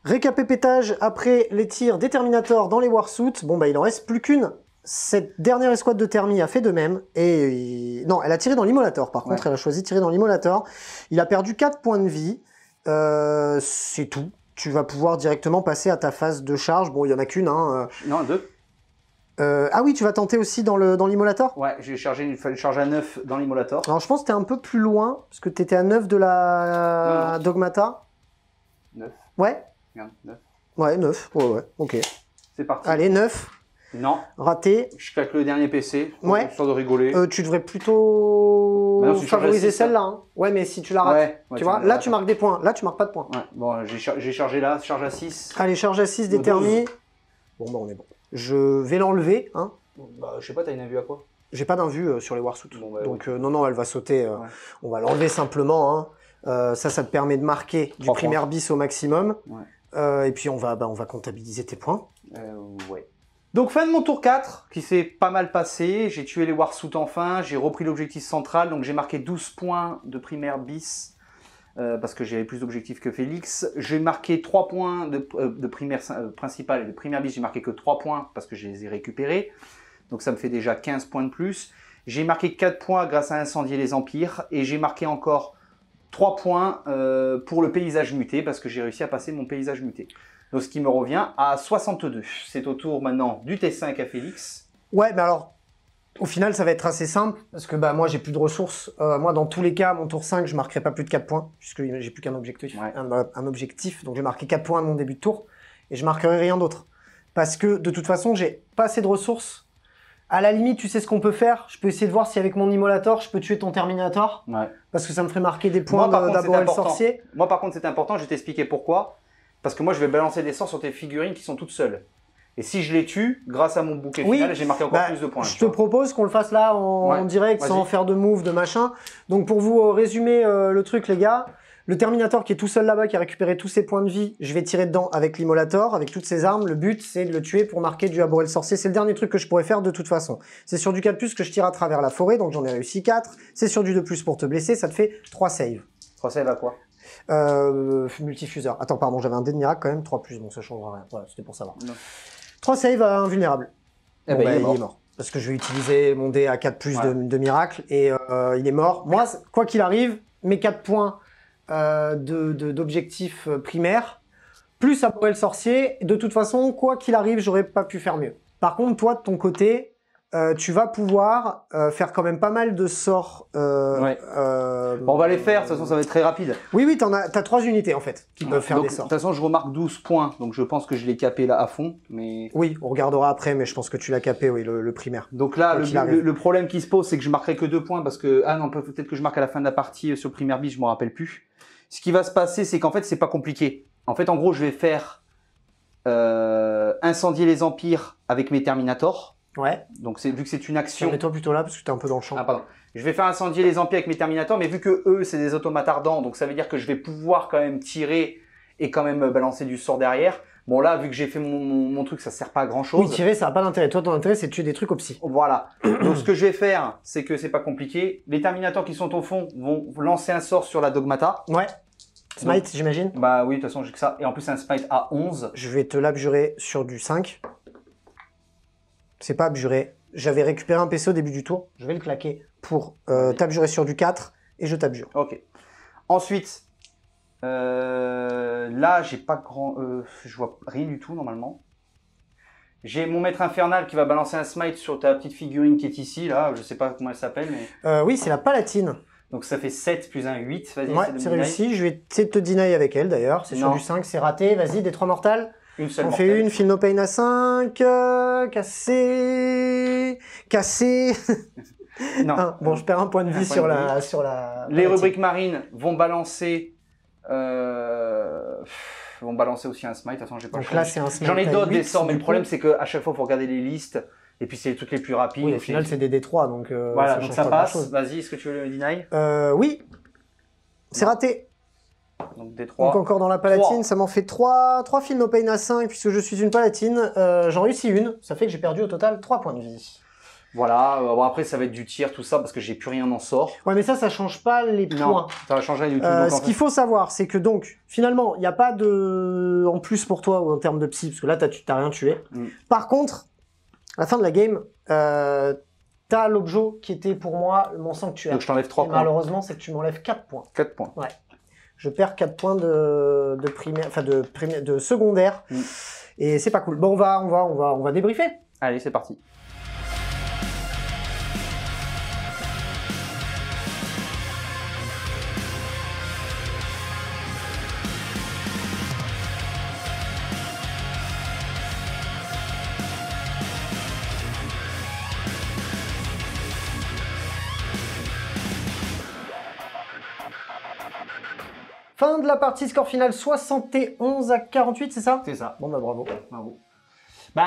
Récapépétage après les tirs des Terminators dans les Warsuits. Bon bah il en reste plus qu'une. Cette dernière escouade de Termi a fait de même. Et non, elle a tiré dans l'Immolator par contre. Elle a choisi de tirer dans l'Immolator. Il a perdu 4 points de vie. C'est tout. Tu vas pouvoir directement passer à ta phase de charge. Bon, il y en a qu'une. Hein. Non, 2. Ah oui, tu vas tenter aussi dans l'Immolator? Ouais, il fallait charger à 9 dans l'Immolator. Alors je pense que t'es un peu plus loin, parce que t'étais à 9 de la Dogmata. 9. Ouais? Regarde, 9. Ouais, 9. Ouais, ok. C'est parti. Allez, 9. Non. Raté. Je claque le dernier PC, ouais. histoire de rigoler. Tu devrais plutôt favoriser celle-là. Hein. Ouais, mais si tu la rates, tu vois, là tu marques des points, là tu marques pas de points. Ouais. Bon, j'ai chargé là, charge à 6. Allez, charge à 6 des Termi. Bon, bah on est bon. Je vais l'enlever. Hein. Bah, je sais pas, t'as une invue à quoi? J'ai pas d'invue sur les Warsuits. Bon, bah, donc non, elle va sauter. On va l'enlever simplement. Hein. Ça te permet de marquer du primaire bis au maximum. Ouais. Et puis on va comptabiliser tes points. Ouais. Donc fin de mon tour 4, qui s'est pas mal passé. J'ai tué les Warsuits enfin, j'ai repris l'objectif central, donc j'ai marqué 12 points de primaire bis. Parce que j'avais plus d'objectifs que Félix. J'ai marqué 3 points de primaire principale et de primaire bis, j'ai marqué que 3 points parce que je les ai récupérés. Donc ça me fait déjà 15 points de plus. J'ai marqué 4 points grâce à incendier les empires. Et j'ai marqué encore 3 points pour le paysage muté parce que j'ai réussi à passer mon paysage muté. Donc ce qui me revient à 62. C'est au tour maintenant du T5 à Félix. Ouais, mais alors... Au final, ça va être assez simple, parce que bah, moi, j'ai plus de ressources. Moi, dans tous les cas, mon tour 5, je marquerai pas plus de 4 points, puisque j'ai plus qu'un objectif. Ouais. Un objectif, donc je vais marquer 4 points à mon début de tour, et je marquerai rien d'autre. Parce que, de toute façon, j'ai pas assez de ressources. À la limite, tu sais ce qu'on peut faire. Je peux essayer de voir si avec mon Immolator, je peux tuer ton Terminator. Ouais. Parce que ça me ferait marquer des points d'abord le sorcier. Moi, par contre, c'est important, je vais t'expliquer pourquoi. Parce que moi, je vais balancer des sorts sur tes figurines qui sont toutes seules. Et si je les tue, grâce à mon bouquet final, j'ai marqué encore plus de points. Je te propose qu'on le fasse là en direct, sans faire de move, de machin. Donc pour vous résumer le truc, les gars, le Terminator qui est tout seul là-bas, qui a récupéré tous ses points de vie, je vais tirer dedans avec l'Immolator, avec toutes ses armes. Le but, c'est de le tuer pour marquer du Abhorrer le sorcier. C'est le dernier truc que je pourrais faire de toute façon. C'est sur du 4+, que je tire à travers la forêt, donc j'en ai réussi 4. C'est sur du 2+, pour te blesser, ça te fait 3 saves. 3 saves à quoi? Multifuseur. Attends, pardon, j'avais un dé de miracle quand même, 3+, bon ça changera rien. Voilà, c'était pour savoir. Non. 3 saves à invulnérable. Bon, il est mort. Parce que je vais utiliser mon dé à 4+ de miracle et il est mort. Moi, quoi qu'il arrive, mes 4 points d'objectif primaire plus après le sorcier. De toute façon, quoi qu'il arrive, j'aurais pas pu faire mieux. Par contre, toi, de ton côté, tu vas pouvoir faire quand même pas mal de sorts. Ouais. Bon, on va les faire, de toute façon ça va être très rapide. Oui, oui, t'as 3 unités en fait qui peuvent faire Donc, des de sorts. toute façon je remarque 12 points, donc je pense que je l'ai capé là à fond. Mais... Oui, on regardera après, mais je pense que tu l'as capé, oui, le primaire. Donc là, Quoi qu'il arrive. le problème qui se pose, c'est que je marquerai que 2 points parce que... Ah non, peut-être que je marque à la fin de la partie sur le primaire bis, je me rappelle plus. Ce qui va se passer, c'est qu'en fait c'est pas compliqué. En fait, en gros, je vais faire incendier les empires avec mes Terminators. Ouais. Donc vu que c'est une action... Mets-toi plutôt là parce que t'es un peu dans le champ. Ah pardon. Je vais faire incendier les empires avec mes Terminators, mais vu que eux, c'est des automates ardents, donc ça veut dire que je vais pouvoir quand même tirer et quand même balancer du sort derrière. Bon là, vu que j'ai fait mon truc, ça sert pas à grand chose. Oui, tirer, ça n'a pas d'intérêt. Toi, ton intérêt, c'est de tuer des trucs au psy. Voilà. Donc ce que je vais faire, c'est que c'est pas compliqué. Les Terminators qui sont au fond vont lancer un sort sur la Dogmata. Ouais. Smite, j'imagine. Bah oui, de toute façon, j'ai que ça. Et en plus, un Smite à 11. Je vais te l'abjurer sur du 5. C'est pas abjurer. J'avais récupéré un PC au début du tour. Je vais le claquer pour t'abjurer sur du 4 et je t'abjure. Ok. Ensuite, là, j'ai pas grand... je vois rien du tout, normalement. J'ai mon maître infernal qui va balancer un smite sur ta petite figurine qui est ici, là. Je sais pas comment elle s'appelle, mais... Oui, c'est la palatine. Donc ça fait 7 plus un 8. Vas-y, Ouais, c'est réussi. Je vais essayer de te deny avec elle, d'ailleurs. C'est sur Non. du 5, c'est raté. Vas-y, des 3 mortales. Une seule On mortelle. fait une, feel no pain à 5. Cassé. Cassé. Non. Bon, je perds un point de vie Un sur point de la, vie. sur la... Les palatine. rubriques marines vont balancer... vont balancer aussi un smite. De toute façon, j'ai pas le Donc choix. là, c'est un smite. J'en ai à d'autres 8, des sorts, mais du le problème, coup. c'est qu'à chaque fois, il faut regarder les listes. Et puis, c'est les trucs les plus rapides. Oui, au donc final, c'est des D3, donc voilà, donc change ça pas passe. grand-chose. Vas-y, est-ce que tu veux le deny? Oui. C'est raté. Donc des Donc 3. encore dans la palatine, 3. ça m'en fait 3 feel no pain à 5, puisque je suis une palatine. J'en réussis une. Ça fait que j'ai perdu au total 3 points de vie. Voilà, bon, après ça va être du tir, tout ça, parce que j'ai plus rien en sort. Ouais, mais ça change pas les Non, points. ça va changer du tout. Donc, Ce en qu'il fait, faut savoir, c'est que donc, finalement, il n'y a pas de... en plus pour toi, ou en termes de psy, parce que là, t'as rien tué. Mm. Par contre, à la fin de la game, t'as l'objet qui était pour moi mon sanctuaire. donc je t'enlève 3 Et points. malheureusement, c'est que tu m'enlèves 4 points. 4 points. Je perds 4 points de primaire, enfin de secondaire. Mm. Et c'est pas cool. Bon, on va débriefer. Allez, c'est parti. Fin de la partie, score final 71 à 48, c'est ça? C'est ça. Bon, bah bravo. Bravo. Bah,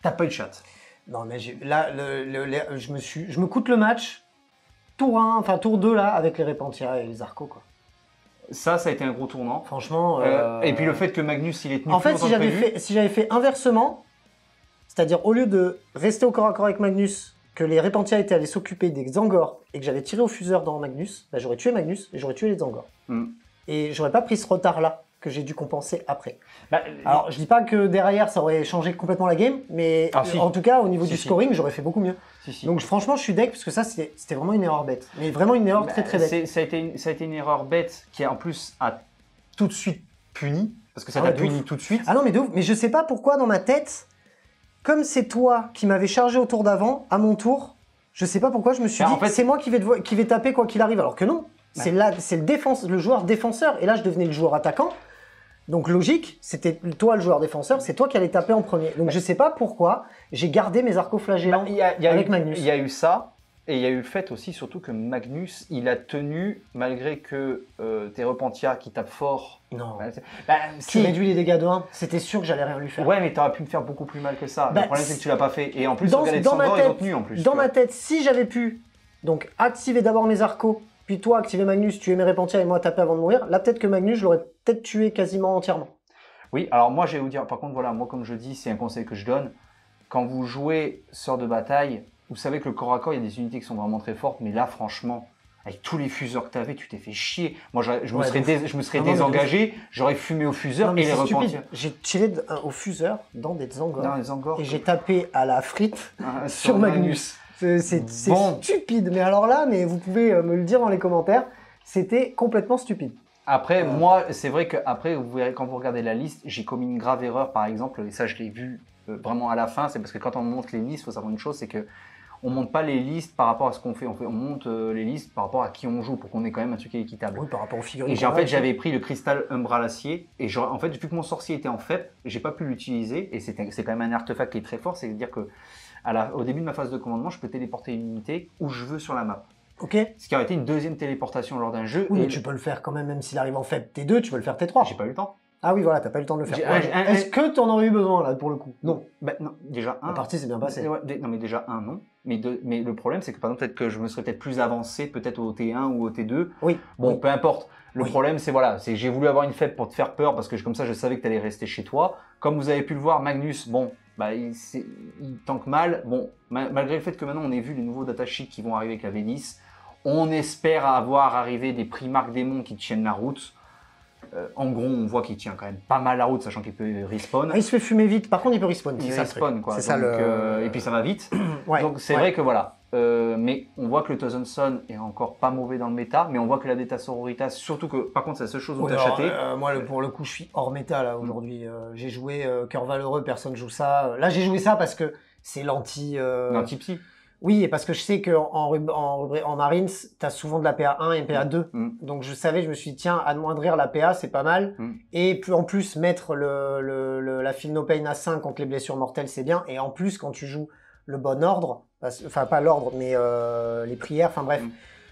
t'as pas eu de chat. Non, mais là, je me coûte le match, tour 1, enfin tour 2 là, avec les Repentia et les Arcos, quoi. Ça a été un gros tournant. Franchement. Et puis le fait que Magnus, il est tenu En plus fait, longtemps que prévu. si j'avais fait inversement, c'est-à-dire au lieu de rester au corps à corps avec Magnus, que les Repentia étaient allés s'occuper des Zangor et que j'avais tiré au fuseur dans Magnus, bah, j'aurais tué Magnus et j'aurais tué les Zangor. Mm. Et j'aurais pas pris ce retard-là que j'ai dû compenser après. Bah, Alors, je dis pas que derrière ça aurait changé complètement la game, mais Ah, si. en tout cas, au niveau Si, du si. scoring, j'aurais fait beaucoup mieux. si. Donc franchement, je suis deck parce que ça, c'était vraiment une erreur bête. Mais vraiment une erreur très très bête. Ça a été une erreur bête qui en plus a tout de suite puni. Parce que ça Ah t'a ouais, de puni ouf. tout de suite. Ah non, mais de ouf. Mais je sais pas pourquoi dans ma tête, comme c'est toi qui m'avais chargé au tour d'avant, à mon tour, je sais pas pourquoi je me suis Bah, dit en fait- c'est moi qui vais taper quoi qu'il arrive. Alors que non, c'est le joueur défenseur. Et là, je devenais le joueur attaquant. Donc logique, c'était toi le joueur défenseur, c'est toi qui allais taper en premier. Donc je sais pas pourquoi j'ai gardé mes arcos flagellants Il y a avec eu, Magnus. Il y a eu ça, et il y a eu le fait aussi, surtout que Magnus, il a tenu, malgré que tes Repentia qui tapent fort. Non. Bah, Tu réduis les dégâts de 1, c'était sûr que j'allais rien lui faire. Ouais, mais t'aurais pu me faire beaucoup plus mal que ça. Bah, le problème, c'est que tu l'as pas fait. Et en plus, dans regardez, ma Sandor, tête- ils ont tenu en plus. Dans tu ma vois. tête, si j'avais pu donc activer d'abord mes arcos, puis toi activer Magnus, tuer mes Repentia et moi taper avant de mourir, là peut-être que Magnus, je l'aurais peut-être tué quasiment entièrement. Oui, alors moi, je vais vous dire, par contre, voilà, moi, comme je dis, c'est un conseil que je donne. Quand vous jouez sort de bataille, vous savez que le corps à corps, il y a des unités qui sont vraiment très fortes, mais là, franchement, avec tous les fuseurs que tu avais, tu t'es fait chier. Moi, je me Ouais, serais, de ouf. je me serais Ah non, mais de désengagé, j'aurais fumé au fuseur Non, mais et les c'est Repentia. stupide. J'ai tiré au fuseur dans des Zangor Dans les Zangor. et j'ai tapé à la frite Ah, sur Magnus. C'est Bon. stupide. Mais alors là, mais vous pouvez me le dire dans les commentaires, c'était complètement stupide. Après, moi, c'est vrai que après, vous verrez, quand vous regardez la liste, j'ai commis une grave erreur, par exemple, et ça, je l'ai vu vraiment à la fin. C'est parce que quand on monte les listes, il faut savoir une chose, c'est que on monte pas les listes par rapport à ce qu'on fait. On monte les listes par rapport à qui on joue, pour qu'on ait quand même un truc qui est équitable. Oui, par rapport aux figurines. Et en fait, j'avais pris le cristal umbralacier, et en fait, vu que mon sorcier était en FEP, j'ai pas pu l'utiliser, et c'est quand même un artefact qui est très fort, c'est-à-dire que au début de ma phase de commandement, je peux téléporter une unité où je veux sur la map. Ok. Ce qui aurait été une deuxième téléportation lors d'un jeu. Oui, et mais tu peux le faire quand même s'il arrive en fait T2, tu peux le faire T3. J'ai pas eu le temps. Ah oui, voilà, t'as pas eu le temps de le faire. J'ai- Est-ce que t'en aurais eu besoin là pour le coup? Non. Non, déjà un. La partie s'est bien passée. Ouais, non, mais déjà un, non. Mais le problème, c'est que par exemple, peut-être que je me serais peut-être plus avancé, peut-être au T1 ou au T2. Oui. Bon, Oui. peu importe. Le Oui. problème, c'est voilà, c'est que j'ai voulu avoir une fête pour te faire peur parce que comme ça, je savais que tu allais rester chez toi. Comme vous avez pu le voir, Magnus, bon, bah, il tank mal. Bon, malgré le fait que maintenant on ait vu les nouveaux datasheets qui vont arriver avec la V10, on espère avoir arrivé des Primarques démons qui tiennent la route. En gros, on voit qu'il tient quand même pas mal la route, sachant qu'il peut respawn. Ah, il se fait fumer vite, par contre il peut respawn. Il c'est ça le respawn, truc. quoi. C'est ça Donc, le. et puis ça va vite. Ouais. Donc c'est Ouais. vrai que voilà. Mais on voit que le Thousand Sun est encore pas mauvais dans le méta, mais on voit que la Deta Sororitas, surtout que par contre c'est la seule chose où Ouais, t'as alors, chaté. moi, pour le coup, je suis hors méta là aujourd'hui. J'ai joué Cœur Valeureux, personne joue ça. Là, j'ai joué ça parce que c'est l'anti. L'anti-psy. Oui, et parce que je sais qu'en Marines, t'as souvent de la PA1 et PA2. Donc je savais, je me suis dit, tiens, amoindrir la PA, c'est pas mal. Et en plus, mettre la Feel No Pain à 5 contre les blessures mortelles, c'est bien. Et en plus, quand tu joues le bon ordre, enfin pas l'ordre, mais les prières, enfin bref,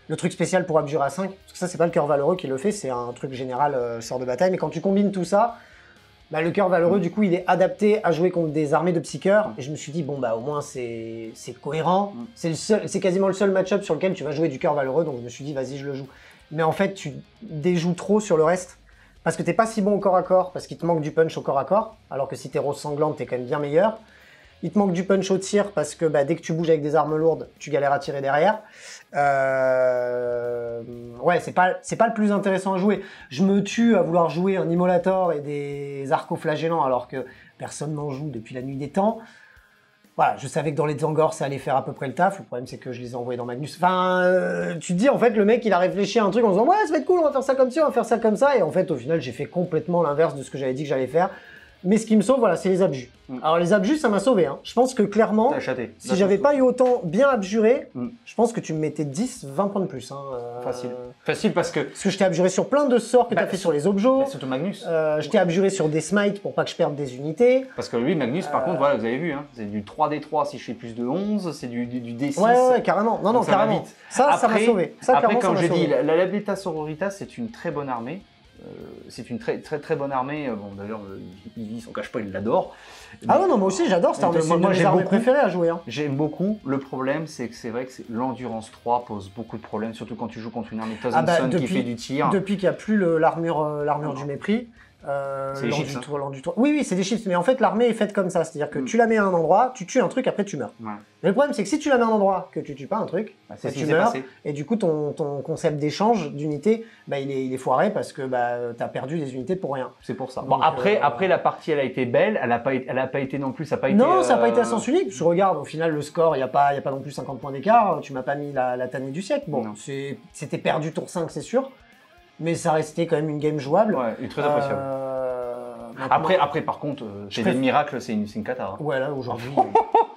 le truc spécial pour abjurer à 5, parce que ça, c'est pas le Cœur Valeureux qui le fait, c'est un truc général sort de bataille. Mais quand tu combines tout ça, bah, le Cœur Valeureux, du coup, il est adapté à jouer contre des armées de psycheurs. Et je me suis dit, bon, bah, au moins, c'est cohérent. C'est quasiment le seul match-up sur lequel tu vas jouer du Cœur Valeureux. Donc, je me suis dit, vas-y, je le joue. Mais en fait, tu déjoues trop sur le reste. Parce que t'es pas si bon au corps à corps, parce qu'il te manque du punch au corps à corps. Alors que si t'es rose sanglante, t'es quand même bien meilleur. Il te manque du punch au tir, parce que bah, dès que tu bouges avec des armes lourdes, tu galères à tirer derrière. Ouais, c'est pas le plus intéressant à jouer. Je me tue à vouloir jouer un Immolator et des arcoflagellants alors que personne n'en joue depuis la nuit des temps. Voilà, je savais que dans les Zangor, ça allait faire à peu près le taf. Le problème, c'est que je les ai envoyés dans Magnus. Enfin, tu te dis, en fait, le mec, il a réfléchi à un truc en disant, ouais, ça va être cool, on va faire ça comme ci, on va faire ça comme ça. Et en fait, au final, j'ai fait complètement l'inverse de ce que j'avais dit que j'allais faire. Mais ce qui me sauve, voilà, c'est les abjus. Alors les abjus, ça m'a sauvé. Hein. Je pense que clairement, T'as chaté. si j'avais pas eu autant bien abjuré, je pense que tu me mettais 10, 20 points de plus. Hein, Facile. Facile parce que. Parce que je t'ai abjuré sur plein de sorts que t'as fait sur les objets. Surtout Magnus. Je t'ai abjuré sur des smites pour pas que je perde des unités. Parce que lui, Magnus, par contre, voilà, vous avez vu, hein, c'est du 3D3 si je fais plus de 11, c'est du D6. Ouais, carrément. Non, Donc ça va carrément. vite. Ça m'a sauvé. Ça, après, clairement, ça comme m'a j'ai dit, sauvé. la Deta Sororitas, c'est une très bonne armée. C'est une très bonne armée. Bon, d'ailleurs, il s'en cache pas, il l'adore. Ah ouais, non, moi aussi, j'adore cette armée. C'est une de mes armées préférées à jouer. Hein. J'aime beaucoup. Le problème, c'est que c'est vrai que l'endurance 3 pose beaucoup de problèmes, surtout quand tu joues contre une armée Thousand Sun qui fait du tir. Depuis qu'il n'y a plus l'armure du mépris. C'est des chiffres, Oui, c'est des chiffres, mais en fait l'armée est faite comme ça, c'est-à-dire que tu la mets à un endroit, tu tues un truc, après tu meurs. Ouais. Mais le problème c'est que si tu la mets à un endroit, que tu tues pas un truc, c'est ce tu qui s'est meurs, passé. et du coup ton concept d'échange d'unités, bah, il est foiré parce que bah, tu as perdu des unités pour rien. C'est pour ça. Donc, Bon, après la partie, elle a été belle, elle a pas été non plus, ça n'a pas été... Non, ça n'a pas été à sens unique. Je regarde, au final, le score, il n'y a pas non plus 50 points d'écart. Tu m'as pas mis la tannée du siècle. Bon, c'était perdu tour 5, c'est sûr. Mais ça restait quand même une game jouable. Ouais, très appréciable. Après, par contre, chez des miracles, c'est une cata. Hein. Ouais, là, aujourd'hui...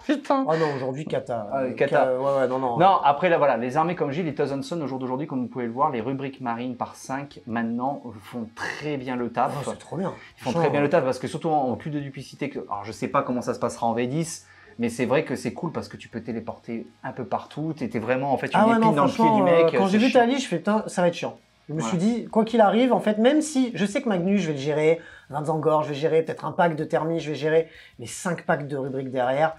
Putain. Ah non, aujourd'hui, cata. Cata. Ouais, non. Non, après, là, voilà, les armées, comme j'ai dit, les Thousand Sun, au jour d'aujourd'hui, comme vous pouvez le voir, les rubriques marines par 5, maintenant, font très bien le taf. Oh, c'est trop bien. Ils font très bien le taf, parce que surtout en cul de duplicité, alors je sais pas comment ça se passera en V10, mais c'est vrai que c'est cool parce que tu peux téléporter un peu partout. T'étais vraiment, en fait, une épine dans le pied du mec. Quand j'ai vu ta liste, je fais, putain, ça va être chiant. Je me suis dit, quoi qu'il arrive, en fait, même si je sais que Magnus, je vais le gérer, Vanzangor, je vais gérer, peut-être un pack de thermie, je vais gérer, mais 5 packs de rubriques derrière,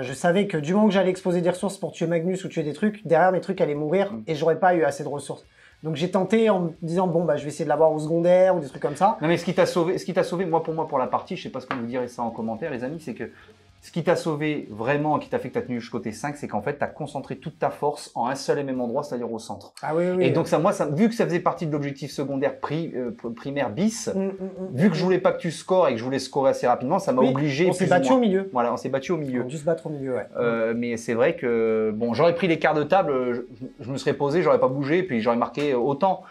je savais que du moment que j'allais exposer des ressources pour tuer Magnus ou tuer des trucs, derrière mes trucs allaient mourir et j'aurais pas eu assez de ressources. Donc j'ai tenté en me disant, bon, bah, je vais essayer de l'avoir au secondaire ou des trucs comme ça. Non, mais ce qui t'a sauvé, moi, pour la partie, je sais pas ce que vous direz ça en commentaire, les amis, c'est que ce qui t'a sauvé vraiment, qui t'a fait que t'as tenu jusqu'au T5, c'est qu'en fait, t'as concentré toute ta force en un seul et même endroit, c'est-à-dire au centre. Ah oui. Et donc, vu que ça faisait partie de l'objectif secondaire primaire bis, vu que je voulais pas que tu scores et que je voulais scorer assez rapidement, ça m'a obligé. On s'est battu au milieu. Voilà, on s'est battu au milieu. On a dû se battre au milieu, ouais. Mais c'est vrai que, bon, j'aurais pris les quarts de table, je me serais posé, j'aurais pas bougé, puis j'aurais marqué autant.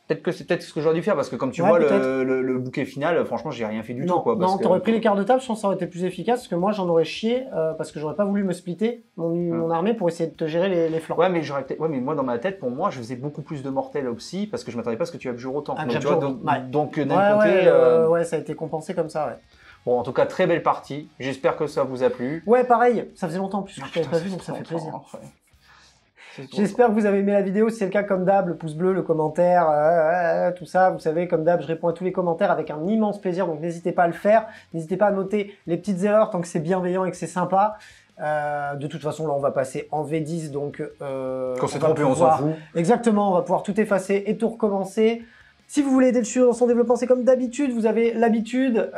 Peut-être que c'est peut-être ce que j'aurais dû faire parce que comme tu Ouais, vois peut-être. le bouquet final, franchement j'ai rien fait du tout quoi. Non, t'aurais pris les cartes de table, je pense que ça aurait été plus efficace parce que moi j'en aurais chié parce que j'aurais pas voulu me splitter mon armée pour essayer de te gérer les flancs. Ouais mais mais moi dans ma tête pour moi je faisais beaucoup plus de mortels au psy parce que je m'attendais pas à ce que tu abjures autant. Ah, Donc, que tu vois, j'abjure, ouais. donc d'un côté ouais, ça a été compensé comme ça, ouais. bon en tout cas très belle partie. J'espère que ça vous a plu. Ouais, pareil, ça faisait longtemps en plus que Ah, je t'avais putain, pas vu donc ça fait plaisir. ouais. J'espère que vous avez aimé la vidéo. Si c'est le cas, comme d'hab, le pouce bleu, le commentaire, tout ça. Vous savez, comme d'hab, je réponds à tous les commentaires avec un immense plaisir. Donc n'hésitez pas à le faire. N'hésitez pas à noter les petites erreurs tant que c'est bienveillant et que c'est sympa. De toute façon, là, on va passer en V10. Donc, Quand c'est trompé, on s'en fout. Exactement, on va pouvoir tout effacer et tout recommencer. Si vous voulez aider le studio dans son développement, c'est comme d'habitude, vous avez l'habitude.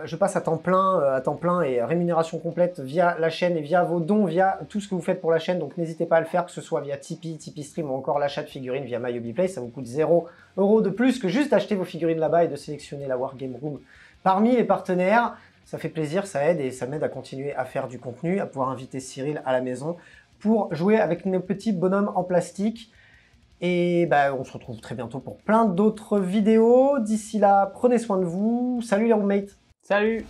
Je passe à temps plein et rémunération complète via la chaîne et via vos dons, via tout ce que vous faites pour la chaîne. Donc n'hésitez pas à le faire, que ce soit via Tipeee, Tipeee Stream ou encore l'achat de figurines via MyHobbyPlay. Ça vous coûte 0 € de plus que juste acheter vos figurines là-bas et de sélectionner la Wargame Room parmi les partenaires. Ça fait plaisir, ça aide et ça m'aide à continuer à faire du contenu, à pouvoir inviter Cyril à la maison pour jouer avec nos petits bonhommes en plastique. Et bah, on se retrouve très bientôt pour plein d'autres vidéos. D'ici là, prenez soin de vous. Salut les roommates. Salut.